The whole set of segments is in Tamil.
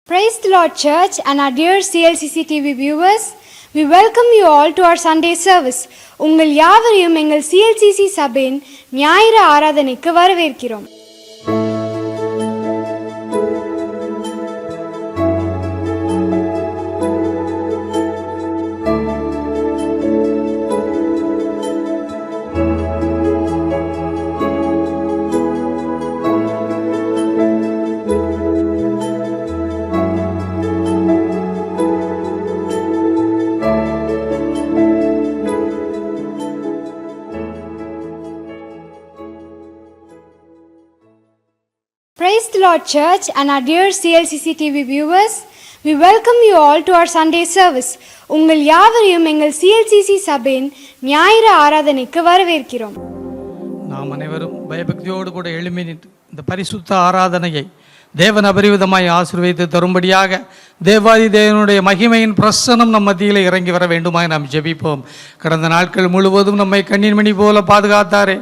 Praise the Lord Church and our dear CLCC TV viewers. We welcome you all to our Sunday service. உங்கள் யாவரையும் எங்கள் CLCC சபையின் ஞாயிறு ஆராதனைக்கு வரவேற்கிறோம். Praise the Lord Church and our dear CLCC TV viewers. We welcome you all to our Sunday service. உங்கள் யாவரையும் எங்கள் CLCC சபையின் ஞாயிறு ஆராதனைக்கு வரவேற்கிறோம். நாம் அனைவரும் பயபக்தியோடு கூட எழும்பி நின்று இந்த பரிசுத்த ஆராதனையை தேவன் அபரிவிதமாய் ஆசீர்வதித்து தரும்படியாக தேவாதி தேவனுடைய மகிமையின் பிரசனம் நம் மத்தியில் இறங்கி வர வேண்டுமாய் நாம் ஜெபிப்போம். கடந்த நாட்கள் முழுவதும் நம்மை கண்ணீர் மணி போல பாதுகாத்தாரே,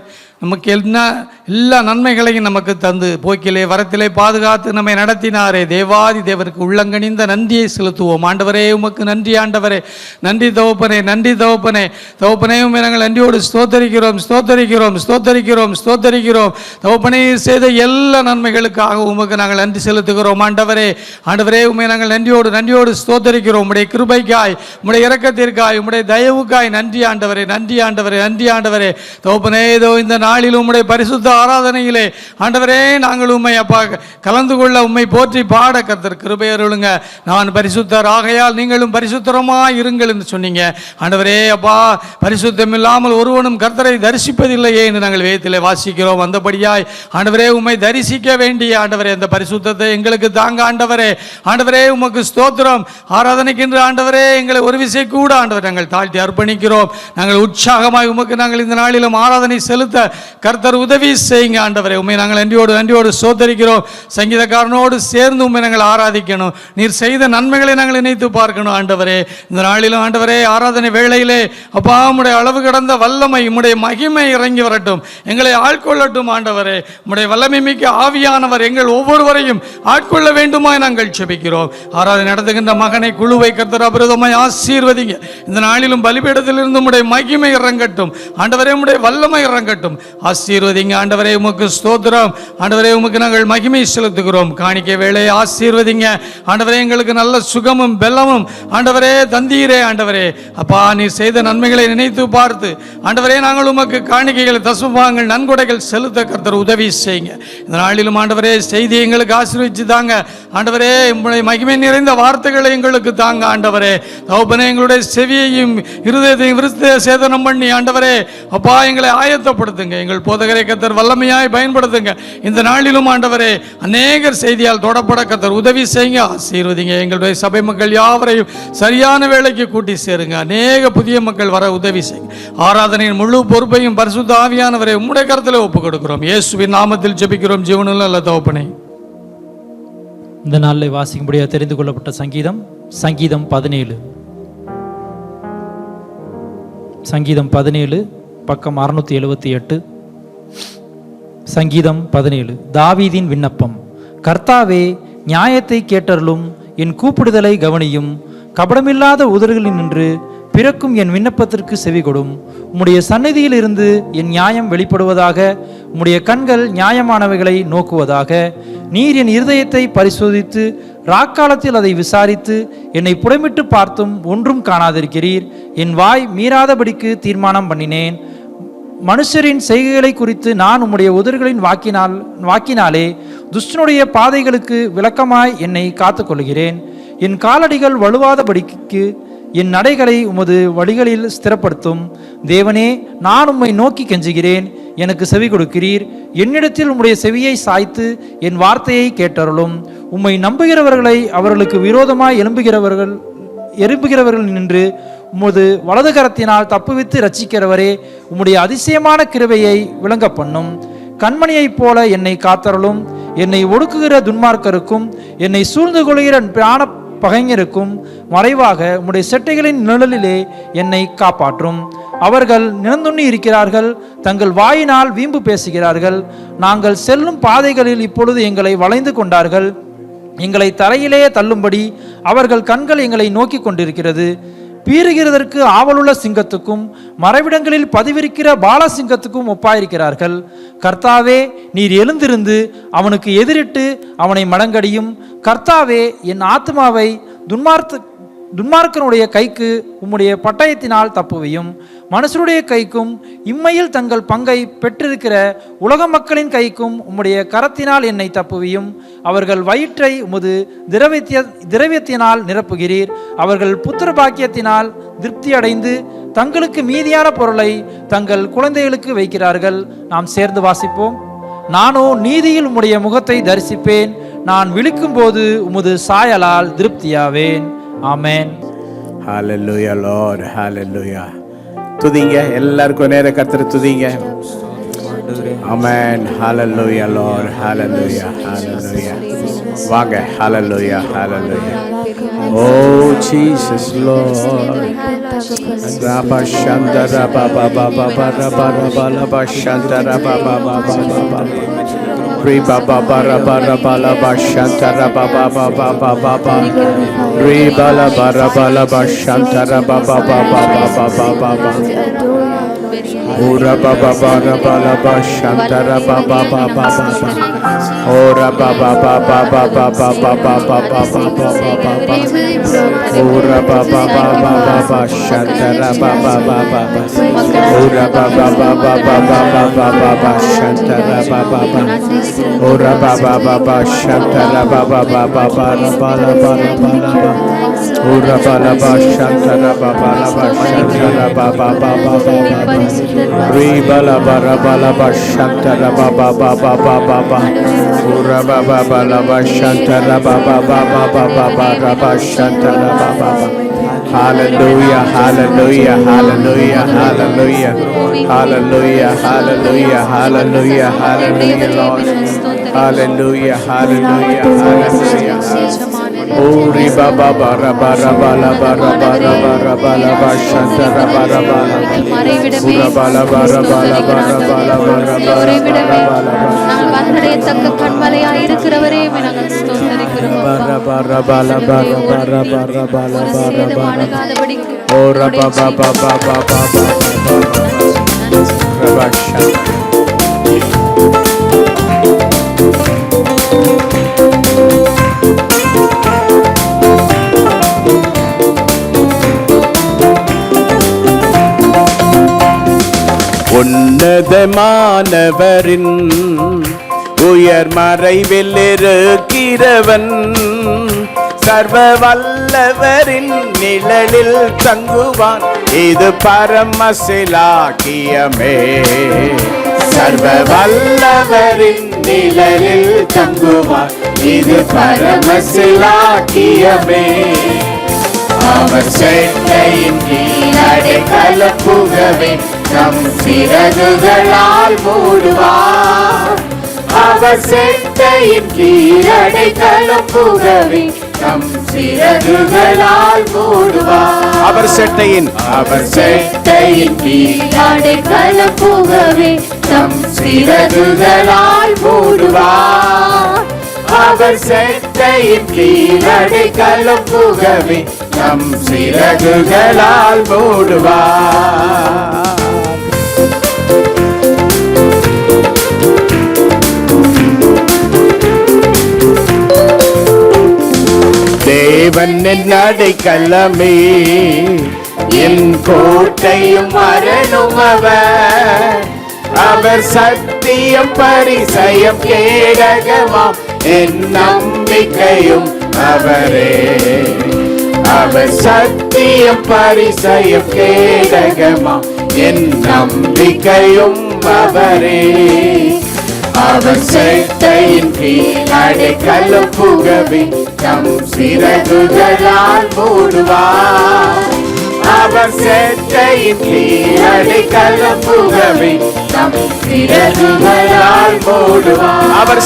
நமக்கு எல்லா நன்மைகளையும் நமக்கு தந்து போக்கிலே வரத்திலே பாதுகாத்து நம்மை நடத்தினாரே. தேவாதி தேவனுக்கு உள்ளங்கணிந்த நன்றியை செலுத்துவோம். ஆண்டவரே உமக்கு நன்றி. ஆண்டவரே நன்றி தகப்பனே, நன்றி தகப்பனே. தகப்பனையும் நாங்கள் நன்றியோடு ஸ்தோத்தரிக்கிறோம் ஸ்தோத்தரிக்கிறோம் ஸ்தோத்தரிக்கிறோம் ஸ்தோத்தரிக்கிறோம். தகப்பனே செய்த எல்லா நன்மைகளுக்காக உமக்கு நாங்கள் நன்றி செலுத்துகிறோம். ஆண்டவரே ஆண்டவரே உண்மை நாங்கள் நன்றியோடு ஸ்தோத்தரிக்கிறோம். உம்முடைய கிருபைக்காய், உம்முடைய இரக்கத்திற்காய், உம்முடைய தயவுக்காய் நன்றி ஆண்டவரே, நன்றி ஆண்டவரே, நன்றி ஆண்டவரே. தகப்பனே இதோ இந்த நாளில் உம்முடைய பரிசுத்த ஆராதனையிலே ஆண்டவரே நாங்கள் உம்மை அப்பா கலந்து கொள்ள உம்மை போற்றி பாட கர்த்தர் கிருபை அருளுங்க. நான் பரிசுத்தர் ஆகையால் நீங்களும் பரிசுத்தரமாய் இருங்கள் என்று சொன்னீங்க. ஆண்டவரே அப்பா பரிசுத்தம் இல்லாமல் ஒருவனும் கர்த்தரை தரிசிப்பதில்லையே என்று நாங்கள் வேதத்திலே வாசிக்கிறோம். அந்தபடியாய் ஆண்டவரே உம்மை தரிசிக்க வேண்டிய ஆண்டவரே அந்த பரிசுத்தத்தை எங்களுக்கு தாங்க ஆண்டவரே. ஆண்டவரே உமக்கு ஸ்தோத்திரம். ஆராதனைக்கென்று ஆண்டவரே எங்களை ஒரு விசை கூட ஆண்டவரே நாங்கள் தாழ்த்தி அர்ப்பணிக்கிறோம். நாங்கள் உற்சாகமாய் உமக்கு நாங்கள் இந்த நாளிலும் ஆராதனை செலுத்த கர்த்தர் உதவி செய்யுங்க ஆண்டவரே. உண்மை நாங்கள் நன்றியோடு சோதரிக்கிறோம். சங்கீதக்காரனோடு சேர்ந்து உண்மை நாங்கள் ஆராதிக்கணும். நீர் செய்த நன்மைகளை நாங்கள் நினைத்து பார்க்கணும் ஆண்டவரே. இந்த நாளிலும் ஆண்டவரே ஆராதனை வேளையிலே அப்பா உம்முடைய அளவு கடந்த வல்லமை, உம்முடைய மகிமை இறங்கி வரட்டும், எங்களை ஆட்கொள்ளட்டும் ஆண்டவரே. உம்முடைய வல்லமை மிக்க ஆவியானவர் எங்கள் ஒவ்வொருவரையும் ஆட்கொள்ள வேண்டுமாய் நாங்கள் ஜெபிக்கிறோம். ஆராதனை நடத்துகின்ற மகனை குழுவை கர்த்தர் அபிரதமாய் ஆசீர்வதிங்க. இந்த நாளிலும் பலிபீடத்திலிருந்து உம்முடைய மகிமை இறங்கட்டும் ஆண்டவரே, உம்முடைய வல்லமை இறங்கட்டும், ஆசீர்வதிங்க ஆண்டவரே. உமக்கு ஸ்தோத்திரம் ஆண்டவரே, உமக்கு நாங்கள் மகிமை செலுத்துகிறோம். காணிக்கை வேளையை ஆசீர்வதிங்க ஆண்டவரே. எங்களுக்கு நல்ல சுகமும் பெல்லமும் ஆண்டவரே தந்தீரே ஆண்டவரே. அப்பா நீர் செய்த நன்மைகளை நினைத்து பார்த்து ஆண்டவரே நாங்கள் உமக்கு காணிக்கைகள், தசமபாகங்கள், நன்கொடைகள் செலுத்த கர்த்தர் உதவி செய்யுங்க. இந்த நாளிலும் ஆண்டவரே செய்தி எங்களுக்கு ஆசீர்வதிச்சு தாங்க ஆண்டவரே. உம்முடைய மகிமை நிறைந்த வார்த்தைகளை எங்களுக்கு தாங்க ஆண்டவரே. தகப்பனே எங்களுடைய செவியையும் இருதயத்தையும் விருத்த சேதனம் பண்ணி ஆண்டவரே அப்பா எங்களை ஆயத்தப்படுத்துங்க. எங்கள் போதகரை கர்த்தர் வல்லமையாய் பயன்படுத்துங்க. இந்த நாளிலும் ஆண்டவரே அநேகர் செய்தியால் தொடப்பட கர்த்தர் உதவி செய்யுங்க, ஆசீர்வதிங்க. எங்களுடைய சபை மக்கள் யாவரையும் சரியான வேளைக்கு கூட்டி சேருங்க. அநேக புதிய மக்கள் வர உதவி செய்யுங்க. ஆராதனையின் முழு பொறுப்பையும் பரிசுத்த ஆவியானவரை உம்முடைய கரத்தில் ஒப்புக் கொடுக்கிறோம். இயேசுவின் நாமத்தில் ஜெபிக்கிறோம் ஜீவனுள்ள நல்ல தகப்பனே. இந்த நாளில் வாசிக்கும்படியாக தெரிந்து கொள்ளப்பட்ட சங்கீதம் 17 சங்கீதம் 17 பக்கம் 678. சங்கீதம் 17 தாவீதின் விண்ணப்பம். கர்த்தாவே நியாயத்தை கேட்டருளும், என் கூப்பிடுதலை கவனியும். கபடமில்லாத உதடுகளில் நின்று பிறக்கும் என் விண்ணப்பத்திற்கு செவிகொடும். உம்முடைய சந்நிதியில் இருந்து என் நியாயம் வெளிப்படுவதாக, உம்முடைய கண்கள் நியாயமானவைகளை நோக்குவதாக. நீர் என் இருதயத்தை பரிசோதித்து ராக்காலத்தில் அதை விசாரித்து என்னை புடமிட்டு பார்த்தும் ஒன்றும் காணாதிருக்கிறீர். என் வாய் மீறாதபடிக்கு தீர்மானம் பண்ணினேன். மனுஷரின் செய்கைகளை குறித்து நான் உம்முடைய உதடுகளின் வாக்கினாலே துஷ்டனுடைய பாதைகளுக்கு விளக்கமாய் என்னை காத்துக்கொள்கிறேன். என் காலடிகள் வலுவாதபடிக்கு என் நடைகளை உமது வழிகளில் ஸ்திரப்படுத்தும். தேவனே நான் உம்மை நோக்கி கெஞ்சுகிறேன், எனக்கு செவி கொடுக்கிறீர். என்னிடத்தில் உம்முடைய செவியை சாய்த்து என் வார்த்தையை கேட்டருளும். உம்மை நம்புகிறவர்களை அவர்களுக்கு விரோதமாய் எழும்புகிறவர்கள் நின்று உமது வலது கரத்தினால் தப்புவித்து ரட்சிக்கிறவரே, உம்முடைய அதிசயமான கிருபையை விளங்க பண்ணும். கண்மணியைப் போல என்னை காத்தருளும். என்னை ஒடுக்குகிற துன்மார்க்கருக்கும் என்னை சூழ்ந்து கொள்கிற பிராண பகைஞருக்கும் மறைவாக உம்முடைய செட்டைகளின் நிழலிலே என்னை காப்பாற்றும். அவர்கள் நிறந்துண்ணி இருக்கிறார்கள், தங்கள் வாயினால் வீம்பு பேசுகிறார்கள். நாங்கள் செல்லும் பாதைகளில் இப்பொழுது எங்களை வளைந்து கொண்டார்கள். எங்களை தரையிலே தள்ளும்படி அவர்கள் கண்கள் எங்களை நோக்கி கொண்டிருக்கிறது. பீறுகிறதற்கு ஆவலுள்ள சிங்கத்துக்கும் மறைவிடங்களில் பதிவிருக்கிற பாலசிங்கத்துக்கும் ஒப்பாயிருக்கிறார்கள். கர்த்தாவே, நீர் எழுந்திருந்து அவனுக்கு எதிரிட்டு அவனை மடங்கடியும். கர்த்தாவே, என் ஆத்மாவை துன்மார்க்கனுடைய கைக்கு உம்முடைய பட்டயத்தினால் தப்புவையும். மனுஷருடைய கைக்கும் இம்மையில் தங்கள் பங்கை பெற்றிருக்கிற உலக மக்களின் கைக்கும் உம்முடைய கரத்தினால் என்னை தப்புவியும். அவர்கள் வயிற்றை உமது திரவியத்தினால் நிரப்புகிறீர். அவர்கள் புத்திர பாக்கியத்தினால் திருப்தி அடைந்து தங்களுக்கு மீதியான பொருளை தங்கள் குழந்தைகளுக்கு வைக்கிறார்கள். நாம் சேர்ந்து வாசிப்போம். நானோ நீதியில் உம்முடைய முகத்தை தரிசிப்பேன். நான் விழிக்கும் போது உமது சாயலால் திருப்தியாவேன். ஆமென். ஹalleluya Lord, hallelujah. துதிங்க, எல்லாருக்கும் நேர கர்த்தரை துதிங்க. ஆமென். ஹalleluya Lord, hallelujah, hallelujah. வாங்க, hallelujah, hallelujah. Oh Jesus Lord. Rabba Shandara Baba Baba Baba Baba Shandara Baba Baba Baba. Re Baba Baba Baba Shantara Baba Baba Baba. Re Bala Baba Shantara Baba Baba Baba. Ora Baba Baba Shantara Baba Baba. Ora Baba Baba Baba Baba. Ora Baba Baba Shantara Baba Baba. Ora Baba Baba Shantara Baba. Ora Baba Baba Shantara Baba Baba Bala. Ora Baba Shantara Baba Shantara Baba Baba. Re Bala Baba Shantara Baba Baba. Ora Baba Baba Shantara Baba Baba Shantara Baba. Hallelujah, hallelujah, hallelujah, hallelujah, hallelujah, hallelujah, hallelujah, hallelujah, Lord. Hallelujah, hallelujah, hallelujah. Oh, riba baba raba raba laba raba raba raba laba shanta raba raba laba raba laba raba laba raba laba raba நாங்கள் வந்தடையத்தக்க கண்மலையாய் இருக்கிறவரே நாங்கள் ஸ்தோத்திரிக்கிறோம் raba raba laba raba raba raba laba raba அணுகாதபடிக்கு oh raba baba baba baba raba shanta. உன்னதமானவரின் உயர் மறைவில் இருக்கிறவன் சர்வ வல்லவரின் நிழலில் தங்குவான். இது பரமசிலாக்கியமே. சர்வ வல்லவரின் நிழலில் தங்குவான். இது பரமசிலாக்கியமே. அவர் செட்டையின் கீழடை கலப்புகவே நம் சிறகுகளால் மூடுவார். அவர் செட்டையின் கீழடை கலப்புகவே நம் சிறகுகளால் மூடுவார். அவர் செட்டையின் கீழடை கலப்புகவே நம் சிறகுகளால் மூடுவார். அவர் செட்டையின் கீழடை கலப்புகவே நம் சிறகுகளால் மூடுவார். தேவன் என் அடைக்கலமே, என் கோட்டையும் அரணும் அவர். அவர் சத்தியம் பரிசயம் கேடகமாம் என் நம்பிக்கையும் அவரே. அவர் சத்தியம் பரிசயம் கேடகமாம் என் நம்பிக்கையும் அவரே. அவர் செட்டையின் கீழடை கலப்புகவே நம் சிறகுகளால் மூடுவார். அவர் செட்டையின் கீழடை கலப்புகவே நம் சிறகுகளால் மூடுவார். அவர்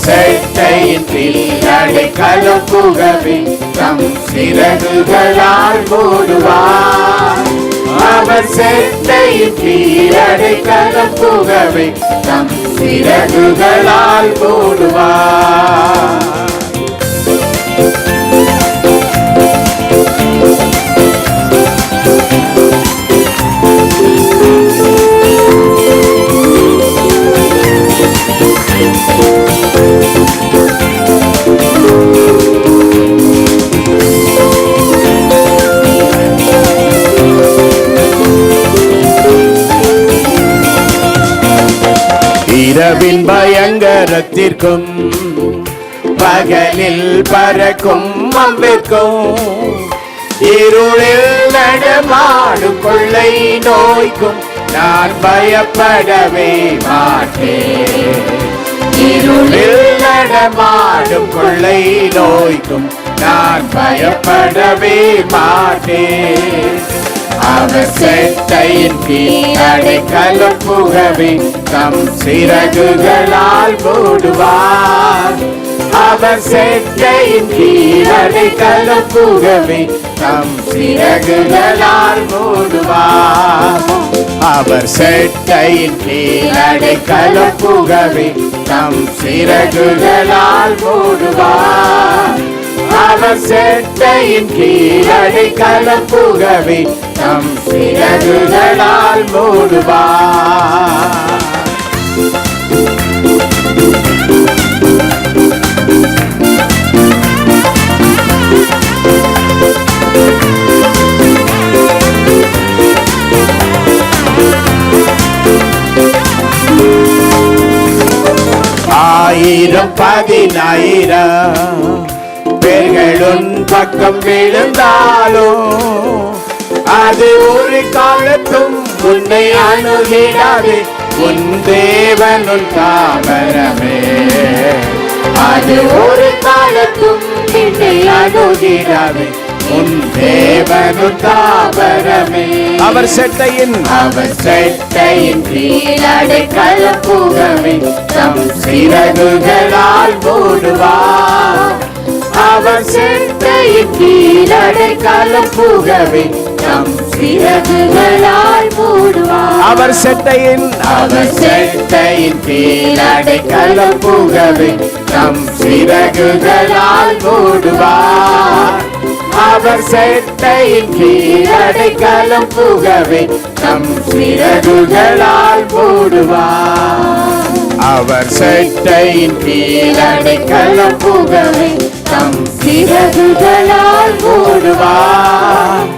செட்டையின் கீழடை கலப்புகவே நம் சிறகுகளால் மூடுவார். அவர் செட்டையின் கீழடை கலப்புகவே நம் சிறகுகளால் மூடுவார். இரவின் பயங்கரத்திற்கும் பகலில் பறக்கும் அம்பிற்கும் இருளில் நடமாடும் கொள்ளை நோய்க்கும் நான் பயப்படவே மாட்டேன். இருளில் நடமாடும் கொள்ளை நோய்க்கும் நான் பயப்படவே மாட்டேன். அவர் செட்டையின் கீழ் அடைக்கலம் புகவே தம் சிறகுகளால் மூடுவார். அவர் செட்டையின் கீழ் அடைக்கலம் புகவே தம் சிறகுகளால் மூடுவார். அவர் செட்டையின் கீழ் அடைக்கலம் புகவே தம் சிறகுகளால் மூடுவார். அவர் செட்டையின் கீழ் அடைக்கலம் புகவே தம் சிறகுகளால் மூடுவார். ஆயிரம் 10,000 பேர்களும் பக்கம் விழுந்தாலும் அது ஒரு காலத்தும் உன்னை அணுகிடாது. உன் தேவன் உன் தாவரமே. அது ஒரு காலத்தும் உன்னை அணுகிடாது. உன் தேவன் உன் தாவரமே. அவர் செட்டையின் கீழ் அடைக்கலம் புகவே தம் சிறகுகளால் மூடுவார். அவர் செட்டையின் கீழ் அடைக்கலம் புகவே தம் சிறகுகளால் மூடுவார். அவர் செட்டையின் கீழ் அடைக்கலம் புகவே தம் சிறகுகளால் மூடுவார். அவர் செட்டையின் கீழ் அடைக்கலம் புகவே தம் சிறகுகளால் மூடுவார். அவர் செட்டையின் கீழ் அடைக்கலம் புகவே தம் சிறகுகளால் மூடுவார்.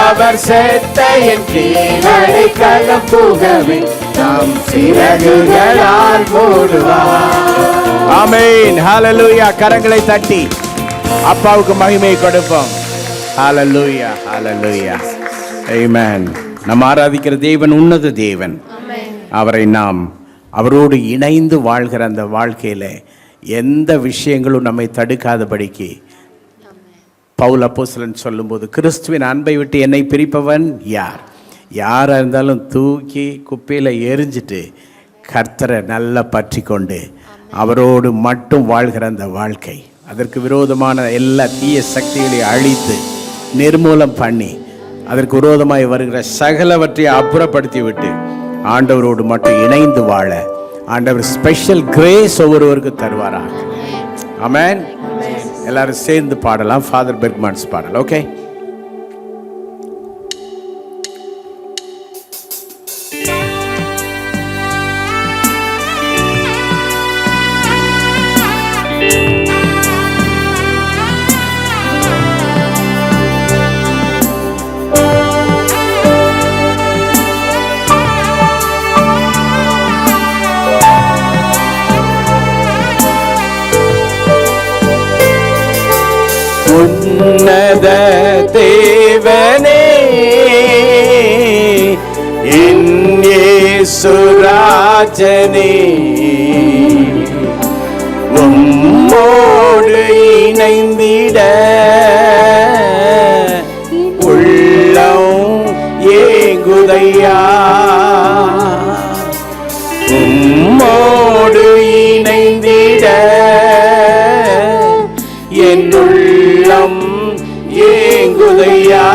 அவர் செட்டையின் கீழ் அடைக்கலம் புகவே தம் சிறகுகளால் மூடுவார். ஆமென். ஹல்லேலூயா. கரங்களை தட்டி அப்பாவுக்கு மகிமை கொடுப்போம். ஹல்லேலூயா, ஹல்லேலூயா, ஆமென். நாம் ஆராதிக்கிற தேவன் உன்னத தேவன். அவரோடு இணைந்து வாழ்கிற அந்த வாழ்க்கையில எந்த விஷயங்களும் நம்மை தடுக்காதபடிக்கு பவுல் அப்போஸ்தலன் சொல்லும்போது, கிறிஸ்துவின் அன்பை விட்டு என்னை பிரிப்பவன் யார்? யாராக இருந்தாலும் தூக்கி குப்பையில் எரிஞ்சிட்டு கர்த்தரை நல்லா பற்றி கொண்டு அவரோடு மட்டும் வாழ்கிற அந்த வாழ்க்கை, அதற்கு விரோதமான எல்லா தீய சக்திகளை அழித்து நிர்மூலம் பண்ணி அதற்கு விரோதமாய் வருகிற சகலவற்றை அப்புறப்படுத்தி விட்டு ஆண்டவரோடு மட்டும் இணைந்து வாழ ஆண்டவர் ஸ்பெஷல் கிரேஸ் ஒவ்வொருவருக்கு தருவாராக. ஆமென். எல்லாரும் சேர்ந்து பாடலாம். ஃபாதர் பெர்க்மன்ஸ் பாடல். ஓகே. உன்னத தேவனே, என் இயேசு ராஜனே, உம்மோடு இணைந்திட உள்ளம் ஏங்குதையா. உம்மோடு இணைந்திட என் உள்ளம் ஏங்குதையா.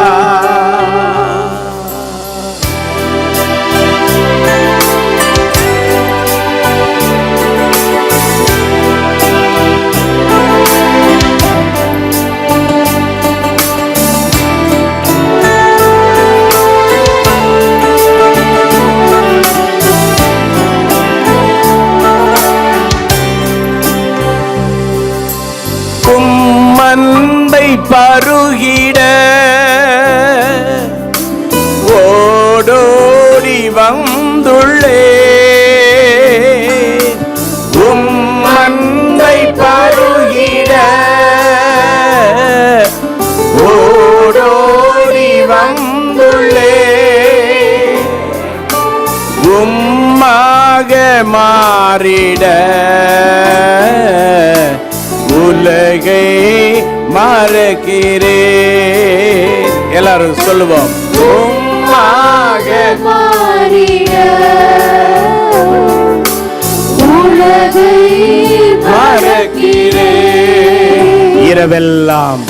உம்மன்பை பருகிட ஓடோடி வந்துள்ளே, மாறிட உலகை மறக்கிறேன். எல்லாரும் சொல்லுவோம். உம்மாக மாறிட உலகை மறக்கிறேன். இரவெல்லாம்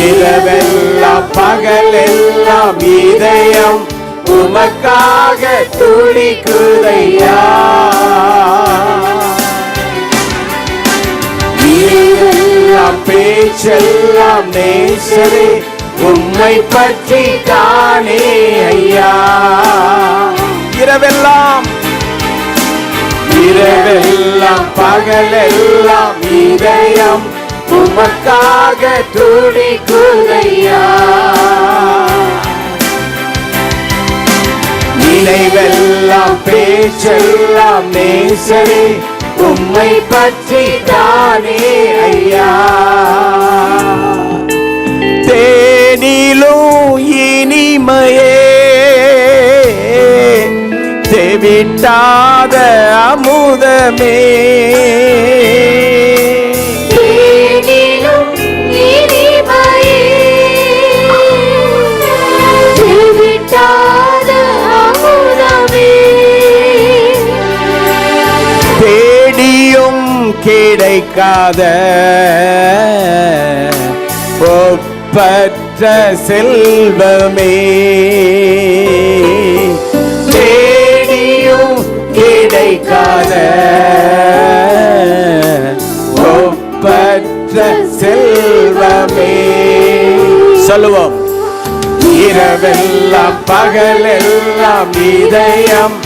இரவெல்லாம் பகலெல்லாம் இதயம் உமக்காக துடிக்குதையா. இரவெல்லாம் பேச்செல்லாம் நேசரே உம்மை பற்றி தானே ஐயா. இரவெல்லாம் இரவெல்லாம் பகலெல்லாம் இதயம் உமக்காக துடிக்குதையா. நினைவெல்லாம் பேச்செல்லாம் நேசரே உம்மை பற்றி தானே ஐயா. தேனிலும் இனிமையே தேவிட்டாத அமுதமே. தேனிலும் இனிமையே தேவிட்டாத அமுதமே. தேடியும் கிடைக்காத ஒப்பற்ற செல்வமே. தேடியும் கிடைக்காத ஒப்பற்ற செல்வமே. சொல்லுவோம். இரவெல்லாம் பகலெல்லாம் இதயம்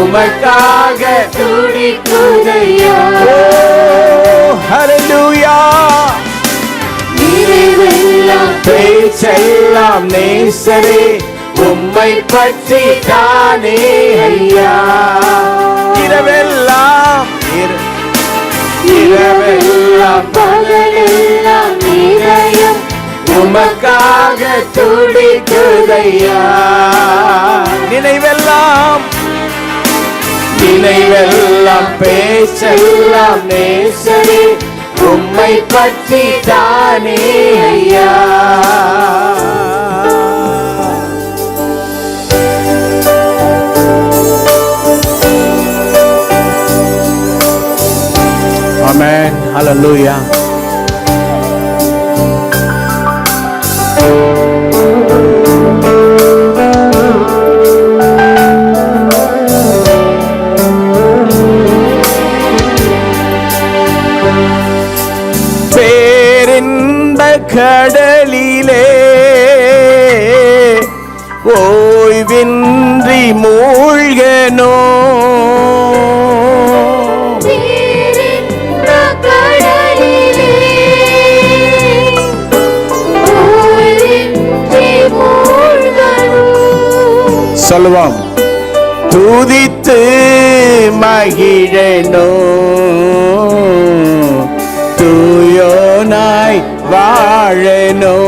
உமக்காக துடிக்குதையா. ஹல்லேலூயா. நிறைவெல்லாம் பேச்செல்லாம் நேசரே உம்மை பற்றி தானே ஐயா. இரவெல்லாம் இரவெல்லாம் பகலெல்லாம் இதயம் உமக்காக துடிக்குதையா. நினைவெல்லாம் நினைவெல்லாம் பேச்செல்லாம் நேசரே உம்மை பற்றி தானே ஐயா. ஆமென். ஹல்லேலூயா. கடலிலே ஓய்வின்றி மூழ்கனோ. சொல்லுவோம். துதித்து மகிழனோ தூயோனாய் வாழனோ.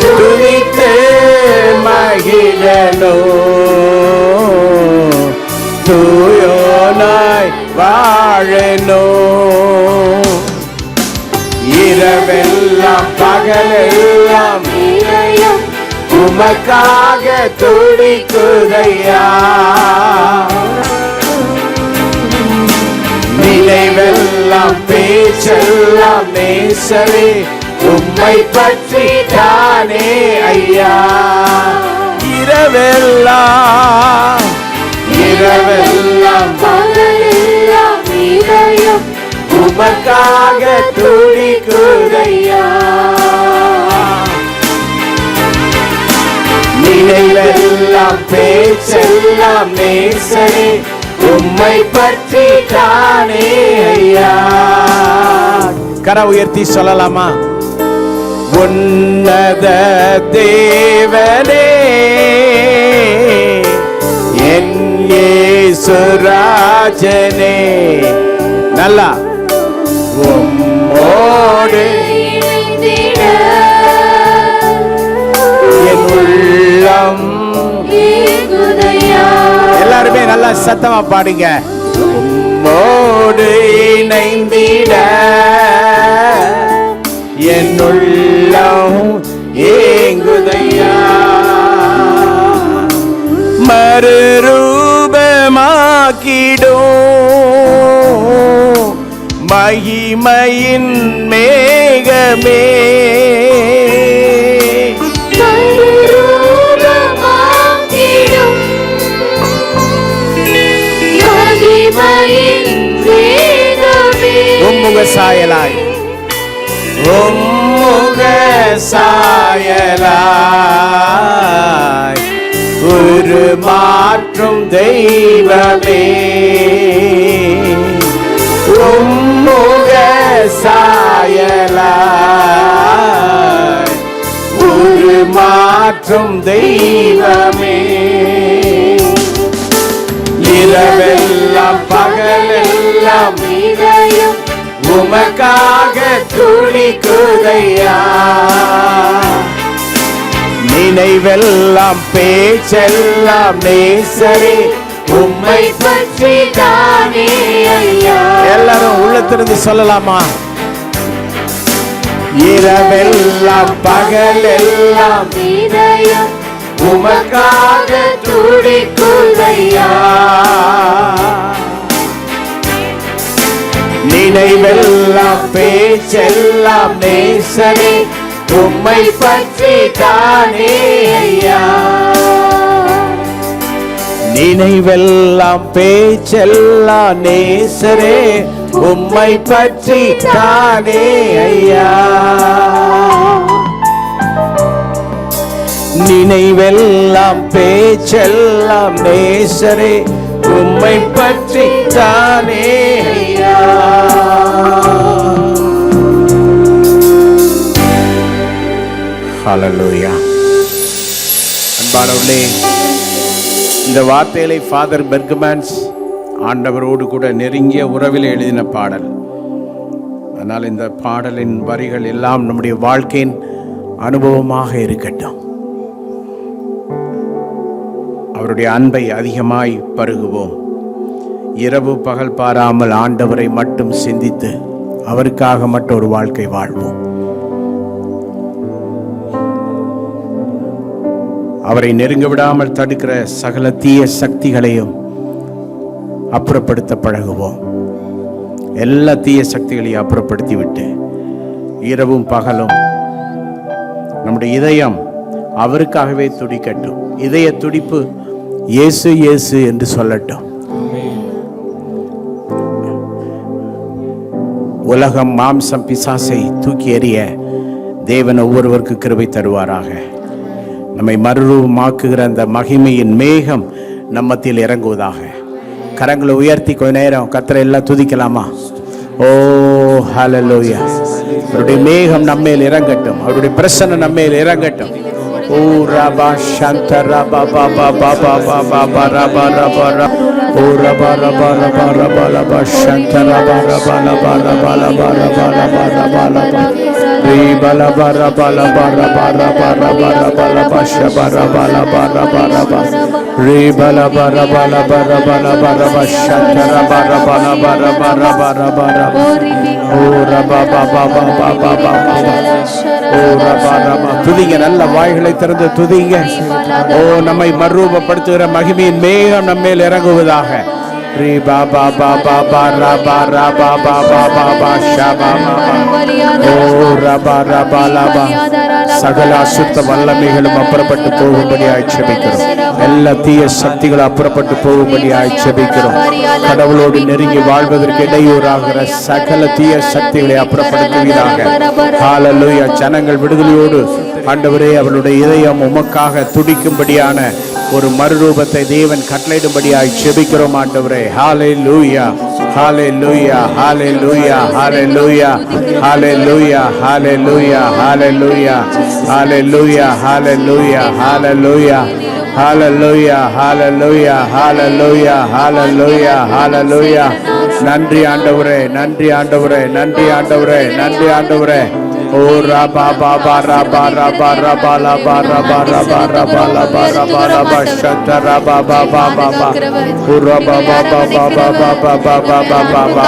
துதித்து மகிழனோ தூயோனாய் வாழனோ. இரவெல்லாம் பகலெல்லாம் இதயம் உமக்காக துடிக்குதையா. நினைவெல்லாம் பேச்செல்லாம் நேசரே உம்மை பற்றி தானே ஐயா. இரவெல்லாம் இரவெல்லாம் பகலெல்லாம் இதயம் உமக்காக துடிக்குதையா. நினைவெல்லாம் பேச்செல்லாம் நேசரே உம்மை பற்றி தானே ஐயா. கர உயர்த்தி சொல்லலாமா? உன்னத தேவனே என் இயேசுராஜனே. நல்லா உம்மோடு இணைந்திட என் உள்ளம் ஏகுதையா. எல்லாருமே நல்லா சத்தமா பாடுங்க. உம்மோடு இணைந்திட என் உள்ளம் ஏங்குதையா, மறுரூபமாக்கிடும் மகிமையின் மேகமே, மறுரூபமாக்கிடும் மகிமையின் மேகமே, உம்முக சாயலாய், உம்முக சாயலாய் உருமாற்றும் தெய்வமே, உம்முக சாயலாய் உருமாற்றும் தெய்வமே, இரவெல்லாம் பகலெல்லாம் இதயம் உமக்காக துடிக்குதையா, நினைவெல்லாம் பேச்செல்லாம் நேசரே உம்மை பற்றி தானே ஐயா. எல்லாரும் உள்ளத்திலிருந்து சொல்லலாமா? இரவெல்லாம் பகலெல்லாம் இதயம் உமக்காக துடிக்குதையா, நினைவெல்லாம் பேச்செல்லாம் நேசரே உம்மை பற்றி தானே ஐயா, நினைவெல்லாம் பேச்செல்லாம் நேசரே உம்மை பற்றி தானே ஐயா, நினைவெல்லாம் பேச்செல்லாம் நேசரே உம்மை பற்றி தானே ஐயா. ஹல்லேலூயா. அன்பானவர்களே, இந்த வார்த்தைகளை ஃபாதர் பெர்க்மேன்ஸ் ஆண்டவரோடு கூட நெருங்கிய உறவில் எழுதின பாடல். அதனால் இந்த பாடலின் வரிகள் எல்லாம் நம்முடைய வாழ்க்கையின் அனுபவமாக இருக்கட்டும். அவருடைய அன்பை அதிகமாய் பருகுவோம். இரவு பகல் பாராமல் ஆண்டவரை மட்டும் சிந்தித்து அவருக்காக மட்டும் ஒரு வாழ்க்கை வாழ்வோம். அவரை நெருங்க விடாமல் தடுக்கிற சகல தீய சக்திகளையும் அப்புறப்படுத்த பழகுவோம். எல்லா தீய சக்திகளையும் அப்புறப்படுத்தி விட்டு இரவும் பகலும் நம்முடைய இதயம் அவருக்காகவே துடிக்கட்டும். இதய துடிப்பு இயேசு இயேசு என்று சொல்லட்டும். உலகம் மாம்சம் பிசாசை தூக்கி எறிய தேவன் ஒவ்வொருவருக்கு கிருபை தருவாராக. நம்மை மறுரூபமாக்குகிற அந்த மகிமையின் மேகம் நம்மத்தில் இறங்குவதாக. கரங்களை உயர்த்தி கொஞ்ச நேரம் கர்த்தரை எல்லாம் துதிக்கலாமா? ஓ ஹல்லேலூயா. அவருடைய மேகம் நம்மேல் இறங்கட்டும், அவருடைய பிரசன்னம் நம்மேல் இறங்கட்டும். ஓ ரபா சந்த ரபா பாபா பாபா பாபா ரபா ரபா ஓ ரபா ரபா ரபா ரபா ரபா சந்த ரபா ரபா ரபா ரபா ரபா ரபா ரபா ரபா ரபா ரீபல பர பல பர பர பர பர பல பஷப ரபா ரபா ரபா ரபா ரீபல பர பல பர பல பர பஷந்த ரபா ரபா ரபா ரபா ரபா ரபா ரபா ஓ ரபா பாபா பாபா பாபா ஓ ரபா ரபா. துதிங்க, நல்ல வாய்களை திறந்து துதிங்க. ஓ, நம்மை மறுரூபப்படுத்துகிற மகிமையின் மேகம் நம்மேல் இறங்குவதாக. ரீ பாபா பாபா பாரா பாரா பாபா பாபா பாஷா ஓ ரபா ரபா லபா. சகல அசுத்த வல்லமைகளும் அப்புறப்பட்டு போகும்படி ஆட்சேபிக்கிறோம். எல்லா தீய சக்திகளும் அப்புறப்பட்டு போகும்படி ஆட்சேபிக்கிறோம். கடவுளோடு நெருங்கி வாழ்வதற்கு இடையூறாகிற சகல தீய சக்திகளை அப்புறப்படுத்துவீராக. ஹல்லேலூயா. ஜனங்கள் விடுதலையோடு ஆண்டவரே அவருடைய இதயம் உமக்காக துடிக்கும்படியான ஒரு மறுரூபத்தை தேவன் கட்டளையிடும்படியாய் ஜெபிக்கிறோம் ஆண்டவரே. ஹல்லேலூயா ஹல்லேலூயா ஹல்லேலூயா ஹல்லேலூயா ஹல்லேலூயா ஹல்லேலூயா ஹல்லேலூயா ஹல்லேலூயா ஹல்லேலூயா ஹல்லேலூயா ஹல்லேலூயா ஹல்லேலூயா ஹல்லேலூயா ஹல்லேலூயா ஹல்லேலூயா. நன்றி ஆண்டவரே, நன்றி ஆண்டவரே, நன்றி ஆண்டவரே, நன்றி ஆண்டவரே. Oh Rabba Baba Rabba Rabba Rabba Rabba Rabba Rabba Rabba Rabba Rabba Rabba Shatta Rabba Baba Baba Oh Rabba Baba Baba Baba Baba Baba.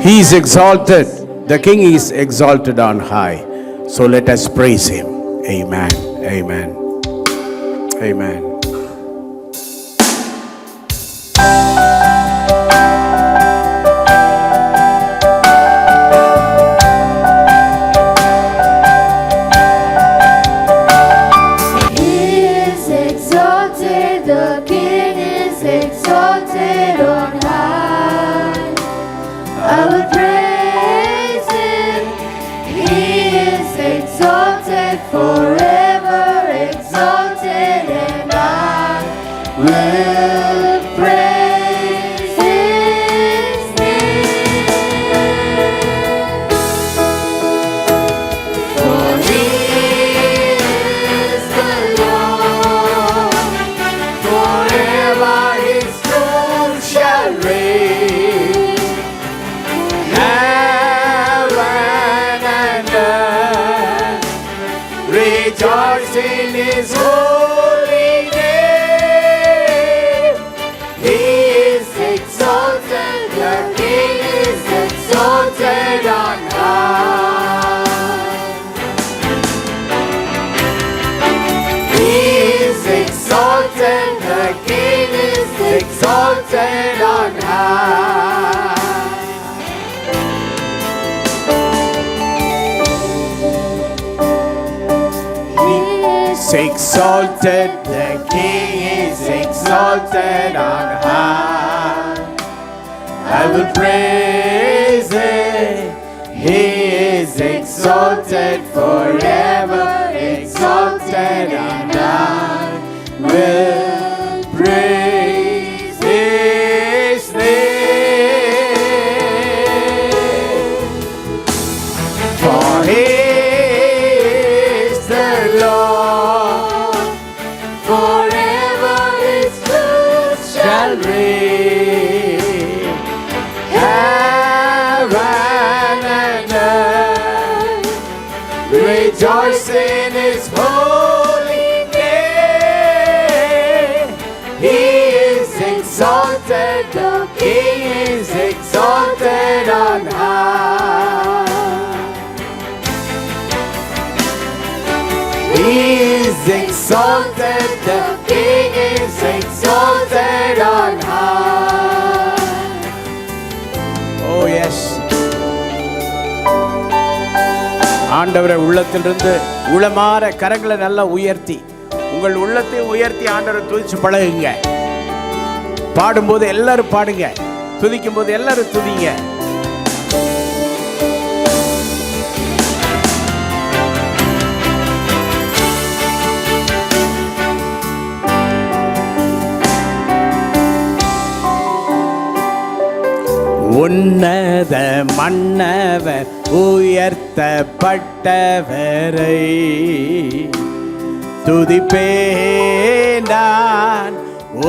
He is exalted. The King is exalted on high. So let us praise him. Amen. Amen. Amen. He is exalted, the King is exalted on high. I will praise him. He is exalted, forever exalted, and I will praise his name. For he is the Lord, forever his throne shall reign. Heaven and earth rejoice in his holy name. He is exalted, the King is exalted on high. He is exalted, the King is exalted on high. He is exalted, the King is exalted on high. I will praise him. He is exalted, forever exalted, and I will praise his name. For he is the Lord, forever his truth shall reign. Heaven and earth rejoice in his holy name. He is exalted, the King is exalted on high. He is exalted, the King is exalted on high. Oh yes. ஆண்டவரை உள்ளத்திலிருந்து உளமாற கரங்களை நல்லா உயர்த்தி உங்கள் உள்ளத்தை உயர்த்தி ஆண்டவரை துதிச்சு பழகுங்க. பாடும்போது எல்லாரும் பாடுங்க, துதிக்கும் போது எல்லாரும் துதிங்க. உன்னத மன்னவர் உயர்த்தப்பட்டவரை துதிப்பேன் நான்.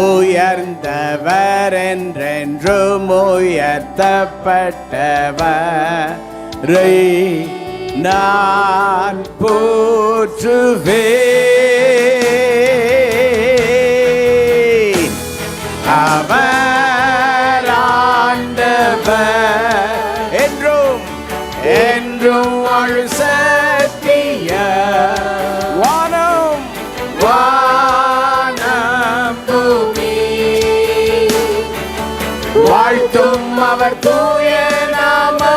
உயர்ந்தவர் என்றென்றும் உயர்த்தப்பட்டவரை நான் போற்றுவேன். அவர் ஆண்டவர் என்றும் என்றும் வாழ் சத்திய வானம் வானம் பூமி வாழ்த்தும் அவர் தூய நாமம்.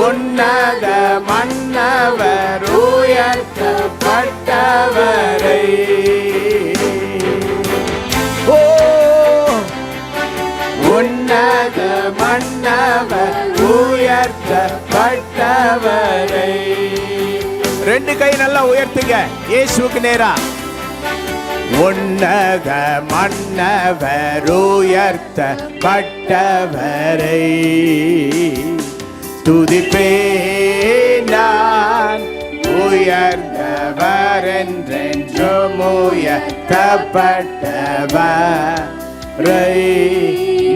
உன்னத மன்னவர் உயர்த்தப்பட்டவரை உன்னத மன்னவர் உயர்த்தப்பட்டவரை. ரெண்டு கை நல்லா உயர்த்துங்க இயேசுவுக்கு நேரா. உன்னத மன்னவர் உயர்த்தப்பட்டவரை துதிப்பேன் நான். உயர்ந்தவர் என்றென்றும் உயர்த்தப்பட்டவர்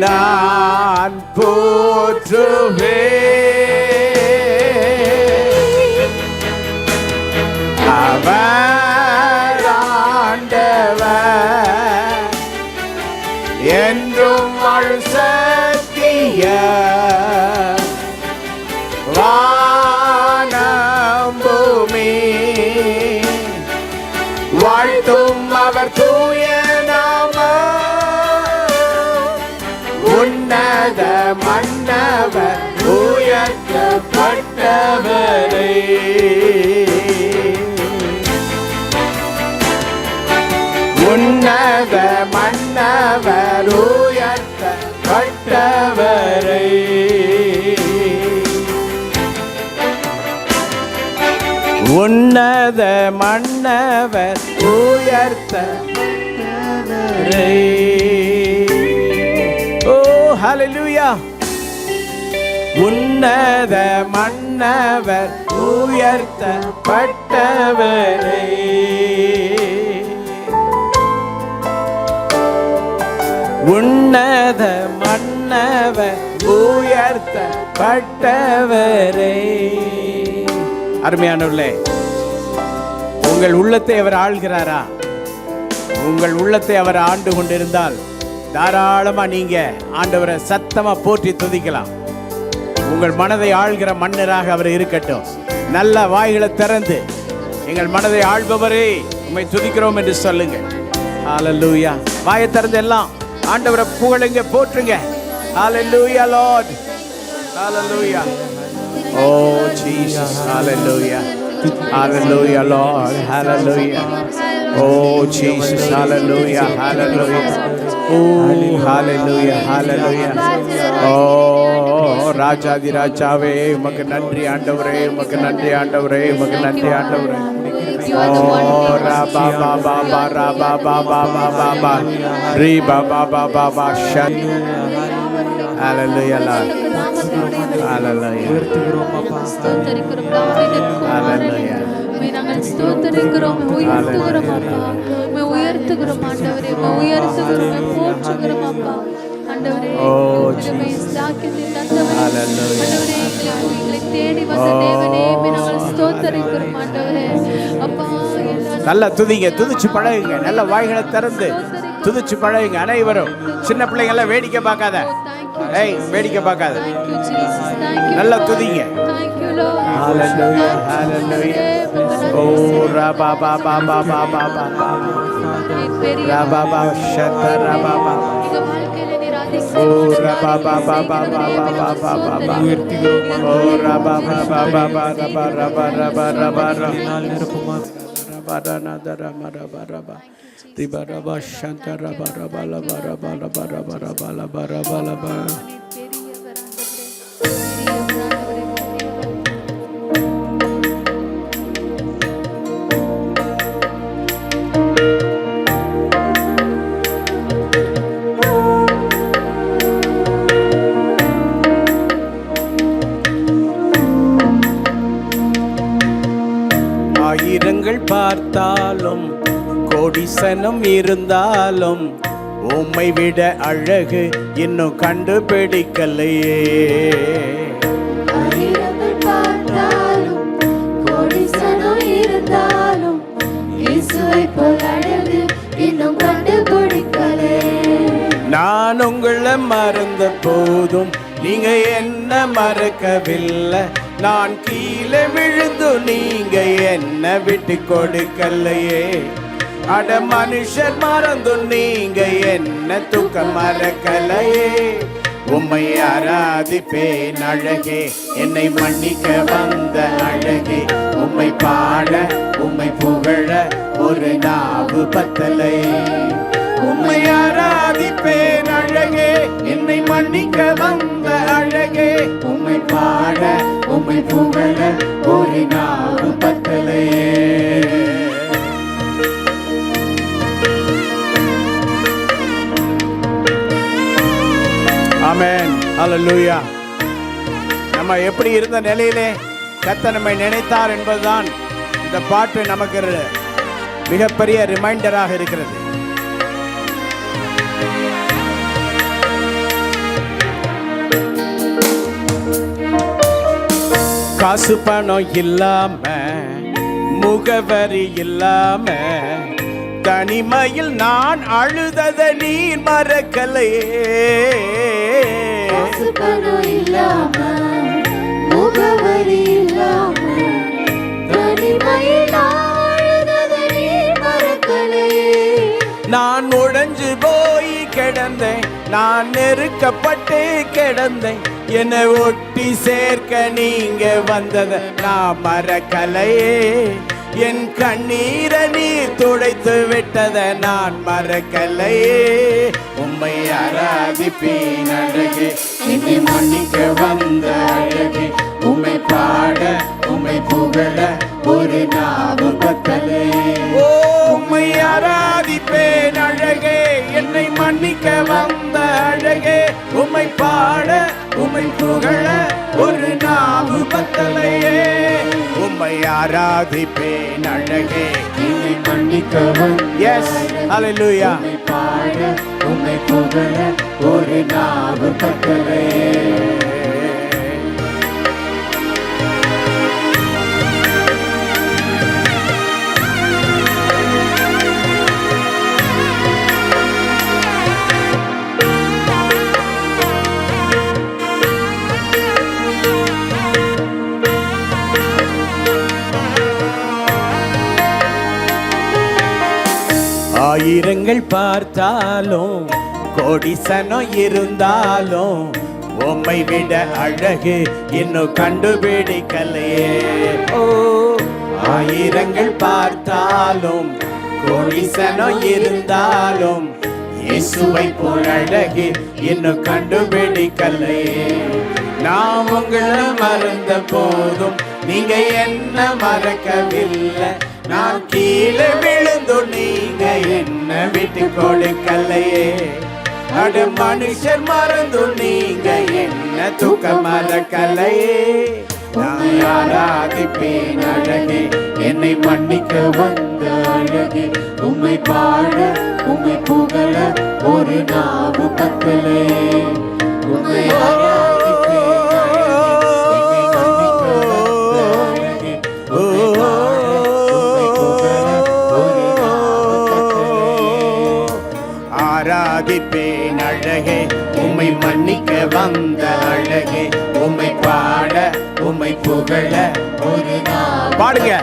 நான் போற்றுவேன். வானம் பூமி வாழ்த்தும் அவர் தூய நாமம். உன்னத மன்னவர் உயர்த்தப்பட்டவரே. உன்னத மன்னவர் உயர்த்தப்பட்டவரே. உன்னத மன்னவர் உயர்த்தப்பட்டவரே. ஓ ஹல்லேலூயா. உன்னத மன்னவர் உயர்த்தப்பட்டவரே. உன்னத மன்னவர் உயர்த்தப்பட்டவரே. அருமையானவர்களே, உங்கள் உள்ளத்தை அவர் ஆள்கிறாரா? உங்கள் உள்ளத்தை அவர் ஆண்டு கொண்டிருந்தால் தாராளமா நீங்க ஆண்டவரை சத்தமா போற்றி துதிக்கலாம். உங்கள் மனதை ஆள்கிற மன்னராக அவர் இருக்கட்டும். நல்ல வாய்களை திறந்து எங்கள் மனதை ஆள்பவரே உம்மை துதிக்கிறோம் என்று சொல்லுங்க. ஹல்லேலூயா. வாயை திறந்து எல்லாம் ஆண்டவரை புகழுங்க, போற்றுங்க. ஹல்லேலூயா லார்ட். ஹல்லேலூயா. ஓ ஜீசஸ். ஹல்லேலூயா. ஹல்லேலூயா லார்ட். ஹல்லேலூயா. ஓ ஜீசஸ். ஹல்லேலூயா. ஹல்லேலூயா. ஓ ஹல்லேலூயா. ஹல்லேலூயா. ஓ ராஜாதி ராஜாவே உமக்கு நன்றி ஆண்டவரே. உமக்கு நன்றி ஆண்டவரே. உமக்கு நன்றி ஆண்டவரே. ஓ ரபா பாபா பாரா பாபா பாபா பாபா ரீ பாபா பாபா பா ஷன். ஹல்லேலூயா லார்ட். ஹல்லேலூயா. ஹல்லேலூயா. நாங்கள் ஸ்தோத்திரிக்கிறோம், உயர்த்துகிறோம் அப்பா. உயர்த்துகிறோம் ஆண்டவரே, உயர்த்துகிறோம், போற்றுகிறோம் அப்பா. ஆண்டவரே எங்களை தேடி வந்த தேவனே நாங்கள் ஸ்தோத்திரிக்கிறோம் ஆண்டவரே. அப்பா நல்லா துதிங்க, துதிச்சு பழகுங்க. நல்ல வாய்களை திறந்து துதிச்சு பழகுங்க. அனைவரும் சின்ன பிள்ளைங்க எல்லாம் வேடிக்கை பார்க்காத. ஏய் வேடிக்கை பார்க்காத. நல்லா துதிங்க. ஹல்லேலூயா. ஹல்லேலூயா. ஓ ரபா பாபா பாபா பாபா ரபா பாபா ஷத ரபா பாபா. ஓ ரபா பாபா பாபா பாபா பாபா. ஓ ரபா பாபா பாபா ரபா ரபா ரபா ரபா ரபா நதர மரபா ரபா திபா ரபா ஷந்த ரபா ரபா ரபா ரபா ரபா ரபா ரபா ரபா ரபா ரபா. ஆயிரங்கள் பார்த்தாலும் கோடிசனம் இருந்தாலும் உம்மை விட அழகு இன்னும் கண்டுபிடிக்கலையே. ஆயிரங்கள் பார்த்தாலும் கோடிசனம் இருந்தாலும் இயேசுவை போல் அழகு இன்னும் கண்டுபிடிக்கலையே. நான் உங்களை மறந்த போதும் நீங்க என்ன மறக்கவில்லை. நான் கீழே விழுந்து நீங்க என்ன விட்டு கொடுக்கலையே. அட மனுஷர் மறந்து நீங்க என்ன தூக்க மறக்கலையே. உம்மை ஆராதிப்பேன் அழகே, என்னை மன்னிக்க வந்த அழகே. உம்மை பாட உம்மை புகழ ஒரு நாவு பத்தலை. உம்மை ஆராதிப்பேன் அழகே, என்னை மன்னிக்க வந்த அழகே. உம்மை பாட உம்மை புகழ ஒரு நாவு பத்தலை. ஆமென். ஹல்லேலூயா. நம்ம எப்படி இருந்த நிலையிலே கர்த்தர் நம்மை நினைத்தார் என்பதுதான் இந்த பாட்டு நமக்கு மிகப்பெரிய ரிமைண்டராக இருக்கிறது. காசு பணம் இல்லாம முகவரி இல்லாம தனிமையில் நான் அழுதத நீ மறக்கலையே. காசு பணம் இல்லாம முகவரி இல்லாம தனிமையில் ஆழ்ந்ததை நீ மறக்கலையே. நான் உடைஞ்சு போய் கிடந்தேன், நான் நெருக்கப்பட்டு கிடந்தேன், என்னை ஒட்டி சேர்க்க நீங்க வந்தத நான் மறக்கலையே. என் கண்ணீரை நீர் துடைத்து விட்டத நான் மறக்கலையே. உம்மை ஆராதிப்பேன் அழகே, என்னை மன்னிக்க வந்த அழகே. உம்மை பாட உம்மை புகழ ஒரு நாவு பத்தலே. ஓ உம்மை ஆராதிப்பேன் அழகே, என்னை மன்னிக்க வந்த அழகே. உம்மை பாட உம்மை புகழ ஒரு நாவு பத்தலையே. உம்மை ஆராதிப்பேன் அழகே, என்னை மன்னிக்க வந்த. எஸ் ஹல்லேலூயா. உம்மை பாட உம்மை புகழ ஒரு நாவு பத்தலையே. ஆயிரங்கள் பார்த்தாலும் கோடிசனம் இருந்தாலும் உம்மை விட அழகு இன்னும் கண்டுபிடிக்கலையே. ஓ ஆயிரங்கள் பார்த்தாலும் கோடிசனம் இருந்தாலும் இயேசுவை போல் அழகு இன்னும் கண்டுபிடிக்கலையே. நான் உங்களை மறந்த போதும் நீங்க என்ன மறக்கவில்லை. நான் கீழே விழுந்து நீங்க என்ன விட்டு கொடுக்கலையே. அடு மனுஷர் மறந்து நீங்க என்ன தூக்க மறக்கலையே. நான் ஆராதிப்பேன் அழகே, என்னை மன்னிக்க வந்த அழகே. உம்மை பாட உம்மை புகழ ஒரு நாவு பத்தலே. உம்மை ஆராதிப்பேன் அழகே, என்னை மன்னிக்க வந்த அழகே. உம்மை பாட உம்மை புகழ ஒரு நாவு பத்தலே. ஆராதிப்பேன் அழகே, உம்மை மன்னிக்க வந்த அழகே. உம்மை பாட உம்மை புகழ ஒரு நாவு. பாடுங்க,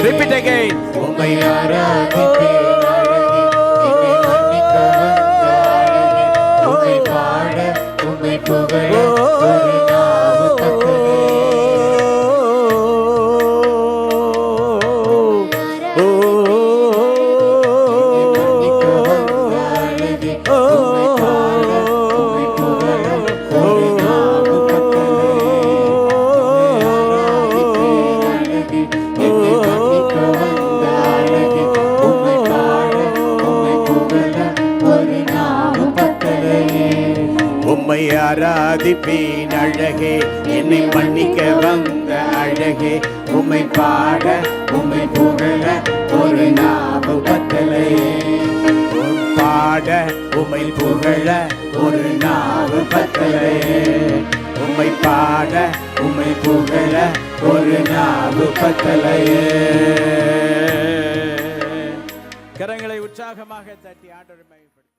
ரிப்பீட் அகைன். உம்மை ஆராதிப்பேன் அழகே, என்னை மன்னிக்க வந்த அழகே. உம்மை பாட உம்மை புகழ ஒரு நாவு பத்தலே. உம்மை ஆராதிப்பேன் அழகே, என்னை மன்னிக்க வந்த அழகே. உம்மை பாட உம்மை புகழ ஒரு நாவு பத்தலே. பாட உம்மை புகழ ஒரு நாவு பத்தலே. உம்மை பாட உம்மை புகழ ஒரு நாவு பத்தலே. கரங்களை உற்சாகமாக தட்டி ஆண்டவரை மகிமைப்படுத்துங்கள்.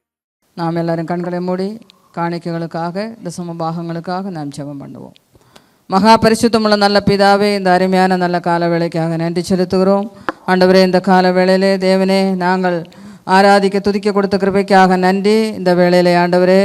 நாம் எல்லாரும் கண்களை மூடி காணிக்கைகளுக்காக தசம பாகங்களுக்காக நாம் ஜெபம் பண்ணுவோம். மகா பரிசுத்தமுள்ள நல்ல பிதாவே, இந்த அருமையான நல்ல கால வேளைக்காக நன்றி செலுத்துகிறோம். ஆண்டவரே, இந்த கால வேளையிலே தேவனே நாங்கள் ஆராதிக்க துதிக்க கொடுத்த கிருபைக்காக நன்றி. இந்த வேளையிலே ஆண்டவரே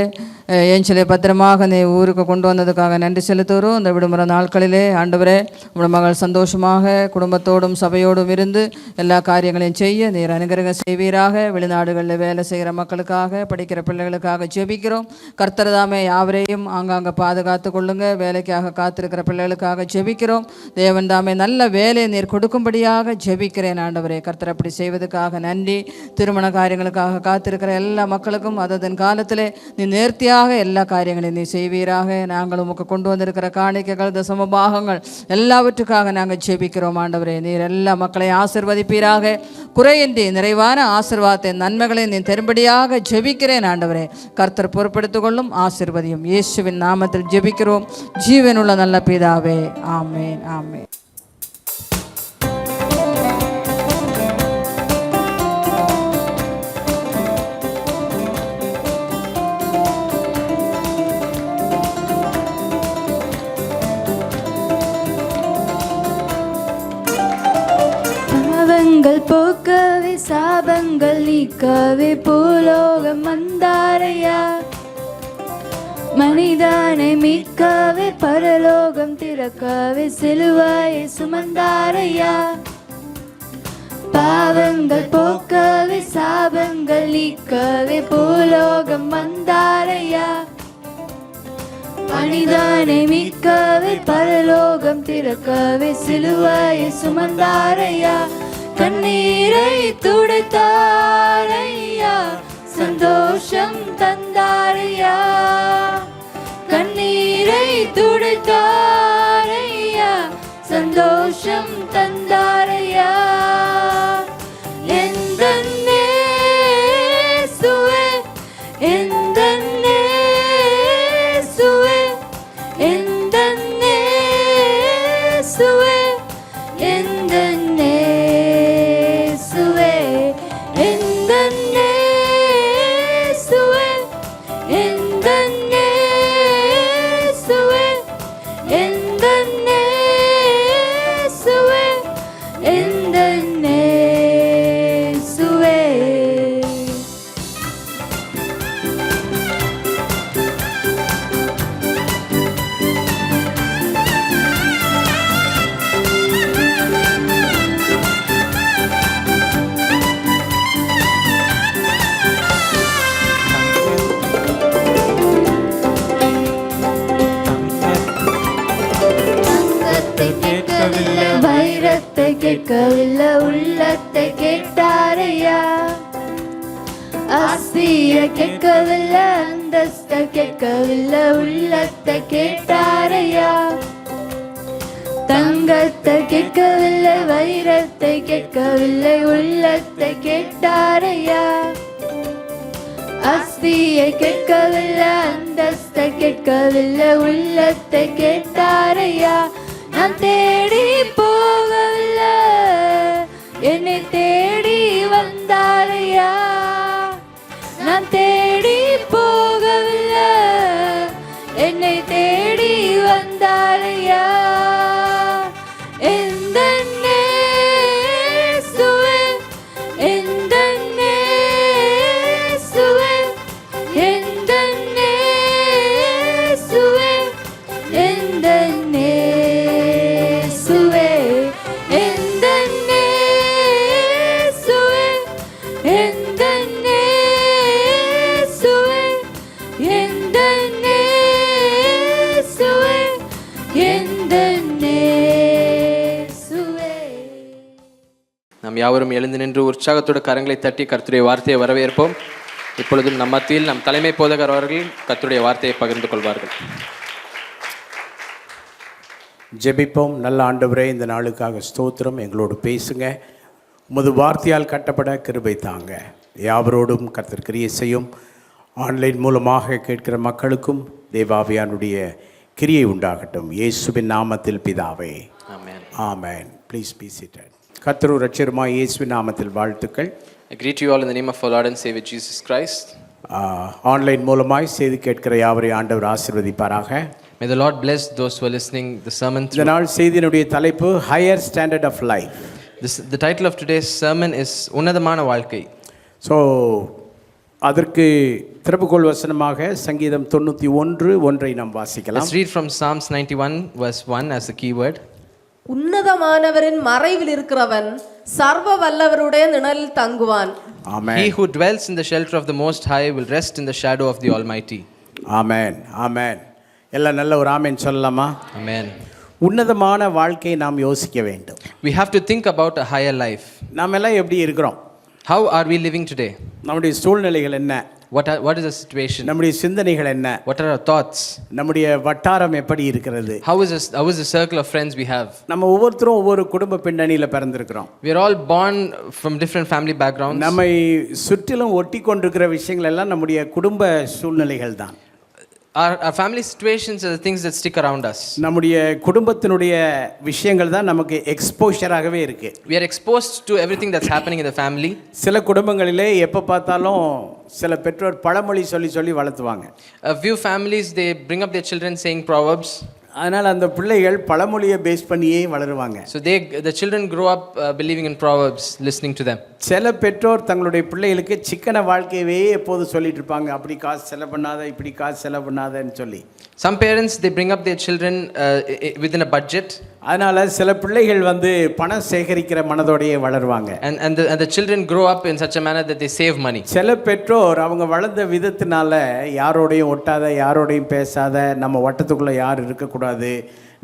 ஏஞ்சலை பத்திரமாக நீ ஊருக்கு கொண்டு வந்ததுக்காக நன்றி செலுத்துகிறோம். இந்த விடுமுறை நாட்களிலே ஆண்டவரே உங்களோட மகள் சந்தோஷமாக குடும்பத்தோடும் சபையோடும் இருந்து எல்லா காரியங்களையும் செய்ய நீர் அனுகிரகம் செய்வீராக. வெளிநாடுகளில் வேலை செய்கிற மக்களுக்காக, படிக்கிற பிள்ளைகளுக்காக ஜெபிக்கிறோம். கர்த்தர் தாமே யாவரையும் ஆங்காங்கே பாதுகாத்து கொள்ளுங்க. வேலைக்காக காத்திருக்கிற பிள்ளைகளுக்காக ஜெபிக்கிறோம். தேவன் தாமே நல்ல வேலையை நீர் கொடுக்கும்படியாக ஜெபிக்கிறேன் ஆண்டவரே. கர்த்தர் அப்படி செய்வதற்காக நன்றி. திருமண காரியங்களுக்காக காத்திருக்கிற எல்லா மக்களுக்கும் அதன் காலத்திலே நீ நேர்த்தியாக எல்லா காரியங்களையும் நீ செய்வீராக. நாங்கள் உமக்கு கொண்டு வந்திருக்கிற காணிக்கைகள் தசம பாகங்கள் எல்லாவற்றுக்காக நாங்கள் ஜெபிக்கிறோம் ஆண்டவரே. நீர் எல்லா மக்களையும் ஆசீர்வதிப்பீராக. குறையின்றி நிறைவான ஆசீர்வாதத்தை நன்மைகளை நீ தரும்படியாக ஜெபிக்கிறேன் ஆண்டவரே. கர்த்தர் பொறுப்பெடுத்துக் கொள்ளும், ஆசீர்வதியும். இயேசுவின் நாமத்தில் ஜெபிக்கிறோம் ஜீவனுள்ள நல்ல பிதாவே, ஆமேன் ஆமேன். பாவங்கள் நீக்கவே பூலோகம் வந்தாரையா. மனிதனை மீட்கவே பரலோகம் திறக்கவே சிலுவையை சுமந்தாரையா. பாவங்கள் போக்கவே சாபங்கள் நீக்கவே பூலோகம் வந்தாரையா. மனிதனை மீட்கவே பரலோகம் திறக்கவே சிலுவையை சுமந்தாரையா. கண்ணீரை துடைத்தாரையா, சந்தோஷம் தந்தாரையா. கண்ணீரை துடைத்தாரையா, சந்தோஷம் தந்தாரையா. எந்தன்னே சுவே, எந்தன்னே சுவே, எந்தன்னே சுவே, எந்தன்னே சுவே, எந்தன்னே சுவே, எந்தன்னே சுவே, எந்தன்னே சுவே, எந்தன்னே சுவே. தங்கத்தை கேட்கவில்லை, வைரத்தை கேட்கவில்லை, உள்ளத்தை கேட்டாரையா. ஆஸ்திய கேட்கவில்லை, அந்தஸ்த கேட்கவில்லை, உள்ளத்தை கேட்டாரையா. தங்கத்தை கேட்கவில்லை, வைரத்தை கேட்கவில்லை, உள்ளத்தை கேட்டாரையா. ஆஸ்தியை கேட்கவில்லை, அந்தஸ்தை கேட்கவில்லை, உள்ளத்தை கேட்டாரையா. நான் தேடி போகவில்லை, என்னை தேடி வந்தாரையா. நான் தேடி போகவில்லை, என்னை தேடி வந்தாரையா. எந்தன்னே சுவே, எந்தன்னே சுவே, எந்தன்னே சுவே, எந்தன்னே சுவே, எந்தன்னே சுவே, எந்தன்னே சுவே, எந்தன்னே சுவே, எந்தன்னே சுவே. நாம் யாவரும் எழுந்து நின்று உற்சாகத்தோடு கரங்களை தட்டி கர்த்தருடைய வார்த்தையை வரவேற்போம். இப்பொழுதும் நம் மத்தியில் நம் தலைமை போதகர் அவர்கள் கர்த்தருடைய வார்த்தையை பகிர்ந்து கொள்வார்கள். ஜெபிப்போம். நல்ல ஆண்டவரே, இந்த நாளுக்காக ஸ்தோத்திரம். எங்களோடு பேசுங்க. உமது வார்த்தையால் கட்டப்பட கிருபை தாங்க. யாவரோடும் கர்த்தர் கிரியை செய்யும். ஆன்லைன் மூலமாக கேட்கிற மக்களுக்கும் தேவாவியானுடைய கிரியை உண்டாகட்டும். இயேசுவின் நாமத்தில் பிதாவே, ஆமென். ஆமென். Please be seated. கர்த்தரும் இரட்சகருமாய் இயேசுவின் நாமத்தில் வாழ்த்துக்கள். I greet you all in the name of our Lord and Savior Jesus Christ. Online மூலமாய் செய்தி கேட்கிற யாவரையும் ஆண்டவர் ஆசீர்வதிப்பாராக. May the Lord bless those who are listening the sermon இந்த through. நாள் செய்தியினுடைய தலைப்பு higher standard of life. The title of today's sermon is உன்னதமான வாழ்க்கை. ஸோ அதற்கு திறப்புகோள் வசனமாக சங்கீதம் 91:1 நாம் வாசிக்கலாம். Let's read from Psalms 91 verse 1 as the key word. உன்னதமானவரின் மறைவில் இருக்கிறவன் சர்வ வல்லவருடைய நிழலில் தங்குவான். ஆமென். He who dwells in the shelter of the Most High will rest in the shadow of the Almighty. ஆமென், ஆமென். எல்லாம் நல்ல ஒரு ஆமென் சொல்லலாமா? Amen. உன்னதமான வாழ்க்கையை நாம் யோசிக்க வேண்டும். We have to think about a higher life. நாம் எல்லாம் எப்படி இருக்கிறோம்? How are we living today? நம்முடைய சூழ்நிலைகள் என்ன? What is the situation? நம்முடைய சிந்தனைகள் என்ன? What are our thoughts? நம்முடைய வட்டாரம் எப்படி இருக்கிறது? How is the circle of friends we have? நம்ம ஒவ்வொருத்தரும் ஒவ்வொரு குடும்ப பின்னணியில பிறந்திருக்கிறோம். We are all born from different family backgrounds. நம்மை சுற்றிலும் ஒட்டி கொண்டிருக்கிற விஷயங்கள் எல்லாம் நம்முடைய குடும்ப சூழ்நிலைகள் தான். Our family situations are the things that stick around us. நம்முடைய குடும்பத்தினுடைய விஷயங்கள் தான் நமக்கு எக்ஸ்போஷராகவே இருக்கு. We are exposed to everything that's happening in the family. சில குடும்பங்களிலே எப்போ பார்த்தாலும் சில பெற்றோர் பழமொழி சொல்லி சொல்லி வளர்த்துவாங்க. A few families, they bring up their children saying proverbs. அதனால் அந்த பிள்ளைகள் பழமொழியை பேஸ் பண்ணியே வளருவாங்க. So the children grow up believing in proverbs, listening to them. சில பெற்றோர் தங்களுடைய பிள்ளைகளுக்கு சிக்கன வாழ்க்கையவே எப்போது சொல்லிட்டு இருப்பாங்க, அப்படி காசு செலவு பண்ணாத, இப்படி காசு செலவு பண்ணாதன்னு சொல்லி. Some parents, they bring up their children within a budget. அதனால சில பிள்ளைகள் வந்து பணம் சேகரிக்கிற மனதோடையே வளருவாங்க. And the children grow up in such a manner that they save money. சில பெற்றோர் அவங்க வளர்ந்த விதத்தினால யாரோடையும் ஒட்டாத, யாரோடையும் பேசாத, நம்ம வட்டத்துக்குள்ள யார் இருக்கக்கூடாது,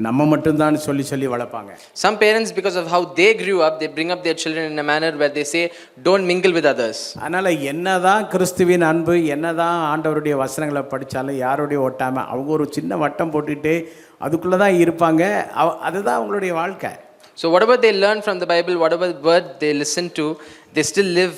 நம்ம மட்டும்தான் சொல்லி சொல்லி வளர்ப்பாங்க. Some parents, because of how they grew up, they bring up their children in a manner where they say don't mingle with others. அதனால என்னதான் கிறிஸ்துவின் அன்பு, என்னதான் ஆண்டவருடைய வசனங்களை படித்தாலும் யாரோடையும் ஒட்டாம அவங்க ஒரு சின்ன வட்டம் போட்டுட்டு அதுக்குள்ளே தான் இருப்பாங்க. அதுதான் அவங்களுடைய வாழ்க்கை. So whatever they learn from the Bible, whatever word they listen to, they still live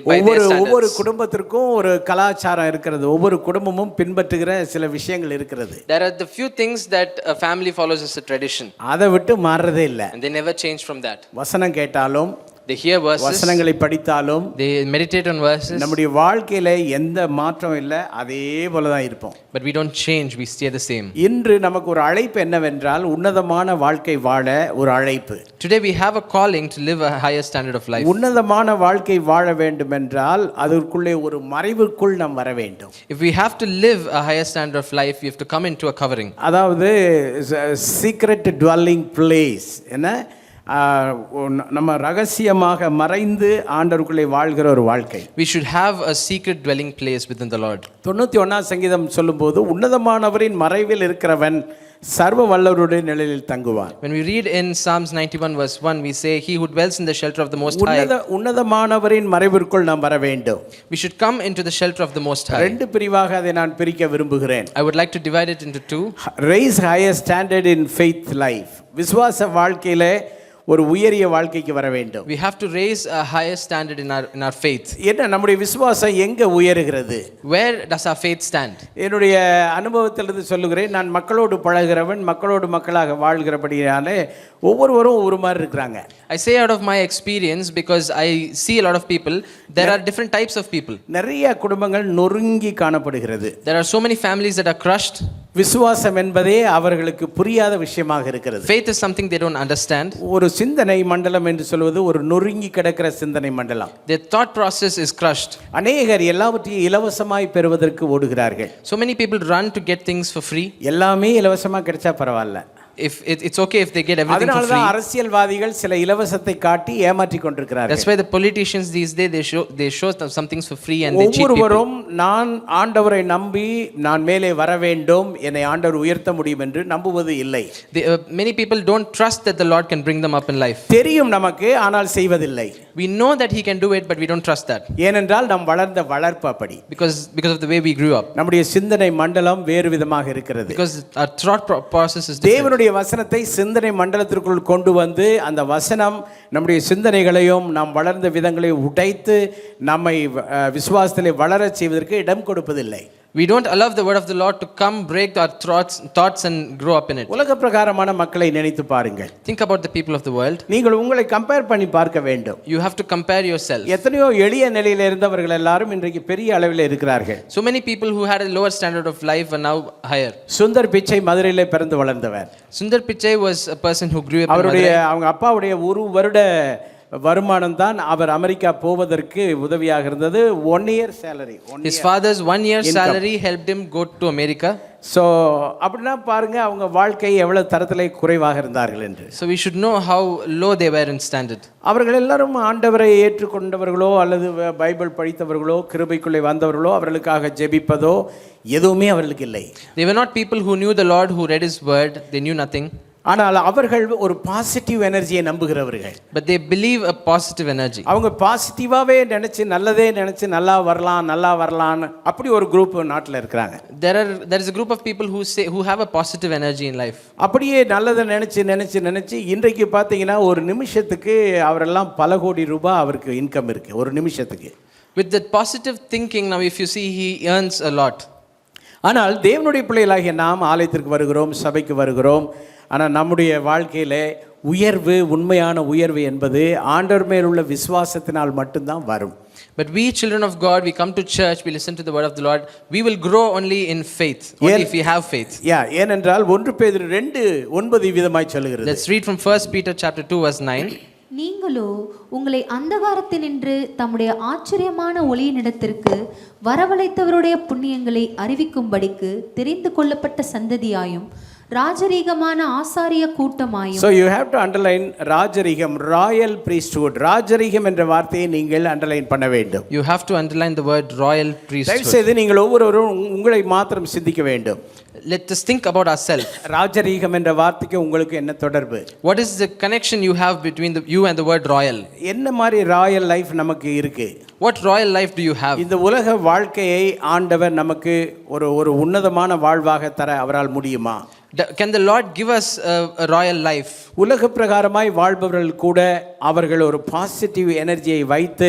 by their standards. ஒவ்வொரு குடும்பத்திற்கும் ஒரு கலாச்சாரம் இருக்கிறது, ஒவ்வொரு குடும்பமும் பின்பற்றுகிற சில விஷயங்கள் இருக்கிறது. There are the few things that a family follows as a tradition. அதை விட்டு மாறுறதே இல்லை. And they never change from that. வசனம் கேட்டாலும், they hear verses, வசனங்களை படித்தாலும், they meditate on verses, நம்முடைய வாழ்க்கையில எந்த மாற்றம் இல்லை, அதே போல தான் இருப்போம். but we don't change, we stay the same. இன்று நமக்கு ஒரு அழைப்பு என்னவென்றால் உன்னதமான வாழ்க்கை வாழ ஒரு அழைப்பு. Today we have a calling to live a higher standard of life. உன்னதமான வாழ்க்கை வாழ வேண்டும் என்றால் அதற்குள்ளே ஒரு மறைவுக்குள் நாம் வர வேண்டும். If we have to live a higher standard of life, we have to come into a covering. அதாவது சீக்ரெட் டுவெல்லிங் பிளேஸ், என்ன நம்ம ரகசியமாக மறைந்து ஆண்டவருக்குள்ளே வாழ்கிற ஒரு வாழ்க்கை. We should have a secret dwelling place within the Lord. 91ஆம் சங்கீதம் சொல்லும்போது உன்னதமானவரின் மறைவில் இருக்கிறவன் சர்வ வல்லவருடைய நிழலில் தங்குவான். When we read in Psalms 91 verse 1, we say he who dwells in the shelter of the most high. உன்னதமானவரின் மறைவிற்குள் நாம் வர வேண்டும். We should come into the shelter of the most high. ரெண்டு பிரிவாக அதை நான் பிரிக்க விரும்புகிறேன். I would like to divide it into two. Raise higher standard in faith life. விசுவாச வாழ்க்கையிலே ஒரு உயரிய வாழ்க்கைக்கு வர வேண்டும். We have to raise a higher standard in our faith. என்ன நம்முடைய விசுவாசம் எங்க உயருகிறது? Where does our faith stand? என்னுடைய அனுபவத்திலிருந்து சொல்லுகிறேன், நான் மக்களோடு பழகிறவன், மக்களோடு மக்களாக வாழ்கிறபடியாலே ஒவ்வொருவரும் ஒரு மாதிரி இருக்கிறாங்க. I say out of my experience because I see a lot of people, there are different types of people. நிறைய குடும்பங்கள் நொறுங்கி காணப்படுகிறது. There are so many families that are crushed. விசுவாசம் என்பதே அவர்களுக்கு புரியாத விஷயமாக இருக்கிறது. Faith is something they don't understand. ஒரு சிந்தனை மண்டலம் என்று சொல்வது ஒரு நொறுங்கி கிடக்கிற சிந்தனை மண்டலம். Their thought process is crushed. அநேகர் எல்லாவற்றையும் இலவசமாய் பெறுவதற்கு ஓடுகிறார்கள். So many people run to get things for free. எல்லாமே இலவசமா கிடைச்சா பரவாயில்ல. If it's okay if they get everything for அதனால தான் free. அரசியல்வாதிகள் சில இலவசத்தை காட்டி ஏமாற்றி கொண்டிருக்கிறார்கள். That's why the politicians these days they show some things for free and they cheat people. ஒவ்வொருவரும் நான் ஆண்டவரை நம்பி நான் மேலே வர வேண்டும், என்னை ஆண்டவர் உயர்த்த முடியும் என்று நம்புவது இல்லை. Many people don't trust that the Lord can bring them up in life. தெரியும் நமக்கு, ஆனால் செய்வதில்லை. We know that he can do it, but we don't trust that. ஏனென்றால் நாம் வளர்ந்த வளர்ப்பு அப்படி. Because of the way we grew up. நம்முடைய சிந்தனை மண்டலம் வேறு விதமாக இருக்கிறது. Because our thought process is different. தேவனுடைய வசனத்தை சிந்தனை மண்டலத்திற்குள் கொண்டு வந்து அந்த வசனம் நம்முடைய சிந்தனைகளையும் நாம் வளர்ந்த விதங்களையும் உடைத்து நம்மை விசுவாசத்திலே வளர செய்வதற்கு இடம் கொடுப்பதில்லை. We don't allow the word of the Lord to come break our thoughts and grow up in it. உலக பிரகாரமான மக்களை நினைத்து பாருங்கள். Think about the people of the world. நீங்கள் உங்களை கம்பேர் பண்ணி பார்க்க வேண்டும். You have to compare yourself. எத்தனையோ எளிய நிலையில் இருந்தவர்கள் எல்லாரும் இன்றைக்கு பெரிய அளவில் இருக்கிறார்கள். So many people who had a lower standard of life are now higher. Sundar Pichai மதுரையிலே பிறந்து வளர்ந்தவர். Sundar Pichai was a person who grew up in அவருடைய அவங்க அப்பாவுடைய ஒரு வருட வருமானம் தான் அவர் அமெரிக்கா போவதற்கு உதவியாக இருந்தது. 1 year salary. His father's 1 year salary helped him go to America. So அப்படின்னா பாருங்க அவங்க வாழ்க்கை எவ்வளவு தரத்திலே குறைவாக இருந்தார்கள் என்று. So we should know how low they were in standard. அவர்கள் எல்லாரும் ஆண்டவரை ஏற்றுக்கொண்டவர்களோ அல்லது பைபிள் படித்தவர்களோ கிருபைக்குள்ளே வந்தவர்களோ அவர்களுக்காக ஜெபிப்பதோ எதுவுமே அவர்களுக்கு இல்லை. They were not people who knew the Lord, who read his word. They knew nothing. ஆனால் அவர்கள் ஒரு பாசிட்டிவ் எனர்ஜியை நம்புகிறவர்கள். But they believe a positive energy. அவங்க பாசிட்டிவாவே நினைச்சு நல்லதே நினைச்சு நல்லா வரலாம் அப்படி ஒரு குரூப் நாட்டில் இருக்கிறாங்க. There is a group of people who have a positive energy in life. அப்படியே நல்லதை நினைச்சு இன்றைக்கு பார்த்தீங்கன்னா ஒரு நிமிஷத்துக்கு அவரெல்லாம் பல கோடி ரூபாய் அவருக்கு இன்கம் இருக்கு ஒரு நிமிஷத்துக்கு. With that positive thinking, now if you see, he earns a lot. ஆனால் தேவனுடைய பிள்ளைகளாகிய நாம் ஆலயத்திற்கு வருகிறோம், சபைக்கு வருகிறோம். ஆனால் நம்முடைய வாழ்க்கையிலே உயர்வு, உண்மையான உயர்வு என்பது ஆண்டவர் மேல் உள்ள விசுவாசத்தினால் மட்டும்தான் வரும். But we children of God, we come to church, we listen to the word of the Lord, we will grow only in faith, only if we have faith. ஏனென்றால் 1 பேதுரு 2:9 விதமாய் சொல்லுகிறது. Let's read from 1 Peter chapter 2 verse 9. நீங்களோ உங்களை அந்தகாரத்தினின்று தம்முடைய ஆச்சரியமான ஒளியினிடத்திற்கு வரவழைத்தவருடைய புண்ணியங்களை அறிவிக்கும்படிக்கு தெரிந்து கொள்ளப்பட்ட சந்ததியாயும் ராஜரீகமான ஆசாரிய கூட்டமாயும். So you have to underline ராஜரீகம், royal priesthood. ராஜரீகம் என்ற வார்த்தையை நீங்கள் அண்டர்லைன் பண்ண வேண்டும். You have to underline the word royal priesthood. தயவு செய்து நீங்கள் ஒவ்வொருவரும் உங்களை மாத்திரம் சிந்திக்க வேண்டும். Let us think about ourselves. ராஜரீகம் என்ற வார்த்தைக்கு உங்களுக்கு என்ன தொடர்பு? What is the connection you have between you and the word royal? என்ன மாதிரி ராயல் லைஃப் நமக்கு இருக்கு? What royal life do you have? இந்த உலக வாழ்க்கையை ஆண்டவர் நமக்கு ஒரு உன்னதமான வாழ்வாக தர அவரால் முடியுமா? Can the Lord give us a royal life? உலக பிரகாரமாய் வாழ்பவர்கள் கூட அவர்கள் ஒரு பாசிட்டிவ் எனர்ஜியை வைத்து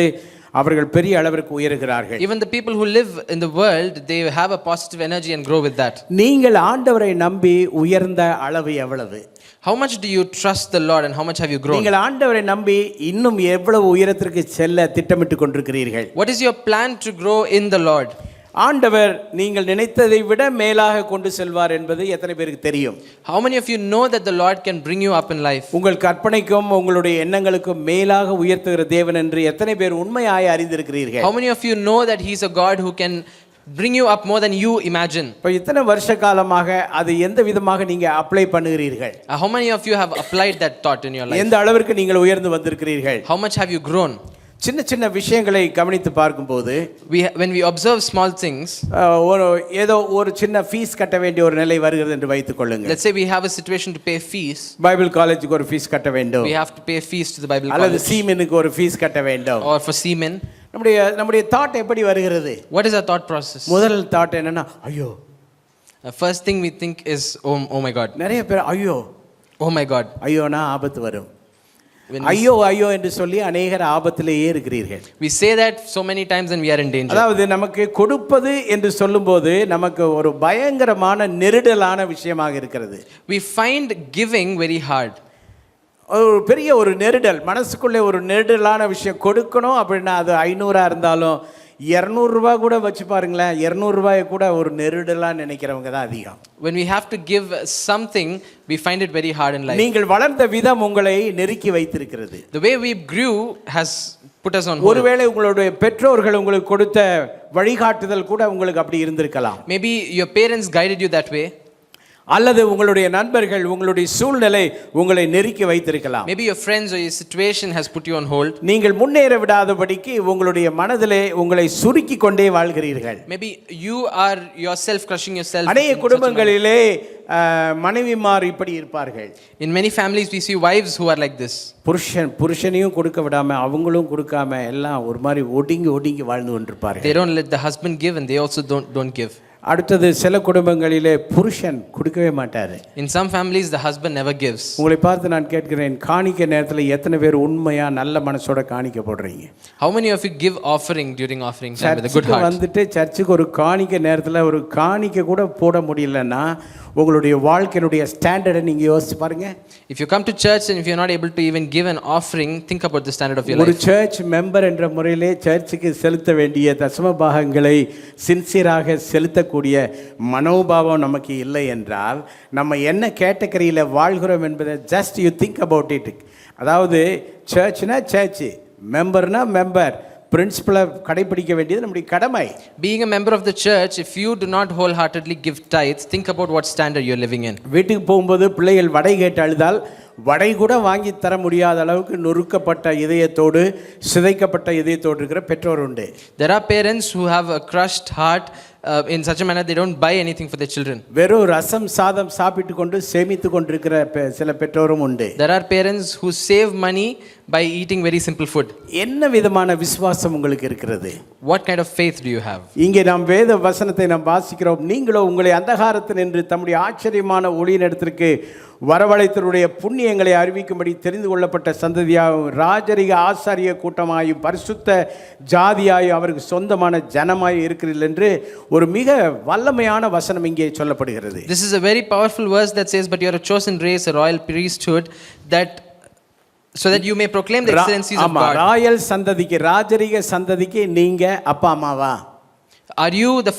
அவர்கள் பெரிய அளவிற்கு உயர்கிறார்கள். Even the people who live in the world, they have a positive energy and grow with that. நீங்கள் ஆண்டவரை நம்பி உயர்ந்த அளவு எவ்வளவு? How much do you trust the Lord and how much have you grown? நீங்கள் ஆண்டவரை நம்பி இன்னும் எவ்வளவு உயரத்திற்கு செல்ல திட்டமிட்டுக் கொண்டிருக்கிறீர்கள்? What is your plan to grow in the Lord? ஆண்டவர் நீங்கள் நினைத்ததை விட மேலாக கொண்டு செல்வார் என்பது எத்தனை பேருக்கு தெரியும்? How many of you know that the Lord can bring you up in life? உங்கள் கற்பனைக்கும் உங்களுடைய எண்ணங்களுக்கும் மேலாக உயர்த்துகிற தேவன் என்று எத்தனை பேர் உண்மையாய் அறிந்திருக்கிறீர்கள்? How many of you know that he is a God who can bring you up more than you imagine? இப்போ இத்தனை வருஷ காலமாக அது எந்த விதமாக நீங்க apply பண்ணுகிறீர்கள்? How many of you have applied that thought in your life? எந்த அளவிற்கு நீங்கள் உயர்ந்து வந்திருக்கிறீர்கள்? How much have you grown? சின்ன சின்ன விஷயங்களை கவனித்து பார்க்கும்போது when we observe small things, ஏதோ ஒரு சின்ன ஃபீஸ் கட்ட வேண்டிய ஒரு நிலை வருகிறது என்று வைத்துக் கொள்ளுங்க. Let's say we have a situation to pay fees. Bible காலேஜுக்கு ஒரு ஃபீஸ் கட்ட வேண்டும். We have to pay fees to the Bible college. அல்லது சீமெனுக்கு ஒரு ஃபீஸ் கட்ட வேண்டும். Or for semen. நம்முடைய தாட் எப்படி வருகிறது? What is our thought process? முதல் தாட் என்னன்னா ஐயோ. First thing we think is oh my God. நிறைய பேர் ஐயோ. Oh my God. ஐயோனா ஆபத்து வரும். ஐயோ ஐயோ என்று சொல்லி அநேகர் ஆபத்திலேயே இருக்கிறீர்கள். We say that so many times and we are in danger. அதாவது நமக்கு கொடுப்பது என்று சொல்லும்போது நமக்கு ஒரு பயங்கரமான நெருடலான விஷயமாக இருக்கிறது. We find giving very hard. ஒரு பெரிய ஒரு நெருடல், மனசுக்குள்ளே ஒரு நெருடலான விஷயம். கொடுக்கணும் அப்படின்னா அது 500 இருந்தாலும் 200 ரூபாய் கூட வச்சு பாருங்களேன், 200 ரூபாயை கூட ஒரு நெருடலாக நினைக்கிறவங்க தான் அதிகம். When we have to give something, we find it very hard in life. நீங்கள் வளர்ந்த விதம் உங்களை நெருக்கி வைத்திருக்கிறது. The way we grew has put us on hold. ஒருவேளை உங்களுடைய பெற்றோர்கள் உங்களுக்கு கொடுத்த வழிகாட்டுதல் கூட உங்களுக்கு அப்படி இருந்திருக்கலாம். Maybe your parents guided you that way. அல்லது உங்களுடைய நண்பர்கள், உங்களுடைய சூழ்நிலை உங்களை நெருக்கி வைத்திருக்கலாம். Maybe your friends or your situation has put you on hold. நீங்கள் முன்னேற விடாதபடிக்கு உங்களுடைய மனதிலே உங்களை சுருக்கி கொண்டே வாழ்கிறீர்கள். Maybe you are yourself crushing yourself. அநேக குடும்பங்களிலே மனைவிமார் இப்படி இருப்பார்கள். In many families we see wives who are like this. புருஷனையும் கொடுக்க விடாம அவங்களும் கொடுக்காம எல்லாம் ஒரு மாதிரி ஒடுங்கி வாழ்ந்து கொண்டிருப்பார்கள். They don't let the husband give and they also don't give. அடுத்தது சில குடும்பங்களிலே புருஷன் கொடுக்கவே மாட்டாரு. In some families the husband never gives. உங்களை பார்த்து நான் கேட்கிறேன், காணிக்கை நேரத்தில் எத்தனை பேர் உண்மையா நல்ல மனசோட காணிக்கை போடுறீங்க? How many of you give offering during offering time with a good heart? வந்துட்டு சர்ச்சுக்கு ஒரு காணிக்கை நேரத்தில் ஒரு காணிக்கை கூட போட முடியலன்னா உங்களுடைய வாழ்க்கையினுடைய ஸ்டாண்டர்டை நீங்கள் யோசிச்சு பாருங்க. If you come to church and if you're not able to even give an offering, think about the standard of your life. ஒரு சர்ச் மெம்பர் என்ற முறையிலே சர்ச்சுக்கு செலுத்த வேண்டிய தசம பாகங்களை சின்சியராக செலுத்தக்கூடிய மனோபாவம் நமக்கு இல்லை என்றால் நம்ம என்ன கேட்டகரியில் வாழ்கிறோம் என்பதை just you think about it. அதாவது சர்ச்னா சர்ச், மெம்பர்னா மெம்பர், பிரின்சிபலை கடைபிடிக்க வேண்டியது நம்முடைய கடமை. Being a member of the church, if you do not wholeheartedly give tithes, think about what standard you're living in. வீட்டுக்கு போகும்போது பிள்ளைகள் வடை கேட்டு அழுதால் வடை கூட வாங்கி தர முடியாத அளவுக்கு நொறுக்கப்பட்ட இதயத்தோடு சிதைக்கப்பட்ட இதயத்தோடு இருக்கிற பெற்றோர் உண்டு. There are parents who have a crushed heart in such a manner they don't buy anything for their children. வெறும் ரசம் சாதம் சாப்பிட்டு கொண்டு சேமித்து கொண்டிருக்கிற சில பெற்றோரும் உண்டு. There are parents who save money by eating very simple food. என்ன விதமான விசுவாசம் உங்களுக்கு இருக்கிறது? What kind of faith do you have? இங்கே நாம் வேத வசனத்தை நாம் வாசிக்கிறோம். நீங்களோ உங்களை அந்தகாரத்தில் நின்று தம்முடைய ஆச்சரியமான ஒளியினிடத்திற்கு வரவழைத்தவருடைய புண்ணியங்களை அறிவிக்கும்படி தெரிந்து கொள்ளப்பட்ட சந்ததியாகவும் ராஜரிக ஆசாரிய கூட்டமாயும் பரிசுத்த ஜாதியாயும் அவருக்கு சொந்தமான ஜனமாயும் இருக்கிறீர்கள் என்று ஒரு மிக வல்லமையான வசனம் இங்கே சொல்லப்படுகிறது. This is a very powerful verse that says, but you are a chosen race, a royal priesthood, that so that you may proclaim the excellencies of ஆமா, God. ராயல் சந்ததிக்கு, ராஜரீக சந்ததிக்கு நீங்க அப்பா அம்மாவா? Are you the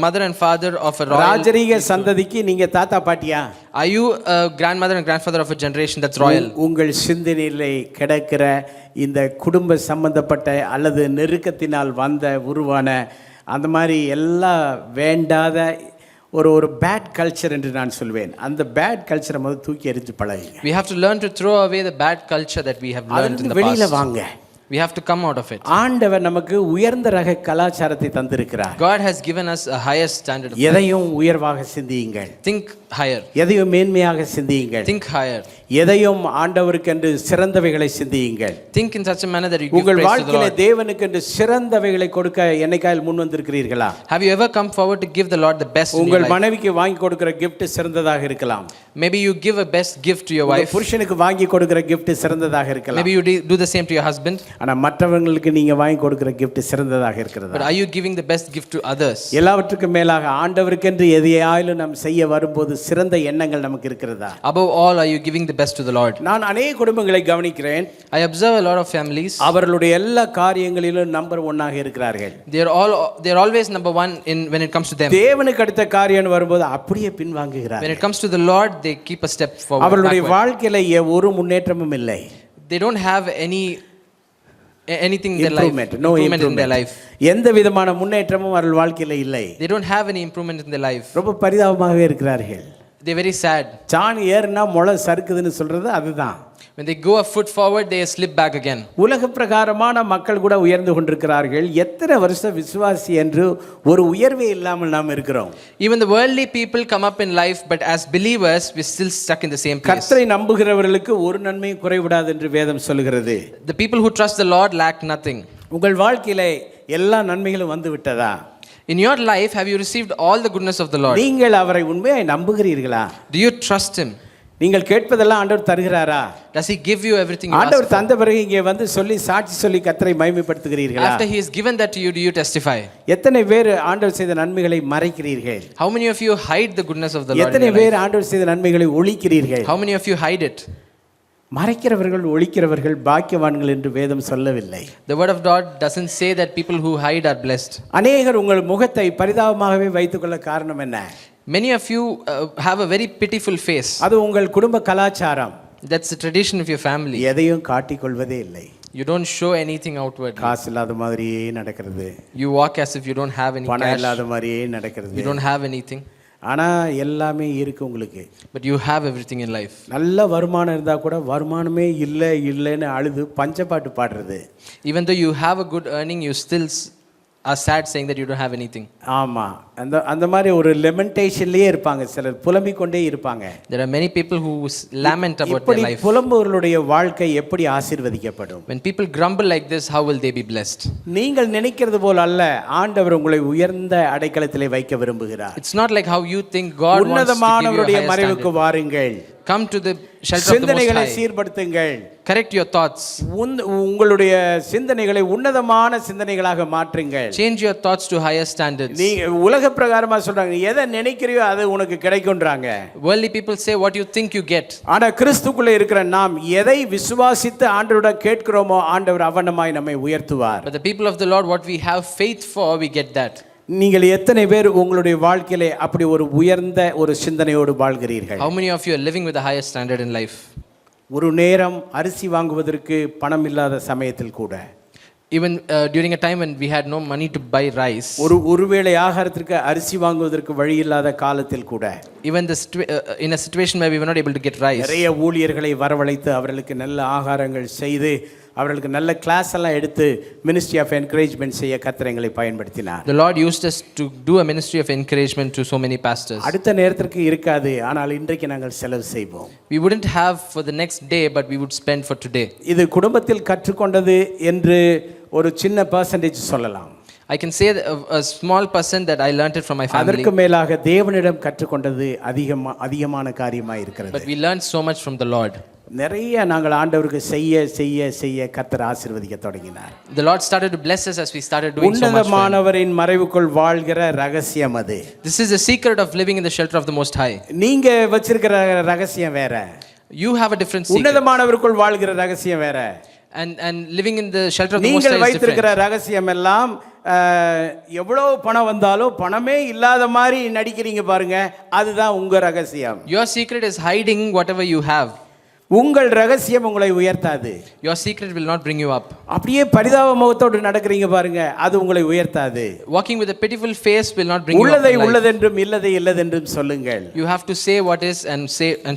mother and father of a royal? ராஜரீக சந்ததிக்கு நீங்க தாத்தா பாட்டியா? Are you a grandmother and grandfather of a generation that's royal? உங்கள் சிந்தனையிலே கிடக்கிற இந்த குடும்ப சம்பந்தப்பட்ட அல்லது நெருக்கத்தினால் உருவான அந்த மாதிரி எல்லாம் வேண்டாத ஒரு பேட் கல்ச்சர் என்று நான் சொல்வேன். அந்த பேட் கல்ச்சரை முதல்ல தூக்கி எறிஞ்சு பழகுங்க. We have to learn to throw away the bad culture that we have learned in the வெளியில past. வாங்க. We have to come out of it. ஆண்டவர் நமக்கு உயர்ந்த ரக கலாச்சாரத்தை தந்திருக்கிறார். God has given us a higher standard of எதையும் உயர்வாக சிந்தியுங்கள். Think higher. எதையும் மேன்மையாக சிந்தியுங்கள். Think higher. எதையும் ஆண்டவருக்கென்று சிறந்தவைகளை சிந்தியுங்கள். Think in such a manner that you give உங்கள் praise to the வாழ்க்கையில Lord. தேவனுக்கென்று சிறந்தவைகளை கொடுக்க என்னைக்காயில் முன் வந்திருக்கிறீர்களா? Have you ever come forward to give the Lord the best in your உங்கள் life? மனைவிக்கு வாங்கி கொடுக்கிற gift சிறந்ததாக இருக்கலாம். Maybe you give a best gift to your wife. புருஷனுக்கு வாங்கி கொடுக்கிற gift சிறந்ததாக இருக்கலாம். Maybe you do the same to your husband. ஆனா மற்றவங்களுக்கு நீங்க வாங்கி கொடுக்கிற gift சிறந்ததாக இருக்கிறதா? But are you giving the best gift to others? எல்லாவற்றுக்கும் மேலாக ஆண்டவருக்கென்று எதையாயிலும் நாம் செய்ய வரும்போது சிறந்த எண்ணங்கள் நமக்கு இருக்கிறதா? Above all, are you giving the best to the Lord? நான் அநேக குடும்பங்களை கவனிக்கிறேன். I observe a lot of families. அவர்களுடைய எல்லா காரியங்களிலும் நம்பர் 1 ஆக இருக்கிறார்கள். They are always number 1 when it comes to them. தேவனுக்கு அடுத்த காரியம் வரும்போது அப்படியே பின்வாங்குகிறார்கள். When it comes to the Lord, they keep a step forward. அவர்களுடைய வாழ்க்கையில ஒரு முன்னேற்றமும் இல்லை. They don't have anything in their life. No improvement in their life. எந்த விதமான முன்னேற்றமும் அவர்கள் வாழ்க்கையில இல்லை. They don't have any improvement in their life. ரொம்ப பரிதாபமாகவே இருக்கிறார்கள். They're very sad. சாணி ஏறுனா முளை சறுக்குதுன்னு சொல்றது அதுதான். When they go a foot forward, they slip back again. உலக பிரகாரமான மக்கள் கூட உயர்ந்து கொண்டிருக்கிறார்கள். எத்தனை வருஷம் விசுவாசி என்று ஒரு உயர்வே இல்லாமல் நாம் இருக்கிறோம். Even the worldly people come up in life, but as believers, we're still stuck in the same place. கர்த்தரை நம்புகிறவர்களுக்கு ஒரு நன்மையும் குறைவிடாது என்று வேதம் சொல்கிறது. The people who trust the Lord lack nothing. உங்கள் வாழ்க்கையிலே எல்லா நன்மைகளும் வந்து விட்டதா? In your life, have you received all the goodness of the Lord? நீங்கள் அவரை உண்மையாய் நம்புகிறீர்களா? Do you trust Him? நீங்கள் கேட்பதெல்லாம் ஆண்டவர் தருகிறாரா? Does He give you everything you ask ஆண்டவர் for? தந்த பிறகு இங்கே வந்து சாட்சி சொல்லி கர்த்தரை மகிமைப்படுத்துகிறீர்களா? After He has given that to you, do you testify? எத்தனை பேர் ஆண்டவர் செய்த நன்மைகளை மறைக்கிறீர்கள்? How many of you hide the goodness of the Lord in எத்தனை your பேர் life? ஆண்டவர் செய்த நன்மைகளை ஒளிக்கிறீர்கள்? How many of you hide it? மறைக்கிறவர்கள் ஒளிக்கிறவர்கள் பாக்கியவான்கள் என்று வேதம் சொல்லவில்லை. The word of God doesn't say that people who hide are blessed. அநேகர் உங்கள் முகத்தை பரிதாபமாகவே வைத்துக்கொள்ள காரணம் என்ன? Many of you have a very pitiful face. அது உங்கள் குடும்ப கலாச்சாரம். That's the tradition of your family. எதையும் காட்டிக்கொள்வதே இல்லை. You don't show anything outwardly. காசு இல்லாத மாதிரியே நடக்கிறது. You walk as if you don't have any பணம் cash. இல்லாத மாதிரியே நடக்கிறது. You don't have anything. ஆனா எல்லாமே இருக்கு உங்களுக்கு. But you have everything in life. நல்ல வருமானம் இருந்தா கூட வருமானமே இல்லைன்னு அழுது பஞ்சப்பாட்டு பாடுறது. Even though you have a good earning, you still are sad saying that you don't have anything. ஆமா, அந்த மாதிரி ஒரு லெமெண்டேஷன்லயே இருப்பாங்க, சிலர் புலம்பிக் கொண்டே இருப்பாங்க. There are many people who lament about their life. புலம்புவர்களுடைய வாழ்க்கை எப்படி ஆசீர்வதிக்கப்படும்? When people grumble like this, how will they be blessed? நீங்கள் நினைக்கிறது போல அல்ல, ஆண்டவர் உங்களை உயர்ந்த அடைக்கலத்திலே வைக்க விரும்புகிறார். It's not like how you think God wants to give you a உன்னதமானவருடைய higher மறைவுக்கு standard. வாருங்கள். Come to the shelter of the Most சிந்தனைகளை High. சீர்படுத்துங்கள். Correct your thoughts. உங்களுடைய சிந்தனைகளை உன்னதமான சிந்தனைகளாக மாற்றுங்கள். Change your thoughts to higher standards. நீ உலக பிரகாரமா சொல்றாங்க, நீ எதை நினைக்கிறியோ அது உனக்கு கிடைக்கும்ன்றாங்க. Worldly people say what you think you get. ஆனா கிறிஸ்துக்குள்ளே இருக்கிற நாம் எதை விசுவாசித்து ஆண்டவரிடம் கேட்கிறோமோ ஆண்டவர் அவனமாய் நம்மை உயர்த்துவார். But the people of the Lord, what we have faith for, we get that. நீங்கள் எத்தனை பேர் உங்களுடைய வாழ்க்கையிலே அப்படி ஒரு உயர்ந்த ஒரு சிந்தனையோடு வாழ்கிறீர்கள்? How many of you are living with a higher standard in life? ஒரு நேரம் அரிசி வாங்குவதற்கு பணம் இல்லாத சமயத்தில் கூட, Even during a time when we had no money to buy rice, ஒருவேளை ஆகாரத்திற்கு அரிசி வாங்குவதற்கு வழி இல்லாத காலத்தில் கூட, even in a situation where we were not able to get rice, நிறைய ஊழியர்களை வரவழைத்து அவர்களுக்கு நல்ல ஆகாரங்கள் செய்து அவர்களுக்கு நல்ல கிளாஸ் எல்லாம் எடுத்து மினிஸ்ட்ரி ஆஃப் என்கரேஜ்மெண்ட் செய்ய கர்த்தர் எங்களை பயன்படுத்தினார். The Lord used us to do a ministry of encouragement to so many pastors. அடுத்த நேரத்திற்கு இருக்காது, ஆனால் இன்றைக்கு நாங்கள் செலவு செய்வோம். We wouldn't have for the next day, but we would spend for today. இது குடும்பத்தில் கற்றுக்கொண்டது என்று ஒரு சின்ன பெர்சன்டேஜ் சொல்லலாம். I can say a small percent that I learned it from my family. அதற்கு மேலாக தேவனிடம் கற்றுக்கொண்டது அதிகமான காரியமாக இருக்கிறது. But we learned so much from the Lord. நிறைய நாங்கள் ஆண்டவருக்கு செய்ய செய்ய செய்ய கர்த்தர் ஆசீர்வதிக்க தொடங்கினார். The Lord started to bless us as we started doing so much. உன்னதமானவரின் மறைவுக்குள் வாழ்கிற ரகசியம் அது. This is the secret of living in the shelter of the Most High. நீங்க வச்சிருக்கிற ரகசியம் வேற. You have a different secret. உன்னதமானவருக்குள் வாழ்கிற ரகசியம் வேற. And living in the shelter of the Most நீங்கள் High is வைத்திருக்கிற different. ரகசியம் எல்லாம் எவ்வளவு பணம் வந்தாலும் பணமே இல்லாத மாதிரி நடிக்கிறீங்க பாருங்க, அதுதான் உங்க ரகசியம். Your secret is hiding whatever you have. உங்கள் ரகசியம் உங்களை உயர்த்தாது. Your secret will not bring you up. அப்படியே பரிதாப முகத்தோடு நடக்கிறீங்க பாருங்க, அது உங்களை உயர்த்தாது. Walking with a pitiful face will not bring you up. உள்ளதை in life. உள்ளதென்றும் இல்லதை இல்லதென்றும் சொல்லுங்கள். You have to say what is and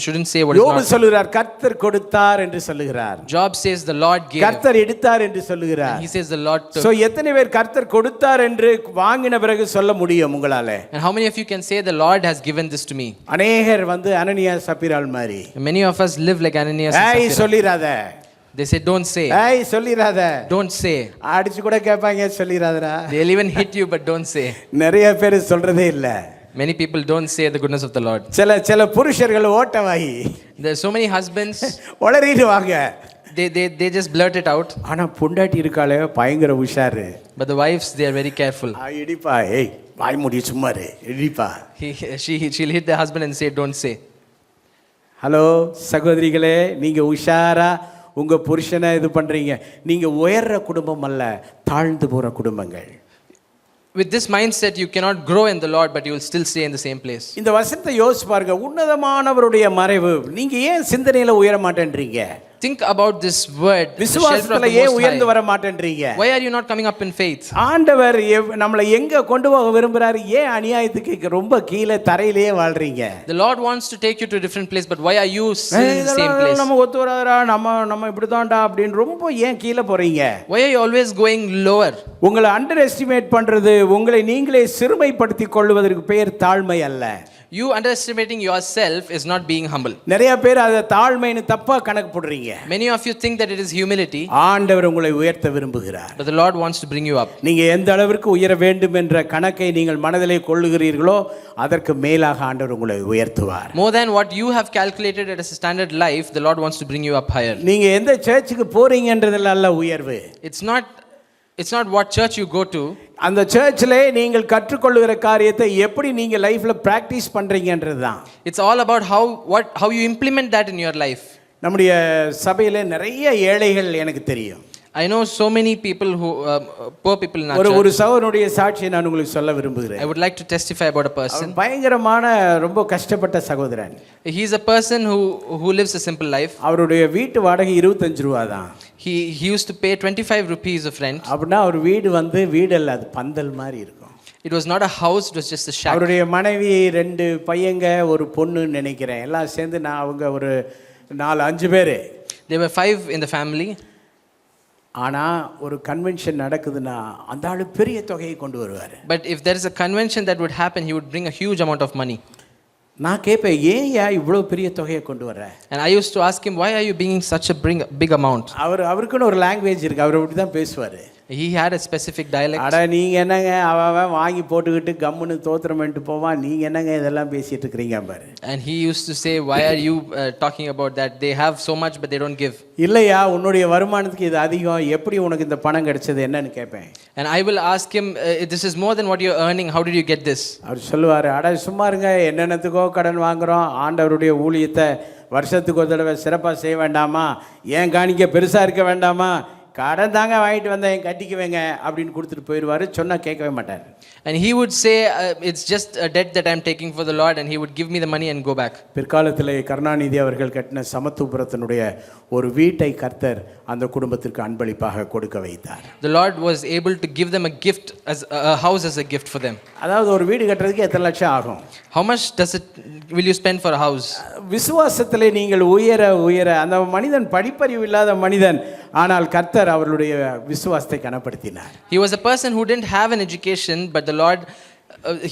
shouldn't say what is யோபு not. சொல்லுகிறார், கர்த்தர் கொடுத்தார் என்று சொல்லுகிறார். Job says the Lord gave. கர்த்தர் எடுத்தார் என்று சொல்லுகிறார். He says the Lord took. So எத்தனை பேர் கர்த்தர் கொடுத்தார் என்று வாங்கின பிறகு சொல்ல முடியும் உங்களால? And how many of you can say the Lord has given this to me? அநேகர் அனனியா சப்பீராள் மாதிரி. Many of us live like Ananias and ஏய் Sapphira. சொல்லிராத. They say don't say. ஏய் சொல்லிராத. Don't say. அடிச்சு கூட கேட்பாங்க சொல்லிராதடா. They'll even hit you but don't say. நிறைய பேர் சொல்றதே இல்ல. Many people don't say the goodness of the Lord. சில புருஷர்கள் ஓட்டவாயி. There are so many husbands. உளறிடுவாங்க. They just blurt it out. ஆனா பொண்டாட்டி இருக்காளே பயங்கர உஷாரு. But the wives, they are very careful. இடிப்பா, ஏய் வாய் மூடி சும்மா இரு, இடிப்பா. She'll hit the husband and say don't say. Hello சகோதரிகளே, நீங்க உஷாரா உங்க புருஷனை இது பண்றீங்க. நீங்க உயர்ற குடும்பம் அல்ல, தாழ்ந்து போற குடும்பங்கள். With this mindset you cannot grow in the Lord but you will still stay in the same place. இந்த வசனத்தை யோசிச்சு பாருங்க, உன்னதமானவருடைய மறைவு. நீங்க ஏன் சிந்தனையில உயர மாட்டேன்றீங்க? Think about this word. விசுவாசத்துல ஏன் உயர்ந்து வர மாட்டேன்றீங்க? Why are you not coming up in faith? ஆண்டவர் நம்மளை எங்க கொண்டு போக விரும்புறாரு? ஏன் அநியாயத்துக்கு ரொம்ப கீழே தரையிலேயே வாழ்றீங்க? The Lord wants to take you to a different place but why are you still in the same place? நம்ம ஒத்து வராதா, நம்ம இப்படிதான்டா அப்படின்னு ரொம்ப ஏன் கீழே போறீங்க? Why are you always going lower? உங்களை அண்டர் எஸ்டிமேட் பண்றது, உங்களை நீங்களே சிறுமைப்படுத்திக் கொள்வதற்கு பெயர் தாழ்மை அல்ல. You underestimating yourself is not being humble. நிறைய பேர் அதை தாழ்மைன்னு தப்பா கணக்கு போடுறீங்க. Many of you think that it is humility. ஆண்டவர் உங்களை உயர்த்த விரும்புகிறார். But the Lord wants to bring you up. நீங்க எந்த அளவிற்கு உயர வேண்டும் என்ற கணக்கை நீங்கள் மனதிலே கொள்ளுகிறீர்களோ அதற்கு மேலாக ஆண்டவர் உங்களை உயர்த்துவார். More than what you have calculated as a standard life, the Lord wants to bring you up higher. நீங்க எந்த சர்ச்சுக்கு போறீங்கன்றதுல அல்ல உயர்வு. It's not what church you go to. அந்த சர்ச்சிலே நீங்கள் கற்றுக்கொள்ளுகிற காரியத்தை எப்படி நீங்க லைஃப்ல பிராக்டிஸ் பண்றீங்கன்றது தான். It's all about how you implement that in your life. நம்முடைய சபையில நிறைய ஏழைகள் எனக்கு தெரியும். I know so many people who poor people in our church. ஒரு சகோதரனுடைய சாட்சியை நான் உங்களுக்கு சொல்ல விரும்புகிறேன். I would like to testify about a person. பயங்கரமான ரொம்ப கஷ்டப்பட்ட சகோதரன். He is a person who lives a simple life. அவருடைய வீட்டு வாடகை 25 ரூபாய் தான். He used to pay 25 rupees of rent. அப்படினா அவர் வீடு அல்ல, அது பந்தல் மாதிரி இருக்கும். It was not a house, it was just a shack. அவருடைய மனைவி 2 பையங்க ஒரு பொண்ணு நினைக்கிறேன், எல்லாம் சேர்ந்து அவங்க ஒரு 4-5 பேர். There were 5 in the family. ஆனா ஒரு கன்வென்ஷன் நடக்குதுன்னா அந்த ஆளு பெரிய தொகையை கொண்டு வருவார். But if there is a convention that would happen, he would bring a huge amount of money. நான் கேட்பேன், ஏன்யா இவ்வளவு பெரிய தொகையை கொண்டு வர? And I used to ask him, why are you bringing such a big amount? அவருக்குன்னு ஒரு லாங்குவேஜ் இருக்கு, அவர் அப்படி தான் பேசுவார். He had a specific dialect. அட நீங்க என்னங்க அவன் வாங்கி போட்டுக்கிட்டு கம்முன்னு தோத்திரம் பண்ணிட்டு போவான், நீங்க என்னங்க இதெல்லாம் பேசிட்டு இருக்கீங்க பாரு. And he used to say, why are you talking about that? They have so much but they don't give. இல்லையா, உன்னுடைய வருமானத்துக்கு இது அதிகம், எப்படி உனக்கு இந்த பணம் கிடைச்சது என்னன்னு கேட்பேன். And I will ask him, this is more than what you're earning, how did you get this? அவர் சொல்லுவார், அட சும்மா இருங்க, என்னென்னத்துக்கோ கடன் வாங்குறோம், ஆண்டவருடைய ஊழியத்தை வருஷத்துக்கு ஒரு தடவை சிறப்பாக செய்ய வேண்டாமா, ஏன் காணிக்க பெருசாக இருக்க வேண்டாமா, கடன் தாங்க வாங்கிட்டு வந்தேன் கட்டிக்குவேங்க அப்படின்னு கொடுத்துட்டு போயிடுவார். சொன்னால் கேட்கவே மாட்டார். And he would say, it's just a debt that I'm taking for the Lord, and he would give me the money and go back. பிற்காலத்தில் கருணாநிதி அவர்கள் கட்டின சமத்துவபுரத்தினுடைய ஒரு வீட்டை கர்த்தர் அந்த குடும்பத்திற்கு அன்பளிப்பாக கொடுக்க வைத்தார். The Lord was able to give them a gift, as a house as a gift for them. அதாவது ஒரு வீடு கட்டுறதுக்கு எத்தனை லட்சம் ஆகும்? How much will you spend for a house? விசுவாசத்திலே நீங்கள் உயர அந்த மனிதன் படிப்பறிவு இல்லாத மனிதன், ஆனால் கர்த்தர் அவருடைய விசுவாசத்தை கனப்படுத்தினார். He was a person who didn't have an education, but the Lord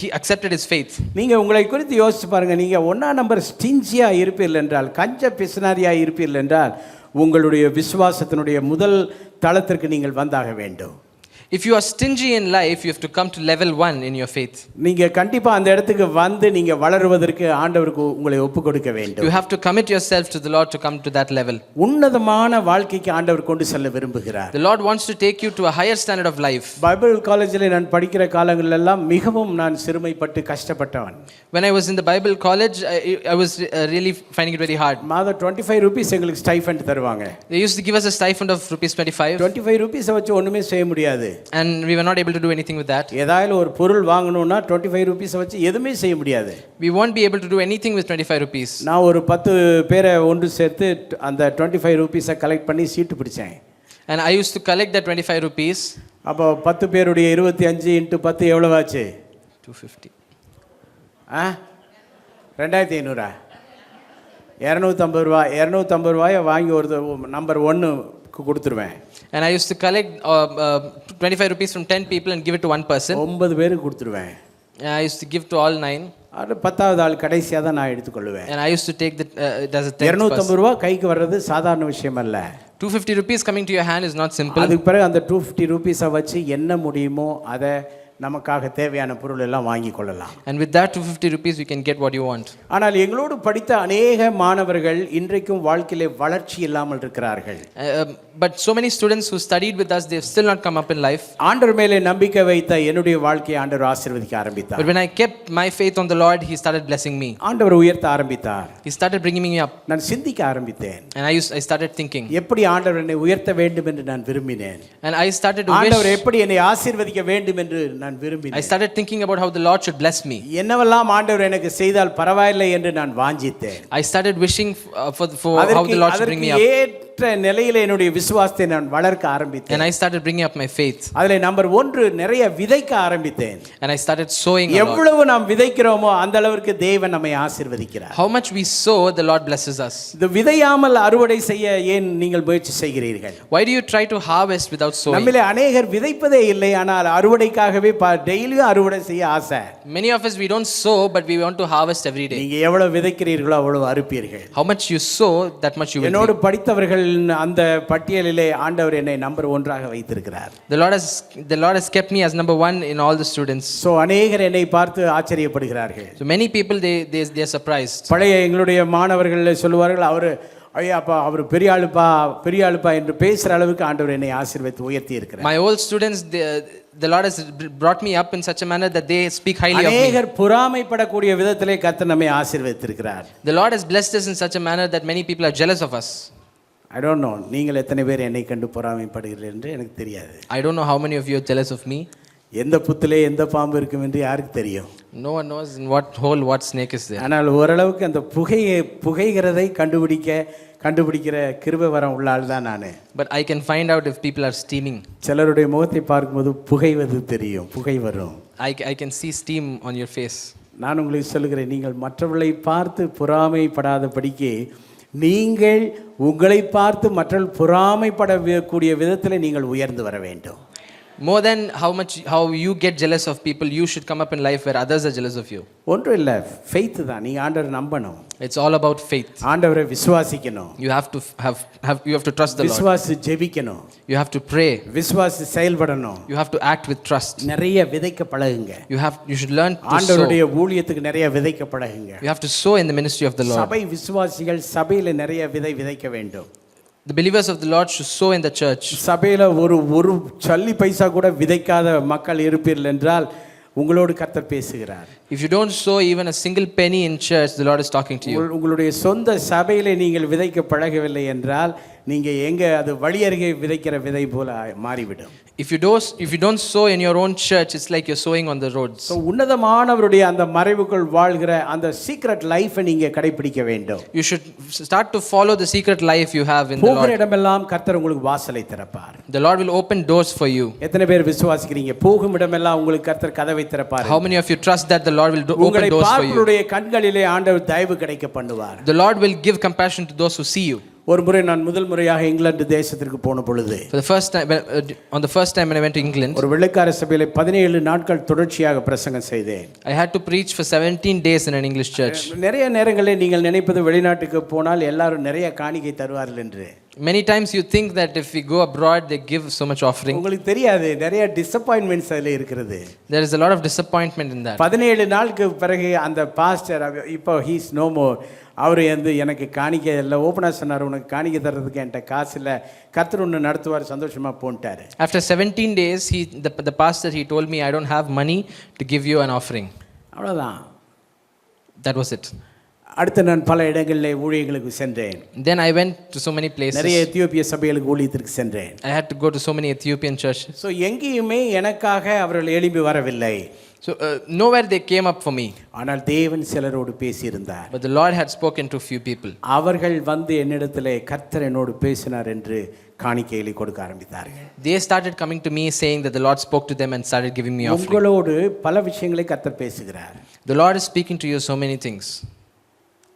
he accepted his faith. நீங்க உங்களை குறித்து யோசிச்சு பாருங்க, நீங்க 1ஆம் நம்பர் ஸ்டிஞ்சியா இருப்பீர்கள் என்றால், கஞ்ச பிசுனாரியா இருப்பீர்கள் என்றால், உங்களுடைய விசுவாசத்தினுடைய முதல் தளத்திற்கு நீங்கள் வந்தாக வேண்டும். If you are stingy in life, you have to come to level 1 in your faith. நீங்க கண்டிப்பா அந்த இடத்துக்கு வந்து நீங்க வளருவதற்கு ஆண்டவருக்கு உங்களை ஒப்பு கொடுக்க வேண்டும். You have to commit yourself to the Lord to come to that level. உன்னதமான வாழ்க்கைக்கு ஆண்டவர் கொண்டு செல்ல விரும்புகிறார். The Lord wants to take you to a higher standard of life. Bible காலேஜில் நான் படிக்கிற காலங்கள் எல்லாம் மிகவும் நான் சிறுமைப்பட்டு கஷ்டப்பட்டவன். When I was in the Bible college, I was really finding it very hard. மாதம் 25 ரூபீஸ் எங்களுக்கு ஸ்டைஃபண்ட் தருவாங்க. They used to give us a stipend of rupees 25. 25 rupees வச்சு ஒண்ணுமே செய்ய முடியாது. And we were not able to do anything with that. ஏதாவது ஒரு பொருள் வாங்கணும்னா 25 ரூபீஸ் வச்சு எதுவுமே செய்ய முடியாது. We won't be able to do anything with 25 rupees. நான் ஒரு 10 பேரை ஒன்று சேர்த்து அந்த 25 ரூபீஸை கலெக்ட் பண்ணி சீட்டு பிடிச்சேன். And I used to collect that 25 rupees. அப்போ 10 பேருடைய 25 × 10 எவ்வளவு ஆச்சு? 250. 2500. 250 ரூபாய். 250 ரூபாயை வாங்கி ஒரு நம்பர் 1க்கு கொடுத்துருவேன். And I used to collect 25 rupees from 10 people and give it to one person. 9 பேருக்கு கொடுத்துருவேன். I used to give to all 9. அது 10வது ஆள் கடைசியாக தான் நான் எடுத்துக்கொள்வேன். And I used to take it as a 10th 250 ரூபாய் கைக்கு வர்றது சாதாரண விஷயம் அல்ல. 250 rupees coming to your hand is not simple. அதுக்கு பிறகு அந்த 250 ரூபீஸை வச்சு என்ன முடியுமோ அதை நமக்காக தேவையான பொருள் எல்லாம் வாங்கி கொள்ளலாம். And with that 250 rupees you can get what you want. ஆனால் எங்களோடு படித்த अनेक மாணவர்கள் இன்றைக்கும் வாழ்க்கையிலே வளர்ச்சி இல்லாமல் இருக்கிறார்கள். But so many students who studied with us, they have still not come up in life. ஆண்டவர் மேலே நம்பிக்கை வைத்த என்னுடைய வாழ்க்கையை ஆண்டவர் ஆசீர்வதிக்க ஆரம்பித்தார். But when I kept my faith on the Lord, he started blessing me. ஆண்டவர் உயர்த்த ஆரம்பித்தார். He started bringing me up. நான் சிந்திக்க ஆரம்பித்தேன். And I started thinking. எப்படி ஆண்டவர் என்னை உயர்த்த வேண்டும் என்று நான் விரும்பினேன். And I started to wish. ஆண்டவர் எப்படி என்னை ஆசீர்வதிக்க வேண்டும் என்று நான் விரும்பினேன். I started thinking about how the Lord should bless me. என்னவெல்லாம் ஆண்டவர் எனக்கு செய்தால் பரவாயில்லை என்று நான் வாஞ்சித்தேன். I started wishing for how the Lord should bring me up. ஏற்ற நிலையிலே என்னுடைய விசுவாசத்தை நான் வளர்க்க ஆரம்பித்தேன். And I started bringing up my faith. அதிலே நம்பர் 1 நிறைய விதைக்க ஆரம்பித்தேன். And I started sowing a lot. எவ்வளவு நாம் விதைக்கிறோமோ அந்த அளவுக்கு தேவன் நம்மை ஆசீர்வதிக்கிறார். How much we sow, the Lord blesses us. இந்த விதையாமல் அறுவடை செய்ய ஏன் நீங்கள் முயற்சி செய்கிறீர்கள்? Why do you try to harvest without sowing? நம்மிலே अनेகர் விதைப்பதே இல்லை, ஆனால் அறுவடைக்காகவே டெய்லியும் அறுவடை செய்ய ஆசை. Many of us, we don't sow, but we want to harvest every day. நீங்க எவ்வளவு விதைக்கிறீர்களோ அவ்வளவு அறுப்பீர்கள். How much you sow, that much you will என்னோடு reap. படித்தவர்கள் அந்த பட்டியலிலே ஆண்டவர் என்னை நம்பர் 1ஆக வைத்திருக்கிறார். The Lord has kept me as number 1 in all the students. So अनेகர் என்னை பார்த்து ஆச்சரியப்படுகிறார்கள். So many people they are surprised. பழைய எங்களுடைய மாணவர்கள் சொல்லுவார்கள், ஐயாப்பா அவர் பெரிய ஆளுப்பா என்று பேசுற அளவுக்கு ஆண்டவர் என்னை ஆசீர்வதித்து உயர்த்தி இருக்கிறார். My old students, the Lord has brought me up in such a manner that they speak highly of me. அநேகர் பொறாமைப்படக்கூடிய விதத்திலே கர்த்தர் நம்மை ஆசீர்வதித்திருக்கிறார். The Lord has blessed us in such a manner that many people are jealous of us. I don't know நீங்கள் எத்தனை பேர் என்னை கண்டு பொறாமைப்படுகிறீர்கள் என்று எனக்கு தெரியாது. I don't know how many of you are jealous of me. எந்த புத்திலே எந்த பாம்பு இருக்கும் என்று யாருக்கு தெரியும்? No one knows in what hole what snake is there. ஆனால் ஓரளவுக்கு அந்த புகைகிறதை கண்டுபிடிக்கிற கிருபை வரம் உள்ள ஆள் தான் நான். But I can find out if people are steaming. சிலருடைய முகத்தை பார்க்கும்போது புகைவது தெரியும், புகை வரும். I can see steam on your face. நான் உங்களுக்கு சொல்லுகிறேன், நீங்கள் மற்றவர்களை பார்த்து பொறாமைப்படாதபடிக்கு நீங்கள் உங்களை பார்த்து மற்றவர்கள் பொறாமைப்படக்கூடிய விதத்தில் நீங்கள் உயர்ந்து வர வேண்டும். More than how you get jealous of people, you should come up in life where others are jealous of you. ஒன்றும் இல்லை, ஃபெய்த் தான். நீ ஆண்டவரை நம்பணும். It's all about faith. ஆண்டவரை விசுவாசிக்கணும். You have to trust the Lord. விசுவாசி ஜெபிக்கணும். You have to pray. விசுவாசி செயல்படணும். You have to act with trust. நிறைய விதைக்க பழகுங்க. You should learn to sow. ஆண்டவருடைய ஊழியத்துக்கு நிறைய விதைக்க பழகுங்க. You have to sow in the ministry of the Lord. சபை விசுவாசிகள் சபையில நிறைய விதைக்க வேண்டும். The believers of the Lord should sow in the church. சபையில ஒரு சல்லி பைசா கூட விதைக்காத மக்கள் இருப்பீர்கள் என்றால் உங்களோடு கர்த்தர் பேசுகிறார். If you don't sow even a single penny in church, the Lord is talking to you. உங்களுடைய சொந்த சபையிலே நீங்கள் விதைக்க பழகவில்லை என்றால் நீங்க எங்க அது வழி அருகே விதைக்கிற விதை போல மாறிவிடும். If you don't sow in your own church, it's like you're sowing on the roads. So உன்னதமானவருடைய அந்த மறைவுக்குள் வாழ்கிற அந்த சீக்ரெட் லைஃபை நீங்க கடைபிடிக்க வேண்டும். You should start to follow the secret life you have in the Lord. போகிற இடமெல்லாம் கர்த்தர் உங்களுக்கு வாசலை திறப்பார். The Lord will open doors for you. எத்தனை பேர் விசுவாசிக்கிறீங்க? போகும் இடமெல்லாம் உங்களுக்கு கர்த்தர் கதவை திறப்பார். How many of you trust that the Lord will open doors for you? உங்களுடைய கண்களிலே ஆண்டவர் தயவு கிடைக்க பண்ணுவார். The Lord will give compassion to those who see you. ஒரு முறை நான் முதல் முறையாக இங்கிலாந்து தேசத்திற்கு போன பொழுது, For the first time when I went to England, ஒரு வெள்ளைக்கார சபையிலே 17 நாட்கள் தொடர்ச்சியாக பிரசங்கம் செய்தேன். I had to preach for 17 days in an English church. நிறைய நேரங்களில் நீங்கள் நினைப்பது வெளிநாட்டுக்கு போனால் எல்லாரும் நிறைய காணிக்கை தருவார்கள் என்று. Many times you think that if we go abroad, they give so much offering. உங்களுக்கு தெரியாது, நிறைய டிசப்பாயின்மெண்ட்ஸ் அதில் இருக்கிறது. There is a lot of disappointment in that. 17 நாளுக்கு பிறகு அந்த பாஸ்டர் இப்போ ஹீஸ் நோ மோர், அவர் வந்து எனக்கு காணிக்கை இல்லை, ஓப்பனாக சொன்னார், உனக்கு காணிக்கை தர்றதுக்கு என்கிட்ட காசு இல்லை, கர்த்தர் ஒன்று நடத்துவார், சந்தோஷமாக போன்ட்டார். After 17 days, the pastor, he told me, I don't have money to give you an offering. அவ்வளோதான். That was it. அடுத்து நான் பல இடங்களில் ஊழியர்களுக்கு சென்றேன். Then I went to so many places. நிறைய எத்தியோப்பிய சபைகளுக்கு ஊழியத்திற்கு சென்றேன். I had to go to so many Ethiopian churches. So எங்கேயுமே எனக்காக அவர்கள் எழும்பி வரவில்லை. So nowhere they came up for me. ஆனால் தேவன் சிலரோடு பேசியிருந்தார். But the Lord had spoken to few people. அவர்கள் வந்து என்னிடத்திலே கர்த்தர் என்னோடு பேசினார் என்று காணிக்கைகளை கொடுக்க ஆரம்பித்தார்கள். They started coming to me saying that the Lord spoke to them and started giving me offering. உங்களோடு பல விஷயங்களை கர்த்தர் பேசுகிறார். The Lord is speaking to you so many things.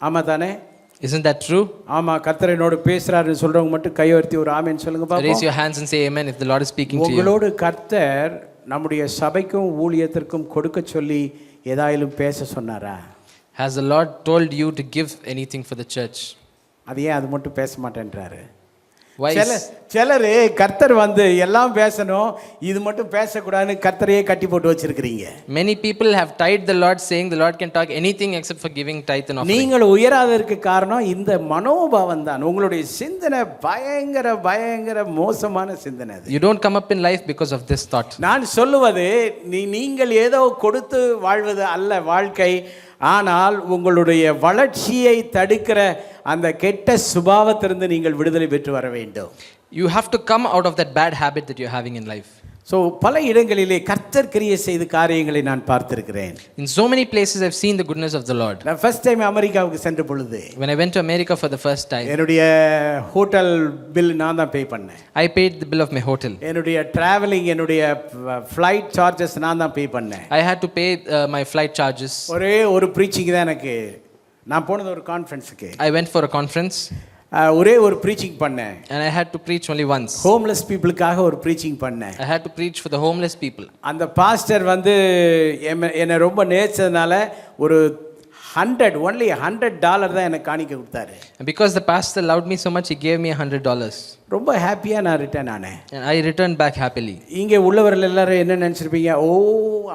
ஆமா தானே? Isn't that true? ஆமா, கர்த்தர் என்னோடு பேசுறாருன்னு சொல்றவங்க மட்டும் கையெழுத்தி ஒரு ஆமென் சொல்லுங்க பாப்போம். Raise your hands and say amen if the Lord is speaking to you. உங்களோடு கர்த்தர் நம்முடைய சபைக்கும் ஊழியத்திற்கும் கொடுக்க சொல்லி ஏதாயிலும் பேச சொன்னாரா? Has the Lord told you to give anything for the church? அது ஏன் அது மட்டும் பேச மாட்டேன்றாரு? Why? சிலர் கர்த்தர் வந்து எல்லாம் பேசணும், இது மட்டும் பேசக்கூடாதுன்னு கர்த்தரையே கட்டி போட்டு வச்சிருக்கிறீங்க. Many people have tied the Lord, saying the Lord can talk anything except for giving tithe and offering. நீங்கள் உயராததற்கு காரணம் இந்த மனோபாவம் தான். உங்களுடைய சிந்தனை பயங்கர மோசமான சிந்தனை அது. You don't come up in life because of this thought. நான் சொல்லுவது நீங்கள் ஏதோ கொடுத்து வாழ்வது அல்ல வாழ்க்கை, ஆனால் உங்களுடைய வளர்ச்சியை தடுக்கிற அந்த கெட்ட சுபாவத்திலிருந்து நீங்கள் விடுதலை பெற்று வர வேண்டும். You have to come out of that bad habit that you're having in life. So பல இடங்களிலே கர்த்தர் கிரியை செய்த காரியங்களை நான் பார்த்திருக்கிறேன். In so many places I've seen the goodness of the Lord. நான் ஃபர்ஸ்ட் டைம் அமெரிக்காவுக்கு சென்ற பொழுது, When I went to America for the first time, என்னுடைய ஹோட்டல் பில் நான் தான் பே பண்ணேன். I paid the bill of my hotel. என்னுடைய டிராவலிங், என்னுடைய ஃப்ளைட் சார்ஜஸ் நான் தான் பே பண்ணேன். I had to pay my flight charges. ஒரே ஒரு ப்ரீச்சிங் தான் எனக்கு. நான் போனது ஒரு கான்ஃபரன்ஸுக்கு. I went for a conference. ஒரே ஒரு ப்ரீச்சிங் பண்ணேன். And I had to preach only once. Homeless பீப்புளுக்காக ஒரு ப்ரீச்சிங் பண்ணேன். I had to preach for the homeless people. அந்த பாஸ்டர் வந்து என்னை ரொம்ப நேசிச்சதுனால ஒரு only $100 தான் எனக்கு காணிக்க கொடுத்தாரு. And because the pastor loved me so much, he gave me $100. ரொம்ப ஹாப்பியாக நான் ரிட்டர்ன் ஆனேன். And I returned back happily. இங்கே உள்ளவர்கள் எல்லாரும் என்ன நினச்சிருப்பீங்க? ஓ,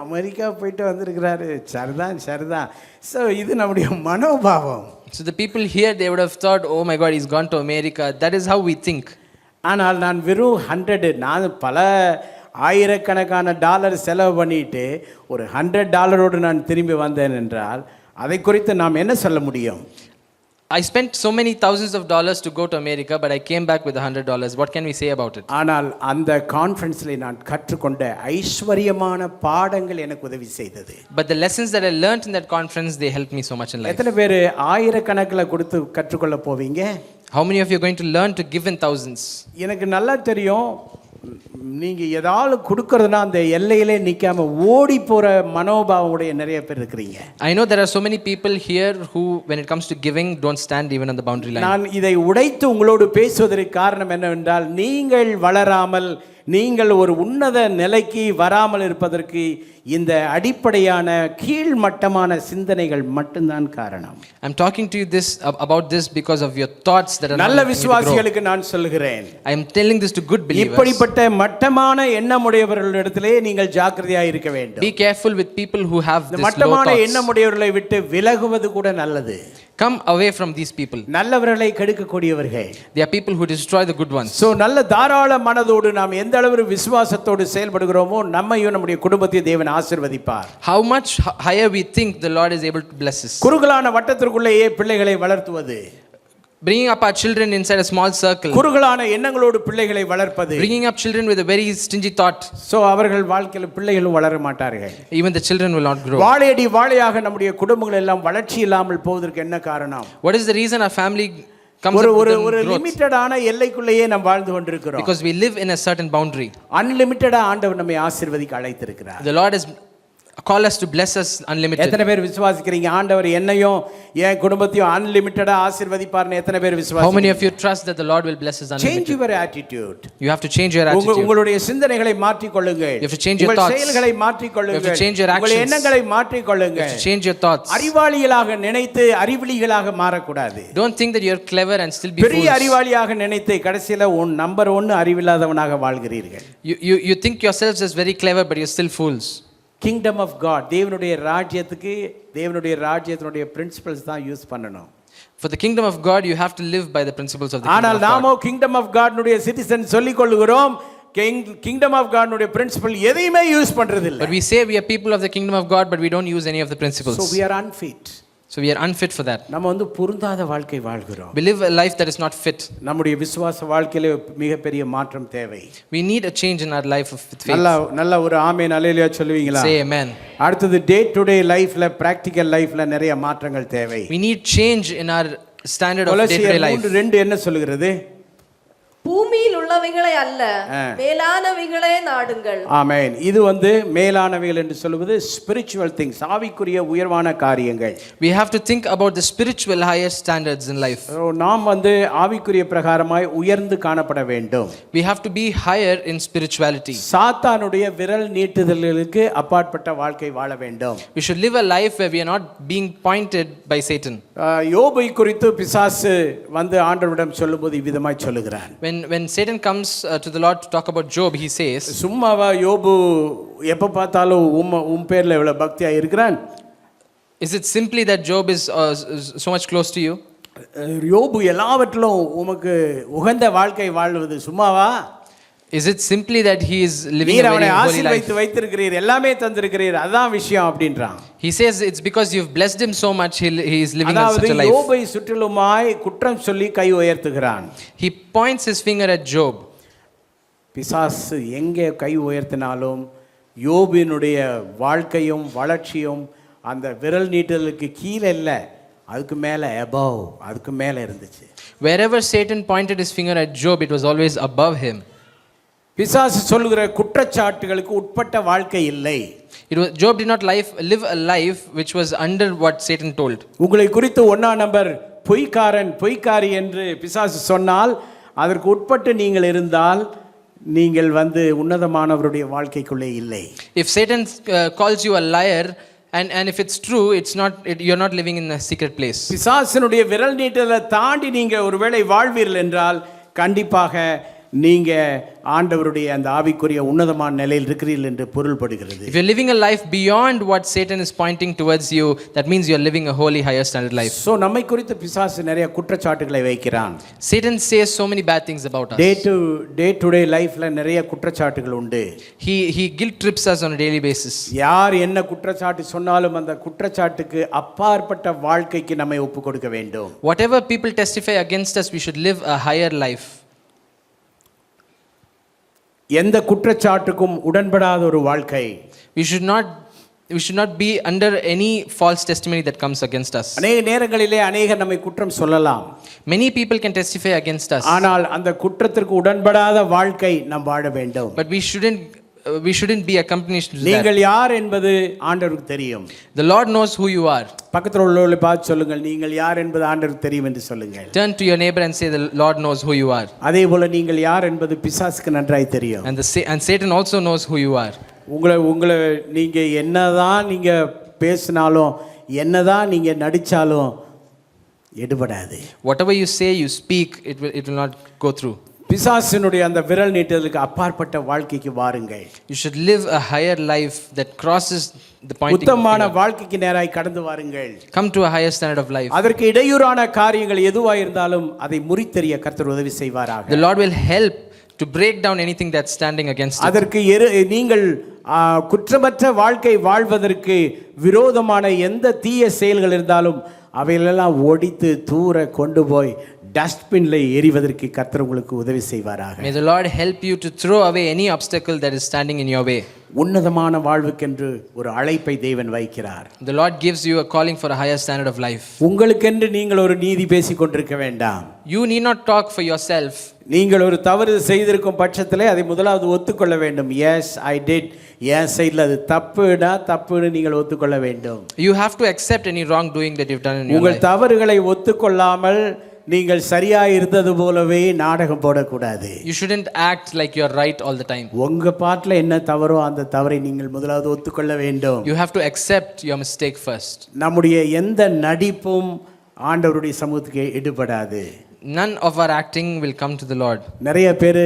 அமெரிக்கா போயிட்டு வந்திருக்கிறாரு, சரிதான். ஸோ இது நம்முடைய மனோபாவம். So the people here, they would have thought, oh my God, he's gone to America. That is how we think. ஆனால் நான் வெறும் 100, நான் பல ஆயிரக்கணக்கான டாலர் செலவு பண்ணிட்டு ஒரு $100 நான் திரும்பி வந்தேன் என்றால் அதை குறித்து நாம் என்ன சொல்ல முடியும்? I spent so many thousands of dollars to go to America, but I came back with $100. What can we say about it? ஆனால் அந்த கான்ஃபரன்ஸில் நான் கற்றுக்கொண்ட ஐஸ்வர்யமான பாடங்கள் எனக்கு உதவி செய்தது. But the lessons that I learned in that conference, they helped me so much in life. எத்தனை பேர் ஆயிரக்கணக்கில் கொடுத்து கற்றுக்கொள்ள போவீங்க? How many of you are going to learn to give in thousands? எனக்கு நல்லா தெரியும், நீங்கள் ஏதாவது கொடுக்கறதுனா அந்த எல்லையிலே நிற்காம ஓடி போகிற மனோபாவம் உடைய நிறைய பேர் இருக்கிறீங்க. I know there are so many people here who, when it comes to giving, don't stand even on the boundary line. நான் இதை உடைத்து உங்களோடு பேசுவதற்கு காரணம் என்னவென்றால், நீங்கள் வளராமல், நீங்கள் ஒரு உன்னத நிலைக்கு வராமல் இருப்பதற்கு இந்த அடிப்படையான கீழ்மட்டமான சிந்தனைகள் மட்டும்தான் காரணம். I'm talking to you about this because of your thoughts that are நல்ல விசுவாசிகளுக்கு நான் சொல்கிறேன். I am telling this to good believers. இப்படிப்பட்ட மட்டமான எண்ணமுடையவர்களிடத்திலே நீங்கள் ஜாக்கிரதையாக இருக்க வேண்டும். Be careful with people who have this low மட்டமான thoughts. எண்ணமுடையவர்களை விட்டு விலகுவது கூட நல்லது. Come away from these people. நல்லவர்களை கெடுக்கக்கூடியவர்கள். They are people who destroy the good ones. So நல்ல தாராள மனதோடு நாம் எந்த அளவு விசுவாசத்தோடு செயல்படுகிறோமோ நம்மையும் நம்முடைய குடும்பத்தையும் தேவன் ஆசீர்வதிப்பார். How much higher we think the Lord is able to bless us. குறுகலான வட்டத்திற்குள்ளேயே பிள்ளைகளை வளர்த்துவது, Bringing up our children inside a small circle. குறுகலான எண்ணங்களோடு பிள்ளைகளை வளர்ப்பது. Bringing up children with a very stingy thought. So அவர்கள் வாழ்க்கையில் பிள்ளைகளும் வளர மாட்டார்கள். Even the children will not grow. வாழையடி வாழையாக நம்முடைய குடும்பங்கள் எல்லாம் வளர்ச்சி இல்லாமல் போவதற்கு என்ன காரணம்? What is the reason our family comes up with ஒரு லிமிட்டடான எல்லைக்குள்ளேயே நாம் வாழ்ந்து கொண்டிருக்கிறோம். Because we live in a certain boundary. அன்லிமிட்டடா ஆண்டவர் நம்மை ஆசீர்வதிக்க அழைத்திருக்கிறார். The Lord has call us to bless us unlimited. எத்தனை பேர் விசுவாசிக்கிறீங்க ஆண்டவர் என்னையும் என் குடும்பத்தையும் அன்லிமிட்டடா ஆசீர்வதிப்பார்னு எத்தனை பேர் How விசுவாசிக்கிறீங்க? many of you trust that the Lord will bless us Change unlimited? your attitude. You have to change your attitude. உங்களுடைய சிந்தனைகளை மாற்றிக் கொள்ளுங்கள். You have to change your உங்கள் thoughts. செயல்களை மாற்றிக் கொள்ளுங்கள். You have to change your உங்கள் actions. எண்ணங்களை மாற்றிக் You கொள்ளுங்கள். have to change your thoughts. அறிவாளிகளாக நினைத்து அறிவிலிகளாக மாறக்கூடாது. Don't think that you're clever and still be பெரிய fools. அறிவாளியாக நினைத்து கடைசியில number 1 அறிவில்லாதவனாக வாழ்கிறீர்கள். You think yourselves as very clever, but you're still fools. Kingdom of God தேவனுடைய ராஜ்யத்தினுடைய பிரின்சிபல்ஸ் தான் யூஸ் பண்ணணும். For the kingdom of God, you have to live by the principles of the kingdom ஆனால் of God. நாமோ கிங்டம் ஆஃப் காட்னுடைய சிட்டிசன் சொல்லிக் கொள்கிறோம். கிங்டம் ஆஃப் காட்னுடைய பிரின்சிபல் எதையுமே யூஸ் பண்றது இல்ல. But we say we are people of the kingdom of God, but we don't use any of the principles. So we are unfit. So we are unfit for that. நம்ம பொருந்தாத வாழ்க்கை வாழ்கிறோம். We live a life that is not fit. நம்முடைய விசுவாச வாழ்க்கையில மிகப்பெரிய மாற்றம் தேவை. We need a change in our life of faith. நல்ல ஒரு ஆமென் அல்லேலூயா சொல்லுவீங்களா? Say amen. அடுத்து டே டு டே லைஃப்ல பிராக்டிகல் லைஃப்ல நிறைய மாற்றங்கள் தேவை. We need change in our standard of day to day life. 3:2 என்ன சொல்லுகிறது? பூமியில் உள்ளவைகளை அல்ல மேலானவைகளே நாடுங்கள். ஆமென். இது மேலானவைகள் என்று சொல்வது ஸ்பிரிச்சுவல் திங்ஸ், ஆவிக்குரிய உயர்வான காரியங்கள். We have to think about the spiritual higher standards in life. நாம் ஆவிக்குரிய பிரகாரமாய் உயர்ந்து காணப்பட வேண்டும். We have to be higher in spirituality. சாத்தானுடைய விரல் நீட்டுதல்களுக்கு அப்பாற்பட்ட வாழ்க்கை வாழ வேண்டும். We should live a life where we are not being pointed by Satan. யோபை குறித்து பிசாசு ஆண்டவரிடம் சொல்லும்போது இவ்விதமாய் சொல்லுகிறான். When Satan comes to the Lord to talk about Job, he says, சும்மாவா யோபு எப்ப பார்த்தாலும் பேர்ல எவ்வளவு பக்தியா இருக்கிறான்? Is it simply that Job is so much close to you? யோபு எல்லாவற்றிலும் உமக்கு உகந்த வாழ்க்கை வாழ்வது சும்மாவா? Is it simply that he is living a very holy life? வைத்திருக்கிறீர், எல்லாமே தந்திருக்கிறீர், அதான் விஷயம் அப்படின்றான். He says it's because you've blessed him so much he is living such a life. யோபை சுற்றிலுமாய் குற்றம் சொல்லி கை உயர்த்துகிறான். He points his finger at Job. பிசாசு எங்கே கை உயர்த்தினாலும் யோபினுடைய வாழ்க்கையும் வளர்ச்சியும் அந்த விரல் நீட்டலுக்கு கீழே இல்ல, அதுக்கு மேல above, அதுக்கு மேல இருந்துச்சு. Wherever Satan pointed his finger at Job, it was always above him. பிசாசு சொல்லுகிற குற்றச்சாட்டுகளுக்கு உட்பட்ட வாழ்க்கை இல்லை. Job did not live a life which was under what Satan told. உங்களை குறித்து 1 நம்பர் பொய்க்காரன் பொய்க்காரி என்று பிசாசு சொன்னால் அதற்கு உட்பட்டு நீங்கள் இருந்தால் நீங்கள் உன்னதமானவருடைய வாழ்க்கைக்குள்ளே இல்லை. If Satan calls you a liar and if it's true, you're not living in a secret place. பிசாசினுடைய விரல் நீட்டலை தாண்டி நீங்க ஒருவேளை வாழ்வீர்கள் என்றால் கண்டிப்பாக நீங்க ஆண்டவருடைய அந்த ஆவிக்குரிய உன்னதமான நிலையில் இருக்கிறீர்கள் என்று பொருள்படுகிறது. If you're living a life beyond what Satan is pointing towards you, that means you're living a holy higher standard life. So நம்மை குறித்து பிசாசு நிறைய குற்றச்சாட்டுகளை வைக்கிறான். Satan says so many bad things about us. Day to day லைஃப்ல நிறைய குற்றச்சாட்டுகள் உண்டு. He guilt trips us on a daily basis. யார் என்ன குற்றச்சாட்டு சொன்னாலும் அந்த குற்றச்சாட்டுக்கு அப்பாற்பட்ட வாழ்க்கைக்கு நம்மை ஒப்புக் கொடுக்க வேண்டும். Whatever people testify against us, we should live a higher life. எந்த குற்றச்சாட்டுக்கும் உடன்படாத ஒரு வாழ்க்கை. We should not be under any false testimony that comes against us. அநேக நேரங்களிலே அநேகர் நம்மை குற்றம் சொல்லலாம். Many people can testify against us. ஆனால் அந்த குற்றத்திற்கு உடன்படாத வாழ்க்கை நாம் வாழ வேண்டும். But we shouldn't be accompanied to that. நீங்கள் யார் என்பது ஆண்டவருக்கு தெரியும். The Lord knows who you are. பக்கத்துல உள்ளவர்களை பார்த்து சொல்லுங்கள், நீங்கள் யார் என்பது ஆண்டவருக்கு தெரியும் என்று சொல்லுங்கள். Turn to your neighbor and say, the Lord knows who you are. அதே போல நீங்கள் யார் என்பது பிசாசுக்கு நன்றாய் தெரியும். And Satan also knows who you are. உங்களை நீங்க என்னதான் நீங்க பேசினாலும் என்னதான் நீங்க நடிச்சாலும் எடுபடாது. Whatever you say, you speak, it will not go through. பிசாசினுடைய அந்த விரல் நீட்டலுக்கு அப்பாற்பட்ட வாழ்க்கைக்கு வாருங்கள். You should live a higher life that crosses the point. உத்தமமான வாழ்க்கைக்கு நேராய் கடந்து வாருங்கள். Come to a higher standard of life. அதற்கு இடையூறான காரியங்கள் எதுவாக இருந்தாலும் அதை முறித்தெறிய கர்த்தர் உதவி செய்வாராக. The Lord will help to break down anything that's standing against it. அதற்கு நீங்கள் குற்றமற்ற வாழ்க்கை வாழ்வதற்கு விரோதமான எந்த தீய செயல்கள் இருந்தாலும் அவைகளெல்லாம் ஒடித்து தூர கொண்டு போய் டஸ்ட்பின்ல எறிவதற்கு கர்த்தர் உங்களுக்கு உதவி செய்வாராக. May the Lord help you to throw away any obstacle that is standing in your way. உன்னதமான வாழ்வுக்கென்று ஒரு அழைப்பை தேவன் வைக்கிறார். The Lord gives you a calling for a higher standard of life. உங்களுக்கென்று நீங்கள் ஒரு நீதி பேசிக் கொண்டிருக்க வேண்டாம். You need not talk for yourself. நீங்கள் ஒரு தவறு செய்திருக்கும் பட்சத்திலே அதை முதலாவது ஒத்துக்கொள்ள வேண்டும். எஸ் ஐ டிட், என் சைடில் அது தப்புன்னு நீங்கள் ஒத்துக்கொள்ள வேண்டும். You have to accept any wrongdoing that you've done in your உங்கள் life. தவறுகளை ஒத்துக்கொள்ளாமல் நீங்கள் சரியாக இருந்தது போலவே நாடகம் போடக்கூடாது. You shouldn't act like you're right all the time. உங்க பாட்டில் என்ன தவறோ அந்த தவறை நீங்கள் முதலாவது ஒத்துக்கொள்ள வேண்டும். You have to accept your mistake first. நம்முடைய எந்த நடிப்பும் ஆண்டவருடைய சமூகத்துக்கு எடுபடாது. None of our acting will come to the Lord. நிறைய பேர்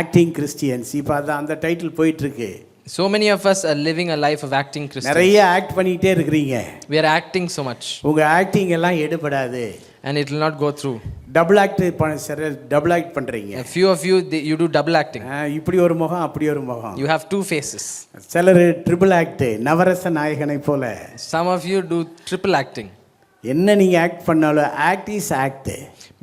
ஆக்டிங் கிறிஸ்டியன்ஸ், இப்போ அதான் அந்த டைட்டில் போயிட்டு இருக்கு. So many of us are living a life of acting Christians. நிறைய ஆக்ட் பண்ணிட்டே இருக்கிறீங்க. We are acting so much. உங்க ஆக்டிங் எல்லாம் எடுபடாது. And it will not go through. Double act பண்றீங்க. A few of you you do double acting. இப்படி ஒரு முகம் அப்படி ஒரு முகம். You have two faces. சிலர் ட்ரிபிள் ஆக்ட், நவரச நாயகனை போல. Some of you do triple acting. என்ன நீங்க ஆக்ட் பண்ணாலும் act is act.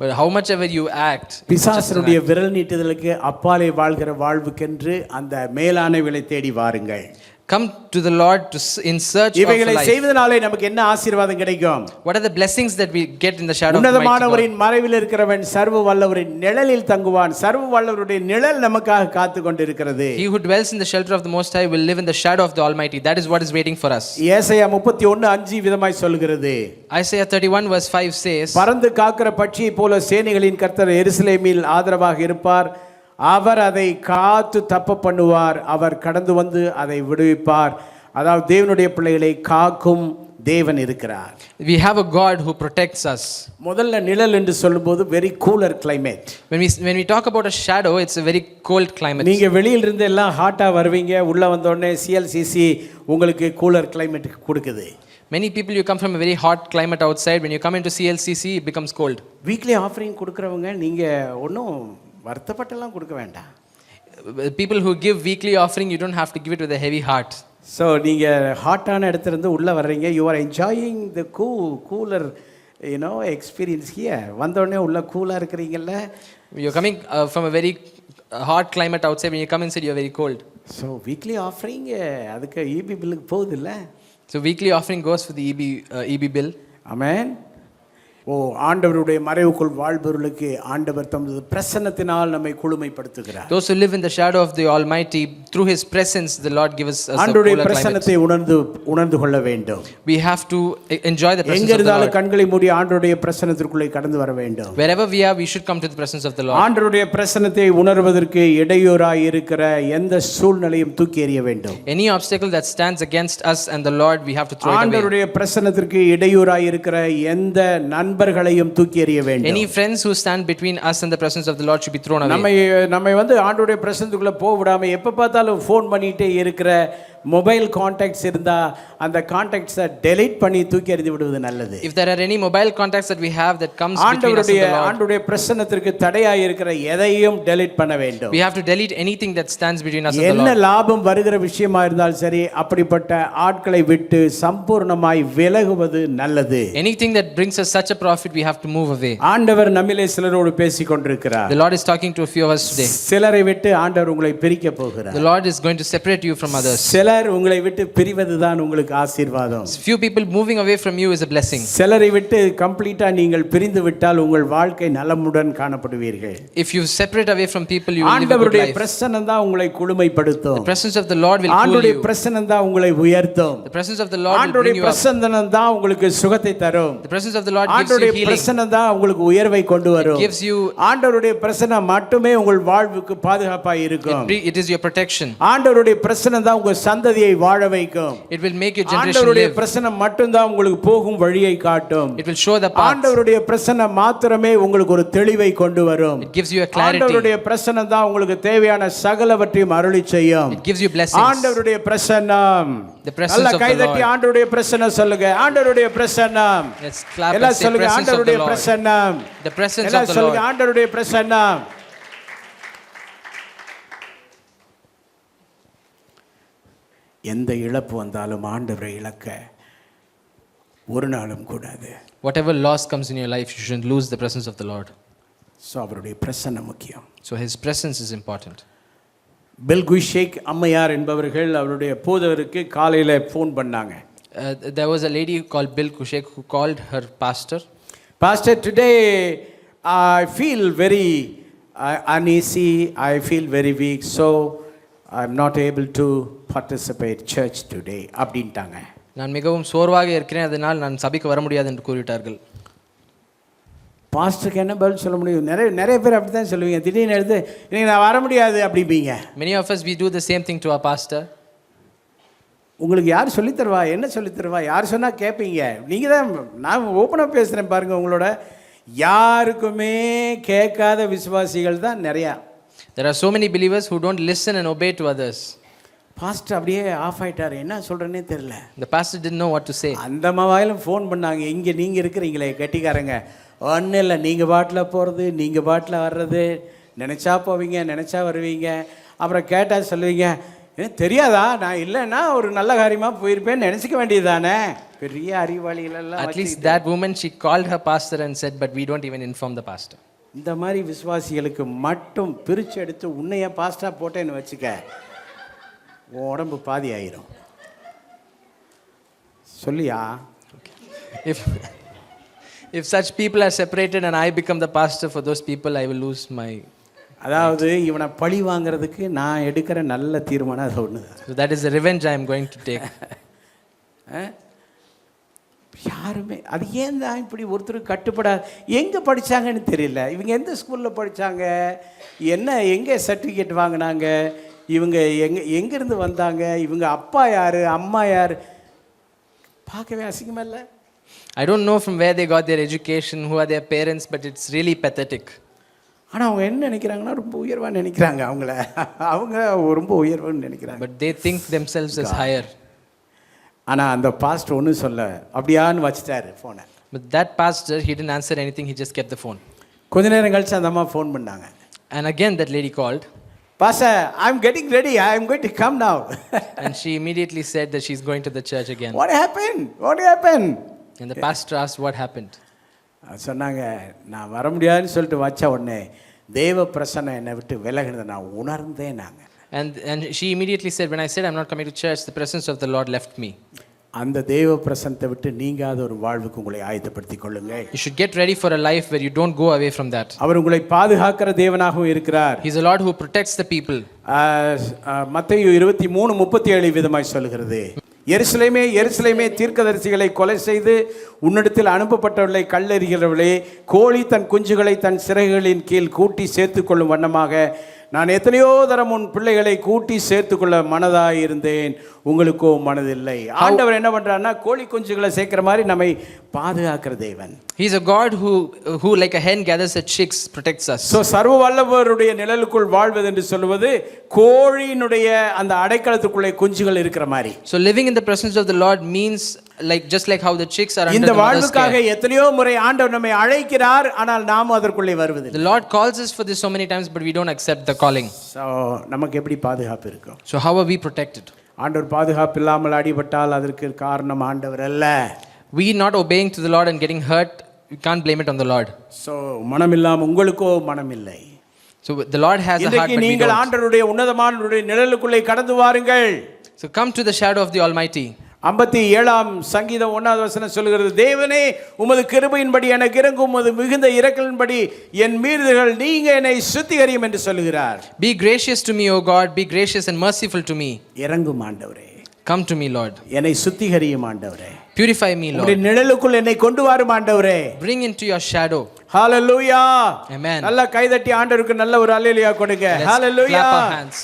But how much ever you act, பிசாசனுடைய விரல் நீட்டுதலுக்கு அப்பாலே வாழ்கிற வாழ்வுக்கென்று அந்த மேலான விலை தேடி வாருங்கள். come to the Lord in search of இவைகளை life. செய்வதனாலே நமக்கு என்ன ஆசீர்வாதம் கிடைக்கும்? What are the blessings that we get in the shadow of the உன்னதமானவரின் மறைவில் இருக்கிறவன் சர்வ வல்லவரின் நிழலில் தங்குவான். சர்வ வல்லவருடைய நிழல் நமக்காக காத்து கொண்டிருக்கிறது. He who dwells in the shelter of the Most High will live in the shadow of the Almighty. That is what is waiting for us. ஏசாயா 31:5 விதமாய் சொல்கிறது. Isaiah 31 verse 5 says, பறந்து காக்கிற பட்சியை போல சேனைகளின் கர்த்தர் எருசலேமில் ஆதரவாக இருப்பார். அவர் அதை காத்து தப்ப பண்ணுவார். அவர் கடந்து வந்து அதை விடுவிப்பார். அதாவது தேவனுடைய பிள்ளைகளை காக்கும் தேவன் இருக்கிறார். We have a God who protects us. முதல்ல நிழல் என்று சொல்லும்போது very cooler climate. When we talk about a shadow, it's a very cold climate. நீங்க வெளியில இருந்து எல்லாம் ஹாட்டா வருவீங்க, உள்ள வந்த உடனே CLCC உங்களுக்கு கூலர் கிளைமேட் கொடுக்குது. Many people, you come from a very hot climate outside. When you come into CLCC, it becomes cold. Weekly offering கொடுக்கறவங்க நீங்க ஒன்றும் வருத்தப்பட்டெல்லாம் கொடுக்க வேண்டாம். People who give weekly offering, you don't have to give it with a heavy heart. So நீங்கள் ஹாட்டான இடத்துல இருந்து உள்ளே வர்றீங்க. You are enjoying the cooler experience here. வந்தோடனே உள்ள கூலாக இருக்கிறீங்கல்ல. You're coming from a very hot climate outside. When you come inside, you're very cold. So weekly offering அதுக்கு EB பில்லுக்கு போகுது இல்லை. So weekly offering goes for the EB bill. ஆமென். ஓ ஆண்டவருடைய மறைவுக்குள் வாழ்பவர்களுக்கு ஆண்டவர் தமது பிரசன்னத்தினால் நம்மை குளுமைப்படுத்துகிறார். Those who live in the shadow of the Almighty, through His presence, the Lord gives us a ஆண்டவருடைய cooler பிரசன்னத்தை உணர்ந்து கொள்ள வேண்டும். We have to enjoy the presence எங்க of the இருந்தாலும் Lord. கண்களை மூடி ஆண்டவருடைய பிரசன்னத்திற்குள்ளே கடந்து வர வேண்டும். Wherever we are, we should come to the presence of the Lord. ஆண்டவருடைய பிரசன்னத்தை உணர்வதற்கு இடையூறாய் இருக்கிற எந்த சூழ்நிலையும் தூக்கி எறிய வேண்டும். Any obstacle that stands against us and the Lord, we have to throw it away. ஆண்டவருடைய பிரசன்னத்திற்கு இடையூறாய் இருக்கிற எந்த நண்பர்களையும் தூக்கி எறிய வேண்டும். Any friends who stand between us and the presence of the Lord should be thrown away. நம்மை ஆண்டவருடைய பிரசன்னத்துக்குள்ள போக விடாம எப்ப பார்த்தாலும் ஃபோன் பண்ணிட்டே இருக்கிற மொபைல் கான்டாக்ட்ஸ் இருந்தா அந்த கான்டாக்ட்ஸை டெலீட் பண்ணி தூக்கி எறிந்து விடுவது நல்லது. If there are any mobile contacts that we have that comes between us and the Lord, ஆண்டவருடைய பிரசன்னத்திற்கு தடையாய் இருக்கிற எதையும் டெலீட் பண்ண வேண்டும். we have to delete anything that stands between us and the Lord. என்ன லாபம் வருகிற விஷயமா இருந்தாலும் சரி அப்படிப்பட்ட ஆட்களை விட்டு சம்பூர்ணமாய் விலகுவது நல்லது. Anything that brings us such a profit, we have to move away. ஆண்டவர் நம்மிலே சிலரோடு பேசிக் கொண்டிருக்கிறார். The Lord is talking to a few of us today. சிலரை விட்டு ஆண்டவர் உங்களை பிரிக்க போகிறார். The Lord is going to separate you from others. சிலர் உங்களை விட்டு பிரிவதுதான் உங்களுக்கு ஆசீர்வாதம். Few people moving away from you is a blessing. சிலரை விட்டு கம்ப்ளீட்டா நீங்கள் பிரிந்து விட்டால் உங்கள் வாழ்க்கை நலமுடன் காணப்படுவீர்கள். If you separate away from people, you will live a good ஆண்டவருடைய life. பிரசன்னம் தான் உங்களை குளுமைப்படுத்தும். The presence of the Lord will cool ஆண்டவருடைய you. பிரசன்னம் தான் உங்களை உயர்த்தும். The presence of the Lord will ஆண்டவருடைய bring you up. பிரசன்னம் தான் உங்களுக்கு சுகத்தை தரும். The presence of the Lord gives you ஆண்டவருடைய healing. பிரசன்னம் தான் உங்களுக்கு உயர்வை கொண்டு வரும். It gives you. ஆண்டவருடைய பிரசன்னம் மட்டுமே உங்கள் வாழ்வுக்கு பாதுகாப்பாய் இருக்கும். It is your protection. ஆண்டவருடைய பிரசன்னம் தான் உங்கள் சந்ததியை வாழ வைக்கும். It will make your generation ஆண்டவருடைய live. பிரசன்னம் மட்டும் தான் உங்களுக்கு போகும் வழியை காட்டும். It will show the path. ஆண்டவருடைய பிரசன்னம் மாத்திரமே உங்களுக்கு ஒரு தெளிவை கொண்டு வரும். It gives you a clarity. ஆண்டவருடைய பிரசன்னம் தான் உங்களுக்கு தேவையான சகலவற்றையும் அருளி செய்யும். It gives you blessings. ஆண்டவருடைய பிரசன்னம். The presence of the Lord. கைதட்டி ஆண்டவருடைய பிரசன்னம் சொல்லுங்க. ஆண்டவருடைய பிரசன்னம். Let's clap and எல்லாம் say சொல்லுங்க presence of the ஆண்டவருடைய Lord. பிரசன்னம். The presence of எல்லாம் the Lord. சொல்லுங்க ஆண்டவருடைய பிரசன்னம். எந்த இழப்பு வந்தாலும் ஆண்டவரை இழக்க ஒரு நாளும் கூடாது. Whatever loss comes in your life, you shouldn't lose the presence of the Lord. So அவருடைய பிரசன்னம் முக்கியம். So his presence is important. Bilquis Sheikh அம்மையார் என்பவர்கள் அவருடைய போதகருக்கு காலையில் ஃபோன் பண்ணாங்க. There was a lady called Bill Kushek who called her pastor. Pastor, today I feel very uneasy, I feel very weak, so I'm not able to participate church today அப்படின்ட்டாங்க. நான் மிகவும் சோர்வாக இருக்கிறேன், அதனால் நான் சபைக்கு வர முடியாது என்று கூறிவிட்டார்கள். பாஸ்டருக்கு என்ன பதில் சொல்ல முடியும்? நிறைய பேர் அப்படி தான் சொல்லுவீங்க. திடீர்னு எடுத்து நீங்கள் நான் வர முடியாது அப்படிப்பீங்க. Many of us, we do the same thing to our pastor. உங்களுக்கு யார் சொல்லித்தருவா, என்ன சொல்லித்தருவா, யார் சொன்னால் கேட்பீங்க. நீங்கள் தான், நான் ஓப்பனாக பேசுகிறேன் பாருங்கள், உங்களோட யாருக்குமே கேட்காத விசுவாசிகள் தான் நிறையா. There are so many believers who don't listen and obey to others. Pastor அப்படியே ஆஃப் ஆகிட்டார், என்ன சொல்கிறேன்னே தெரில. The pastor didn't know what to say. அந்த மாவாயிலும் ஃபோன் பண்ணாங்க, இங்கே நீங்கள் இருக்கிறீங்களே கெட்டிக்காரங்க, ஒன்றும் இல்லை, நீங்கள் பாட்டில் போகிறது, நீங்கள் பாட்டில் வர்றது, நினச்சா போவீங்க, நினச்சா வருவீங்க, அப்புறம் கேட்டால் சொல்லுவீங்க, எனக்கு தெரியாதா, நான் இல்லைன்னா ஒரு நல்ல காரியமாக போயிருப்பேன்னு நினச்சிக்க வேண்டியது தானே. பெரிய அறிவாளிகளெல்லாம். At least that woman, she called her pastor and said, but we don't even inform the pastor. இந்த மாதிரி விசுவாசிகளுக்கு மட்டும் பிரித்து எடுத்து உன்னைய பாஸ்டாக போட்டேன்னு வச்சுக்க, உடம்பு பாதி ஆயிரும். சொல்லியா? If such people are separated and I become the pastor for those people, I will lose my. அதாவது இவனை பழி வாங்கிறதுக்கு நான் எடுக்கிற நல்ல தீர்மானம் அது ஒன்று. So that is the revenge I am going to take. யாருமே அது ஏன் தான் இப்படி ஒருத்தருக்கு கட்டுப்படாது. எங்கே படித்தாங்கன்னு தெரியல, இவங்க எந்த ஸ்கூலில் படித்தாங்க, என்ன எங்கே சர்டிஃபிகேட் வாங்கினாங்க, இவங்க எங்கேருந்து வந்தாங்க, இவங்க அப்பா யார், அம்மா யார், பார்க்கவே அசிங்கமாக இல்லை. I don't know from where they got their education, who are their parents, but it's really pathetic. ஆனால் அவங்க என்ன நினைக்கிறாங்கன்னா ரொம்ப உயர்வான்னு நினைக்கிறாங்க. அவங்க ரொம்ப உயர்வுன்னு நினைக்கிறாங்க. But they think themselves as higher. ஆனால் அந்த பாஸ்டர் ஒன்றும் சொல்ல, அப்படியான்னு வச்சுட்டாரு ஃபோனை. But that pastor, he didn't answer anything, he just kept the phone. கொஞ்ச நேரம் கழிச்சு அந்த அம்மா ஃபோன் பண்ணாங்க. And again that lady called. Pastor, I'm getting ready, I'm going to come now. And she immediately said that she's going to the church again. What happened? What happened? And the pastor asked what happened. சொன்னாங்க, நான் வர முடியாதுன்னு சொல்லிட்டு வச்ச உடனே தேவ பிரசன்னம் என்னை விட்டு விலகினதை நான் உணர்ந்தேன். நாங்கள் And she immediately said, when I said I'm not coming to church, the presence of the Lord left me. அந்த தேவ பிரசன்னத்தை விட்டு நீங்காத ஒரு வாழ்வுக்கு உங்களை ஆயத்தப்படுத்திக் கொள்ளுங்கள். You should get ready for a life where you don't go away from that. அவர் உங்களை பாதுகாக்கிற தேவனாகவும் இருக்கிறார். He's a Lord who protects the people. மத்தேயு 23:37 விதமாய் சொல்கிறது, எருசலேமே எருசலேமே தீர்க்கதரிசிகளை கொலை செய்து உன்னிடத்தில் அனுப்பப்பட்டவர்களை கல்லெறிகிறவர்களே, கோழி தன் குஞ்சுகளை தன் சிறகுகளின் கீழ் கூட்டி சேர்த்துக்கொள்ளும் வண்ணமாக நான் எத்தனையோ தரம் உன் பிள்ளைகளை கூட்டி சேர்த்துக்கொள்ள மனதாய் இருந்தேன், உங்களுக்கோ மனதில்லை. ஆண்டவர் என்ன பண்றாருன்னா, கோழி குஞ்சுகளை சேர்க்கிற மாதிரி நம்மை பாதுகாக்கிற தேவன். He's a God who like a hen gathers her chicks, protects us. So சர்வ வல்லவருடைய நிழலுக்குள் வாழ்வது என்று சொல்வது கோழியினுடைய அந்த அடைக்கலத்துக்குள்ளே குஞ்சுகள் இருக்கிற மாதிரி. So living in the presence of the Lord means just like how the chicks are under இந்த the mother's வாழ்வுக்காக care. எத்தனையோ முறை ஆண்டவர் நம்மை அழைக்கிறார், ஆனால் நாம் அதற்குள்ளே வருவதில்லை. The Lord calls us for this so many times, but we don't accept the calling. So நமக்கு எப்படி பாதுகாப்பு இருக்கும்? So how are we protected? ஆண்டவர் பாதுகாப்பு இல்லாமல் அடிபட்டால் அதற்கு காரணம் ஆண்டவர் அல்ல. We not obeying to the Lord and getting hurt, we can't blame it on the Lord. So மனமில்லாம உங்களுக்கோ மனமில்லை. So the Lord has a heart, but we நீங்கள் don't. ஆண்டவருடைய உன்னதமானவருடைய நிழலுக்குள்ளே கடந்து வாருங்கள். So come to the shadow of the Almighty. 57 சங்கீதம் 1வது வசனம் சொல்கிறது, தேவனே உமது கிருபையின்படி எனக்கு இறங்கும், உமது மிகுந்த இரக்கலின்படி என் மீறுதல்கள் நீங்க என்னை சுத்திகரியும் என்று சொல்கிறார். Be gracious to me, O God, be gracious and merciful to me. இறங்கும் ஆண்டவரே, Come to me, Lord. என்னை சுத்திகரியும் ஆண்டவரே, Purify me, Lord. உம்முடைய நிழலுக்குள் என்னை கொண்டு வாரும் ஆண்டவரே. Bring into your shadow. Hallelujah. Amen. நல்ல கைதட்டி ஆண்டவருக்கு நல்ல ஒரு அல்லேலூயா கொடுங்க. Let's hallelujah. clap our hands.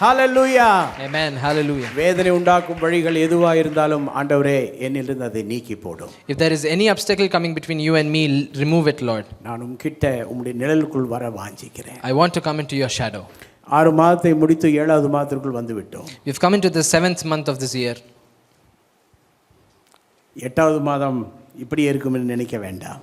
Hallelujah. Amen. Hallelujah. வேதனை உண்டாக்கும் வழிகள் எதுவா இருந்தாலும் ஆண்டவரே என்னிலிருந்து அதை நீக்கி போடும். If there is any obstacle coming between you and me, remove it, Lord. நான் உம்கிட்ட உம்முடைய நிழலுக்குள் வர வாஞ்சிக்கிறேன். I want to come into your shadow. 6 மாதத்தை முடித்து 7வது மாதத்திற்குள் வந்து விட்டோம். We've come into the 7th month of this year. 8வது மாதம் இப்படி இருக்கும் என்று நினைக்க வேண்டாம்.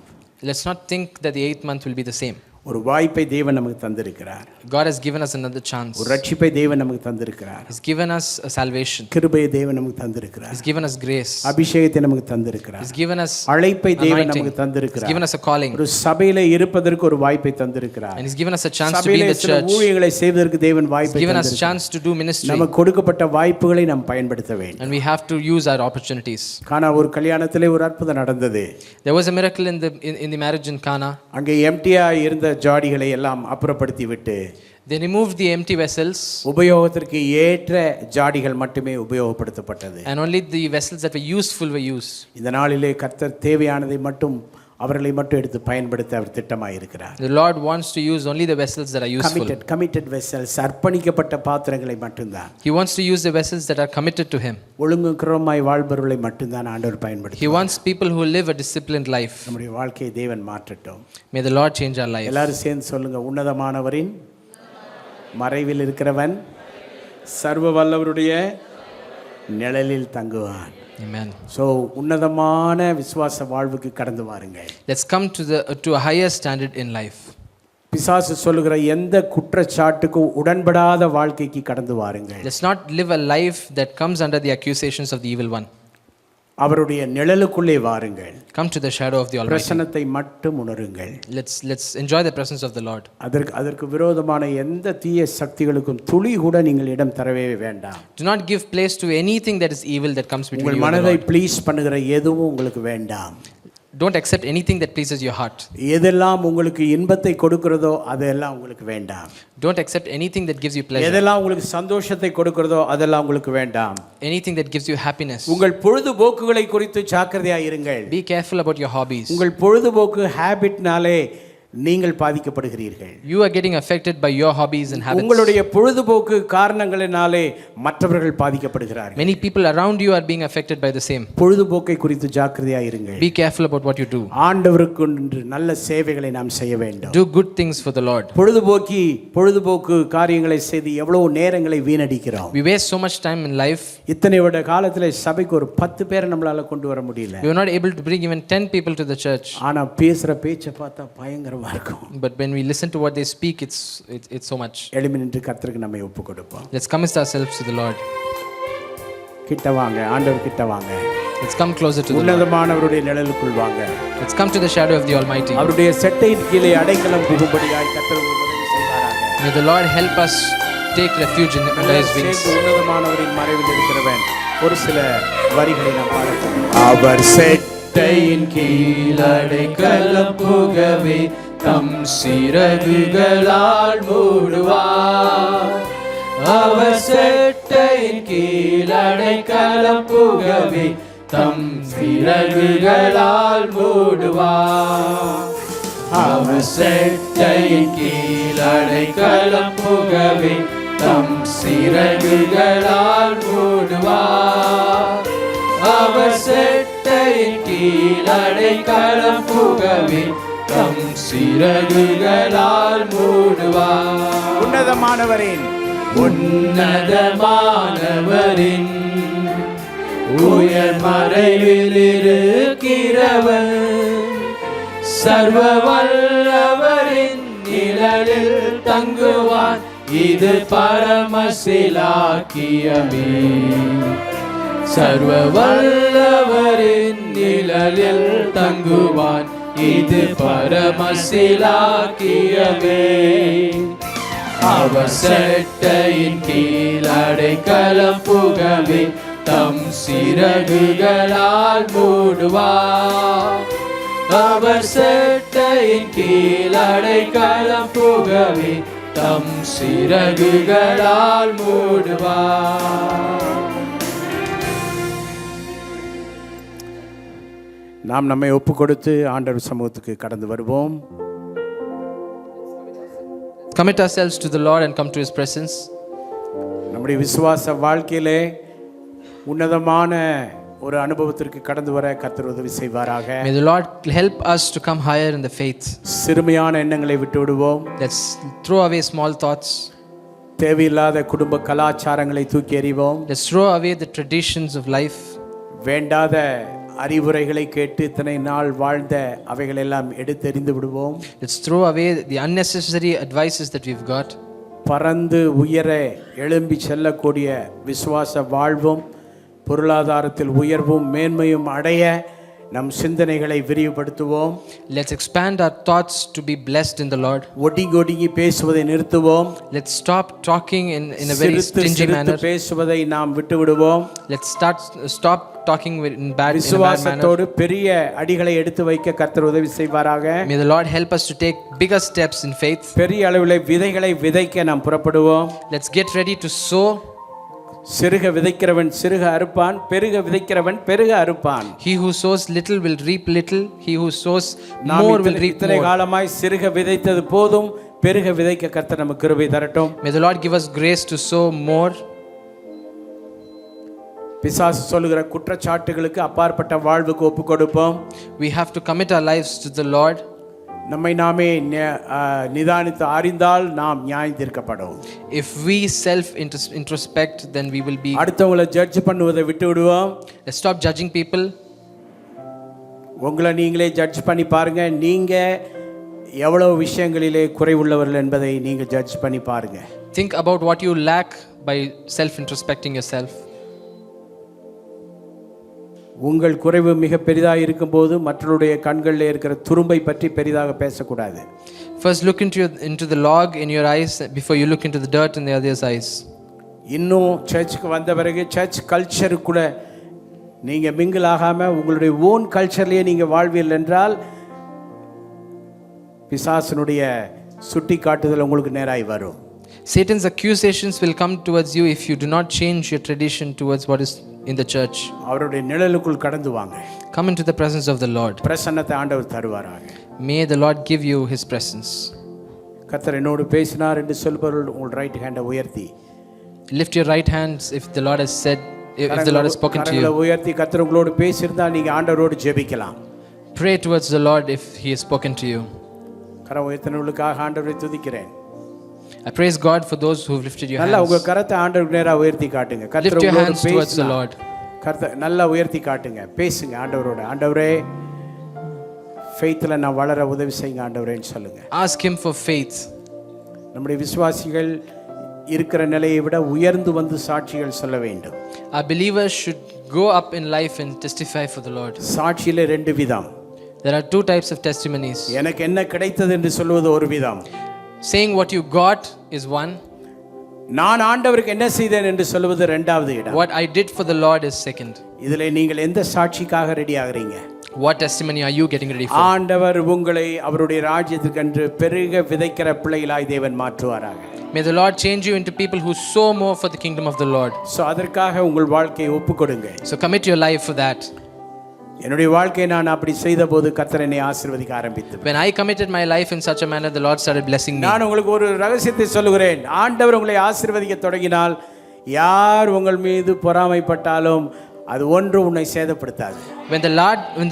Let's not think that the 8th month will be the same. ஒரு வாய்ப்பை தேவன் நமக்கு தந்திருக்கிறார். God has given us another chance. ஒரு ரட்சிப்பை தேவன் நமக்கு தந்திருக்கிறார். He's given us a salvation. கிருபையை தேவன் நமக்கு தந்திருக்கிறார். He's given us grace. அபிஷேகத்தை நமக்கு தந்திருக்கிறார். He's given us அழைப்பை தேவன் anointing. நமக்கு தந்திருக்கிறார். He's given us a calling. ஒரு சபையிலே இருப்பதற்கு ஒரு வாய்ப்பை தந்திருக்கிறார். And he's given us a chance to be in the சபையிலே church. ஊழியங்களை செய்வதற்கு தேவன் வாய்ப்பை He's given us a தந்திருக்கிறார். chance to do ministry. நமக்கு கொடுக்கப்பட்ட வாய்ப்புகளை நாம் பயன்படுத்த வேண்டும். And we have to use our opportunities. கானா ஒரு கல்யாணத்திலே ஒரு அற்புதம் நடந்தது. There was a miracle in the marriage in Cana. அங்கே எம்டியா இருந்த ஜாடிகளை எல்லாம் அப்புறப்படுத்தி விட்டு They removed the empty vessels. உபயோகத்திற்கு ஏற்ற ஜாடிகள் மட்டுமே உபயோகப்படுத்தப்பட்டது. And only the vessels that were useful were used. இந்த நாளிலே கர்த்தர் தேவையானதை மட்டும் அவர்களை மட்டும் எடுத்து பயன்படுத்த அவர் திட்டமாக இருக்கிறார். The Lord wants to use only the vessels that are useful. Committed vessels, அர்ப்பணிக்கப்பட்ட பாத்திரங்களை மட்டும்தான். He wants to use the vessels that are committed to him. ஒழுங்கு கிரமமாய் வாழ்பவர்களை மட்டும்தான் ஆண்டவர் பயன்படுத்துவார். He wants people who live a disciplined life. நம்முடைய வாழ்க்கையை தேவன் மாற்றட்டும். May the Lord change our life. எல்லாரும் சேர்ந்து சொல்லுங்க, உன்னதமானவரின் மறைவில் இருக்கிறவன் சர்வ வல்லவருடைய நிழலில் தங்குவான். Amen. ஸோ உன்னதமான விசுவாச வாழ்வுக்கு கடந்து வாருங்கள். Let's come to a higher standard in life. பிசாசு சொல்லுகிற எந்த குற்றச்சாட்டுக்கும் உடன்படாத வாழ்க்கைக்கு கடந்து வாருங்கள். Let's not live a life that comes under the accusations of the evil one. அவருடைய நிழலுக்குள்ளே வாருங்கள். Come to the shadow of the Almighty. பிரசன்னத்தை மட்டும் உணருங்கள். Let's enjoy the presence of the Lord. அதற்கு விரோதமான எந்த தீய சக்திகளுக்கும் துளி கூட நீங்கள் இடம் தரவே வேண்டாம். Do not give place to anything that is evil that comes between you உங்கள் and the மனதை Lord. ப்ளீஸ் பண்ணுகிற எதுவும் உங்களுக்கு வேண்டாம். Don't accept anything that pleases your heart. எதெல்லாம் உங்களுக்கு இன்பத்தை கொடுக்கிறதோ அதெல்லாம் உங்களுக்கு வேண்டாம். Don't accept anything that gives you pleasure. எதெல்லாம் உங்களுக்கு சந்தோஷத்தை கொடுக்கிறதோ அதெல்லாம் உங்களுக்கு வேண்டாம். Anything that gives you happiness. உங்கள் பொழுதுபோக்குகளை குறித்து ஜாக்கிரதையாக இருங்கள். Be careful about your hobbies. உங்கள் பொழுதுபோக்கு ஹேபிட்னாலே நீங்கள் பாதிக்கப்படுகிறீர்கள். You are getting affected by your hobbies and habits. உங்களுடைய பொழுதுபோக்கு காரணங்களினாலே மற்றவர்கள் பாதிக்கப்படுகிறார்கள். Many people around you are being affected by the same. பொழுதுபோக்கை குறித்து ஜாக்கிரதையாக இருங்கள். Be careful about what you do. ஆண்டவருக்கு நல்ல சேவைகளை நாம் செய்ய வேண்டும். Do good things for the Lord. பொழுதுபோக்கு காரியங்களை செய்து எவ்வளவு நேரங்களை வீணடிக்கிறோம். We waste so much time in life. இத்தனை வருட காலத்தில் சபைக்கு ஒரு 10 பேரை நம்மளால கொண்டு வர முடியல. We are not able to bring even 10 people to the church. ஆனா பேசுற பேச்சை பார்த்தா பயங்கரமா இருக்கும். But when we listen to what they speak, it's so much. எழும்பி நின்று கர்த்தருக்கு நம்மை ஒப்பு கொடுப்போம். Let's commit ourselves to the Lord. கிட்ட வாங்க, ஆண்டவர் கிட்ட வாங்க. Let's come closer to the Lord. உன்னதமானவருடைய நிழலுக்குள் வாங்க. Let's come to the shadow of the Almighty. அவருடைய செட்டையின் கீழே அடைக்கலம் புகும்படியாய் கர்த்தர் உதவி செய்வாராக. May the Lord help us take refuge under His wings. உன்னதமானவரின் மறைவில் இருக்கிறவன் ஒரு சில வரிகளை நாம் பாடலாம். அவர் செட்டையின் கீழ் அடைக்கலம் புகவே தம் சிறகுகளால் மூடுவார். அவர் செட்டையின் கீழ் அடைக்கலம் புகவே தம் சிறகுகளால் மூடுவார். அவர் செட்டையின் கீழ் அடைக்கலம் புகவே தம் சிறகுகளால் மூடுவார். அவர் செட்டையின் கீழ் அடைக்கலம் புகவே தம் சிறகுகளால் மூடுவார். உன்னதமானவரின் உயர் மறைவில் இருக்கிறவர் சர்வ வல்லவரின் நிழலில் தங்குவான். இது பரமசிலாக்கியமே. சர்வ வல்லவரின் நிழலில் தங்குவான். இது பரமசிலாக்கியமே. அவர் செட்டையின் கீழ் அடைக்கலம் புகவே தம் சிறகுகளால் மூடுவார். அவர் செட்டையின் கீழ் அடைக்கலம் புகவே தம் சிறகுகளால் மூடுவார். நாம் நம்மை ஒப்பு கொடுத்து ஆண்டவர் சமூகத்துக்கு கடந்து வருவோம். Commit ourselves to the Lord and come to His presence. நம்முடைய விசுவாச வாழ்க்கையிலே உன்னதமான ஒரு அனுபவத்திற்கு கடந்து வர கர்த்தர் உதவி செய்வாராக. May the Lord help us to come higher in the faith. சிறுமையான எண்ணங்களை விட்டு விடுவோம். Let's throw away small thoughts. தேவையில்லாத குடும்ப கலாச்சாரங்களை தூக்கி எறிவோம். Let's throw away the traditions of life. வேண்டாத அறிவுரைகளை கேட்டு இத்தனை நாள் வாழ்ந்த அவைகளெல்லாம் எடுத்தெறிந்து விடுவோம். Let's throw away the unnecessary advices that we've got. பறந்து உயர எழும்பி செல்லக்கூடிய விசுவாச வாழ்வும் பொருளாதாரத்தில் உயர்வும் மேன்மையும் அடைய நம் சிந்தனைகளை விரிவுபடுத்துவோம். Let's expand our thoughts to be blessed in the Lord. ஒடுங்கி பேசுவதை நிறுத்துவோம். Let's stop talking in a very stingy manner. பேசுவதை நாம் விட்டு விடுவோம். Let's stop talking in a bad manner. விசுவாசத்தோடு பெரிய அடிகளை எடுத்து வைக்க கர்த்தர் உதவி செய்வாராக. May the Lord help us to take bigger steps in faith. பெரிய அளவில் விதைகளை விதைக்க நாம் புறப்படுவோம். Let's get ready to sow. சிறுக விதைக்கிறவன் சிறுக அறுப்பான், பெருக விதைக்கிறவன் பெருக அறுப்பான். He who sows little will reap little, he who sows more will reap இத்தனை more. காலமாய் சிறுக விதைத்தது போதும், பெருக விதைக்க கர்த்தர் நமக்கு கிருபை தரட்டும். May the Lord give us grace to sow more. பிசாசு சொல்லுகிற குற்றச்சாட்டுகளுக்கு அப்பாற்பட்ட வாழ்வுக்கு ஒப்பு கொடுப்போம். We have to commit our lives to the Lord. நம்மை நாமே நிதானித்து அறிந்தால் நாம் நியாயம் தீர்க்கப்படும். If we self introspect, then we will be. அடுத்தவங்களை ஜட்ஜ் பண்ணுவதை விட்டு விடுவோம். Let's stop judging people. உங்களை நீங்களே ஜட்ஜ் பண்ணி பாருங்க. நீங்க எவ்வளவு விஷயங்களிலே குறைவுள்ளவர்கள் என்பதை நீங்க ஜட்ஜ் பண்ணி பாருங்க. Think about what you lack by self introspecting yourself. உங்கள் குறைவு மிக பெரிதாக இருக்கும்போது மற்றவருடைய கண்களில் இருக்கிற துரும்பை பற்றி பெரிதாக பேசக்கூடாது. First look into the log in your eyes before you look into the dirt in the other's eyes. இன்னும் சர்ச்சுக்கு வந்த பிறகு சர்ச் கல்ச்சருக்குள்ள நீங்கள் மிங்கிள் ஆகாமல் உங்களுடைய ஓன் கல்ச்சர்லேயே நீங்கள் வாழ்வீர்கள் என்றால் பிசாசனுடைய சுட்டி காட்டுதல் உங்களுக்கு நேராய் வரும். Satan's accusations will come towards you if you do not change your tradition towards what is in the church. அவருடைய நிழலுக்குள் கடந்து வாங்க. Come into the presence of the Lord. பிரசன்னத்தை ஆண்டவர் தருவாராக. May the Lord give you his presence. கர்த்தர் என்னோடு பேசினார் என்று சொல்பவர்கள் உங்கள் ரைட் ஹேண்டை உயர்த்தி Lift your right hands if the Lord has said, if the Lord has spoken to you. உயர்த்தி கர்த்தர் உங்களோடு பேசியிருந்தால் நீங்கள் ஆண்டவரோடு ஜெபிக்கலாம். Pray towards the Lord if he has spoken to you. கரம் உயர்த்தினவர்களுக்காக ஆண்டவரை துதிக்கிறேன். I praise God for those who have lifted your hands. நல்லா உங்க கரத்தை ஆண்டவருக்கு நேரா உயர்த்தி காட்டுங்க. Lift your hands towards the Lord. கரத்தை நல்லா உயர்த்தி காட்டுங்க. பேசுங்க ஆண்டவரோட. ஆண்டவரே ஃபெய்த்ல நான் வளர உதவி செய்யுங்க ஆண்டவரேன்னு சொல்லுங்க. Ask him for faith. நம்முடைய விசுவாசிகள் இருக்கிற நிலையை விட உயர்ந்து வந்து சாட்சிகள் சொல்ல வேண்டும். Our believers should go up in life and testify for the Lord. சாட்சியில ரெண்டு விதம். There are two types of testimonies. எனக்கு என்ன கிடைத்தது என்று சொல்வது ஒரு விதம். Saying what you got is one. நான் ஆண்டவருக்கு என்ன செய்தேன் என்று சொல்வது இரண்டாவது இடம். What I did for the Lord is second. இதிலே நீங்கள் எந்த சாட்சிக்காக ரெடி ஆகுறீங்க? What testimony are you getting ready for? ஆண்டவர் உங்களை அவருடைய ராஜ்யத்துக்கென்று பெருக விதைக்கிற பிள்ளைகளாய் தேவன் மாற்றுவாராக. May the Lord change you into people who sow more for the kingdom of the Lord. So அதற்காக உங்கள் வாழ்க்கையை ஒப்புக்கொடுங்க. So commit your life for that. என்னுடைய வாழ்க்கையை நான் அப்படி செய்தபோது கர்த்தர் என்னை ஆசீர்வதிக்க ஆரம்பித்தார். When I committed my life in such a manner, the Lord started blessing me. நான் உங்களுக்கு ஒரு ரகசியத்தை சொல்லுகிறேன். ஆண்டவர் உங்களை ஆசீர்வதிக்க தொடங்கினால் யார் உங்கள் மீது பொறாமைப்பட்டாலும் அது ஒன்று உன்னை சேதப்படுத்தாது. When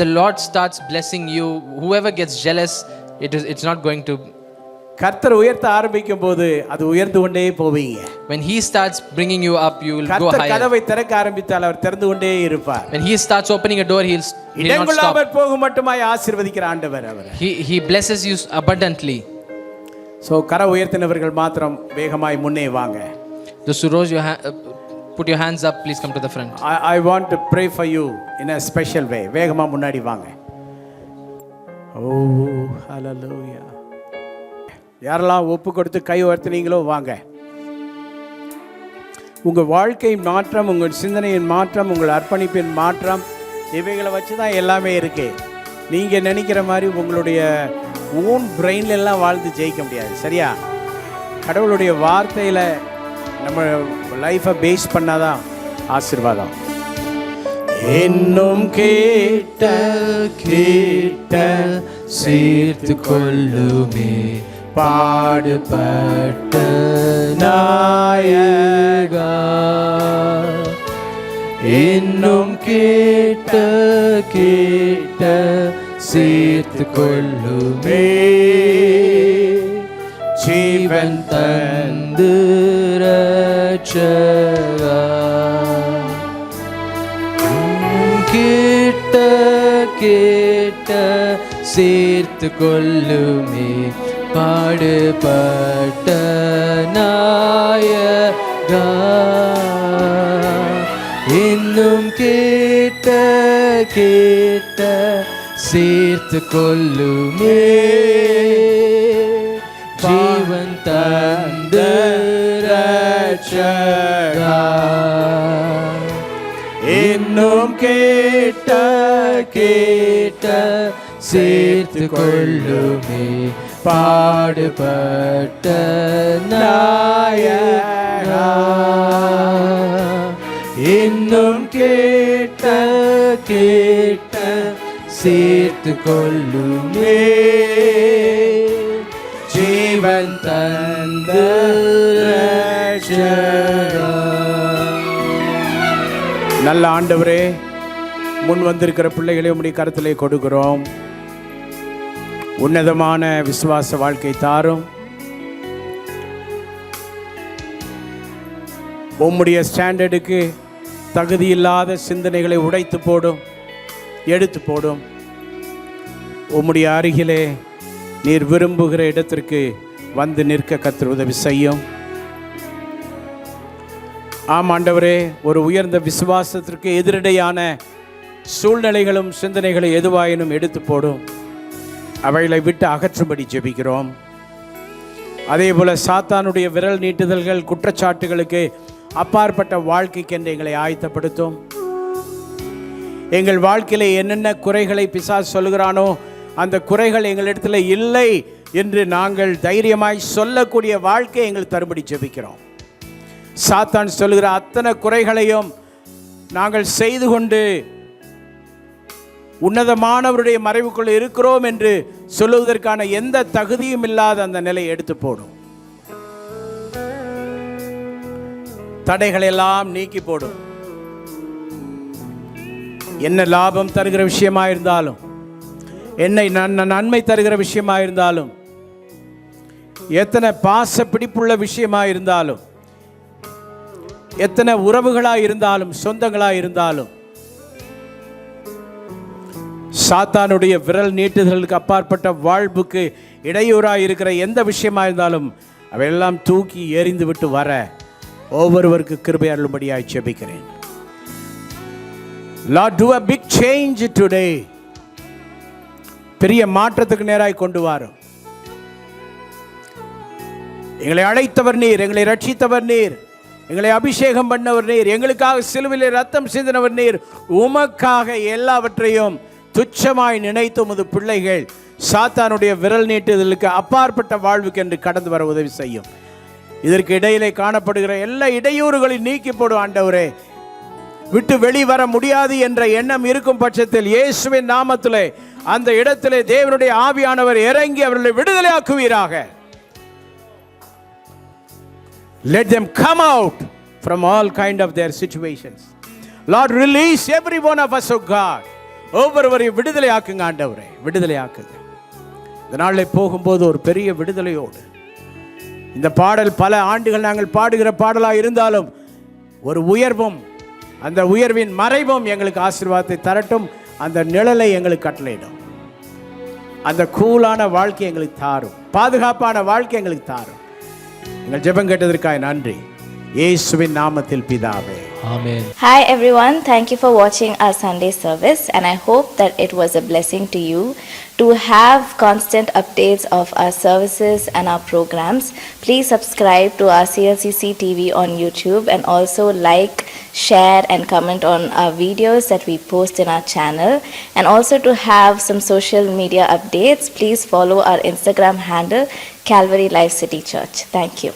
the Lord starts blessing you, whoever gets jealous, it's not going to. கர்த்தர் உயர்த்த ஆரம்பிக்கும் போது அது உயர்ந்து கொண்டே போவீங்க. When he starts bringing you up, you will go கர்த்தர் higher. கதவை திறக்க ஆரம்பித்தால் அவர் திறந்து கொண்டே இருப்பார். When he starts opening a door, he'll not stop. இடங்கொள்ளாமல் போகும் மட்டுமாய் ஆசீர்வதிக்கிற ஆண்டவர் அவர். He blesses you abundantly. So கர உயர்த்தினவர்கள் மாத்திரம் வேகமாய் முன்னே வாங்க. Those who rose put your hands up, please come to the front. I want to pray for you in a special way. வேகமா முன்னாடி வாங்க. Oh hallelujah. யாரெல்லாம் ஒப்பு கொடுத்து கை உயர்த்தினீங்களோ வாங்க. உங்கள் வாழ்க்கையின் மாற்றம், உங்கள் சிந்தனையின் மாற்றம், உங்கள் அர்ப்பணிப்பின் மாற்றம், இவைகளை வச்சு தான் எல்லாமே இருக்கு. நீங்கள் நினைக்கிற மாதிரி உங்களுடைய ஓன் பிரெயின்ல எல்லாம் வாழ்ந்து ஜெயிக்க முடியாது. சரியா? கடவுளுடைய வார்த்தையில் நம்ம லைஃப்பை பேஸ் பண்ணாதான் ஆசீர்வாதம். இன்னும் கேட்ட கேட்ட சேர்த்து கொள்ளுமே பாடுபட்ட நாயகா, இன்னும் கேட்ட கேட்ட சேர்த்து கொள்ளுமே ஜீவன் தந்து ரட்சகா, கேட்ட கேட்ட சேர்த்து கொள்ளுமே பாடுபட்ட நாயகா இன்னும் கேட்ட சேர்த்து கொள்ளுமே ஜீவன் தந்த ரட்சகா இன்னும் கேட்ட சேர்த்து கொள்ளுமே பாடுபட்ட நாயகா இன்னும் கேட்ட சேர்த்து கொள்ளுமே ஜீவன் தந்த ரட்சகா. நல்ல ஆண்டவரே, முன் வந்திருக்கிற பிள்ளைகளை உம்முடைய கருத்திலே கொடுக்கிறோம். உன்னதமான விசுவாச வாழ்க்கை தாரும். உம்முடைய ஸ்டாண்டர்டுக்கு தகுதியில்லாத சிந்தனைகளை உடைத்து போடும், எடுத்து போடும். உம்முடைய அருகிலே நீர் விரும்புகிற இடத்திற்கு வந்து நிற்க கர்த்தர் உதவி செய்யும். ஆம் ஆண்டவரே, ஒரு உயர்ந்த விசுவாசத்திற்கு எதிரடையான சூழ்நிலைகளும் சிந்தனைகளை எதுவாயினும் எடுத்து போடும். அவைகளை விட்டு அகற்றும்படி ஜெபிக்கிறோம். அதே போல சாத்தானுடைய விரல் நீட்டுதல்கள், குற்றச்சாட்டுகளுக்கு அப்பாற்பட்ட வாழ்க்கைக்கென்று எங்களை ஆயத்தப்படுத்தும். எங்கள் வாழ்க்கையில் என்னென்ன குறைகளை பிசாசு சொல்கிறானோ அந்த குறைகள் எங்களிடத்தில் இல்லை என்று நாங்கள் தைரியமாய் சொல்லக்கூடிய வாழ்க்கையை எங்கள் தரும்படி ஜெபிக்கிறோம். சாத்தான் சொல்லுகிற அத்தனை குறைகளையும் நாங்கள் செய்து கொண்டு உன்னதமானவருடைய மறைவுக்குள் இருக்கிறோம் என்று சொல்லுவதற்கான எந்த தகுதியும் இல்லாத அந்த நிலையை எடுத்து போடும். தடைகளெல்லாம் நீக்கி போடும். என்ன லாபம் தருகிற விஷயமா இருந்தாலும், என்னை நன்மை தருகிற விஷயமா இருந்தாலும், எத்தனை பாச பிடிப்புள்ள விஷயமா இருந்தாலும், எத்தனை உறவுகளாக இருந்தாலும், சொந்தங்களாக இருந்தாலும், சாத்தானுடைய விரல் நீட்டுதலுக்கு அப்பாற்பட்ட வாழ்வுக்கு இடையூறாக இருக்கிற எந்த விஷயமா இருந்தாலும் அவையெல்லாம் தூக்கி எறிந்து விட்டு வர ஒவ்வொருவருக்கு கிருபை அருளும்படியாய் ஜெபிக்கிறேன். Lord, do a big change today. பெரிய மாற்றத்துக்கு நேராய் கொண்டு வாரும். எங்களை அழைத்தவர் நீர், எங்களை ரட்சித்தவர் நீர், எங்களை அபிஷேகம் பண்ணவர் நீர், எங்களுக்காக சிலுவையிலே ரத்தம் சிந்தினவர் நீர். உமக்காக எல்லாவற்றையும் துச்சமாய் நினைத்து உமது பிள்ளைகள் சாத்தானுடைய விரல் நீட்டுதலுக்கு அப்பாற்பட்ட வாழ்வுக்கு என்று கடந்து வர உதவி செய்யும். இதற்கு இடையிலே காணப்படுகிற எல்லா இடையூறுகளையும் நீக்கி போடும் ஆண்டவரே. விட்டு வெளிவர முடியாது என்ற எண்ணம் இருக்கும் பட்சத்தில் இயேசுவின் நாமத்திலே அந்த இடத்திலே தேவனுடைய ஆவியானவர் இறங்கி அவர்களை விடுதலை ஆக்குவீராக. Let them come out from all kind of their situations. Lord, release every one of us, oh God. ஒவ்வொருவரையும் விடுதலை ஆக்குங்க ஆண்டவரே, விடுதலை ஆக்குங்க. இந்த நாளில் போகும்போது ஒரு பெரிய விடுதலையோடு, இந்த பாடல் பல ஆண்டுகள் நாங்கள் பாடுகிற பாடலாக இருந்தாலும் ஒரு உயர்வும், அந்த உயர்வின் மறைவும் எங்களுக்கு ஆசீர்வாதத்தை தரட்டும். அந்த நிழலை எங்களுக்கு கட்டளையிடும். அந்த கூலான வாழ்க்கை எங்களுக்கு தாரும், பாதுகாப்பான வாழ்க்கை எங்களுக்கு தாரும். எங்கள் ஜெபம் கேட்டதற்காக நன்றி, இயேசுவின் நாமத்தில் பிதாவே, ஆமென். Hi everyone, thank you for watching our Sunday service, and I hope that it was a blessing to you. To have constant updates of our services and our programs, please subscribe to our CLCC TV on YouTube, and also like, share and comment on our videos that we post in our channel. And also to have some social media updates, please follow our Instagram handle, Calvary Life City Church. Thank you.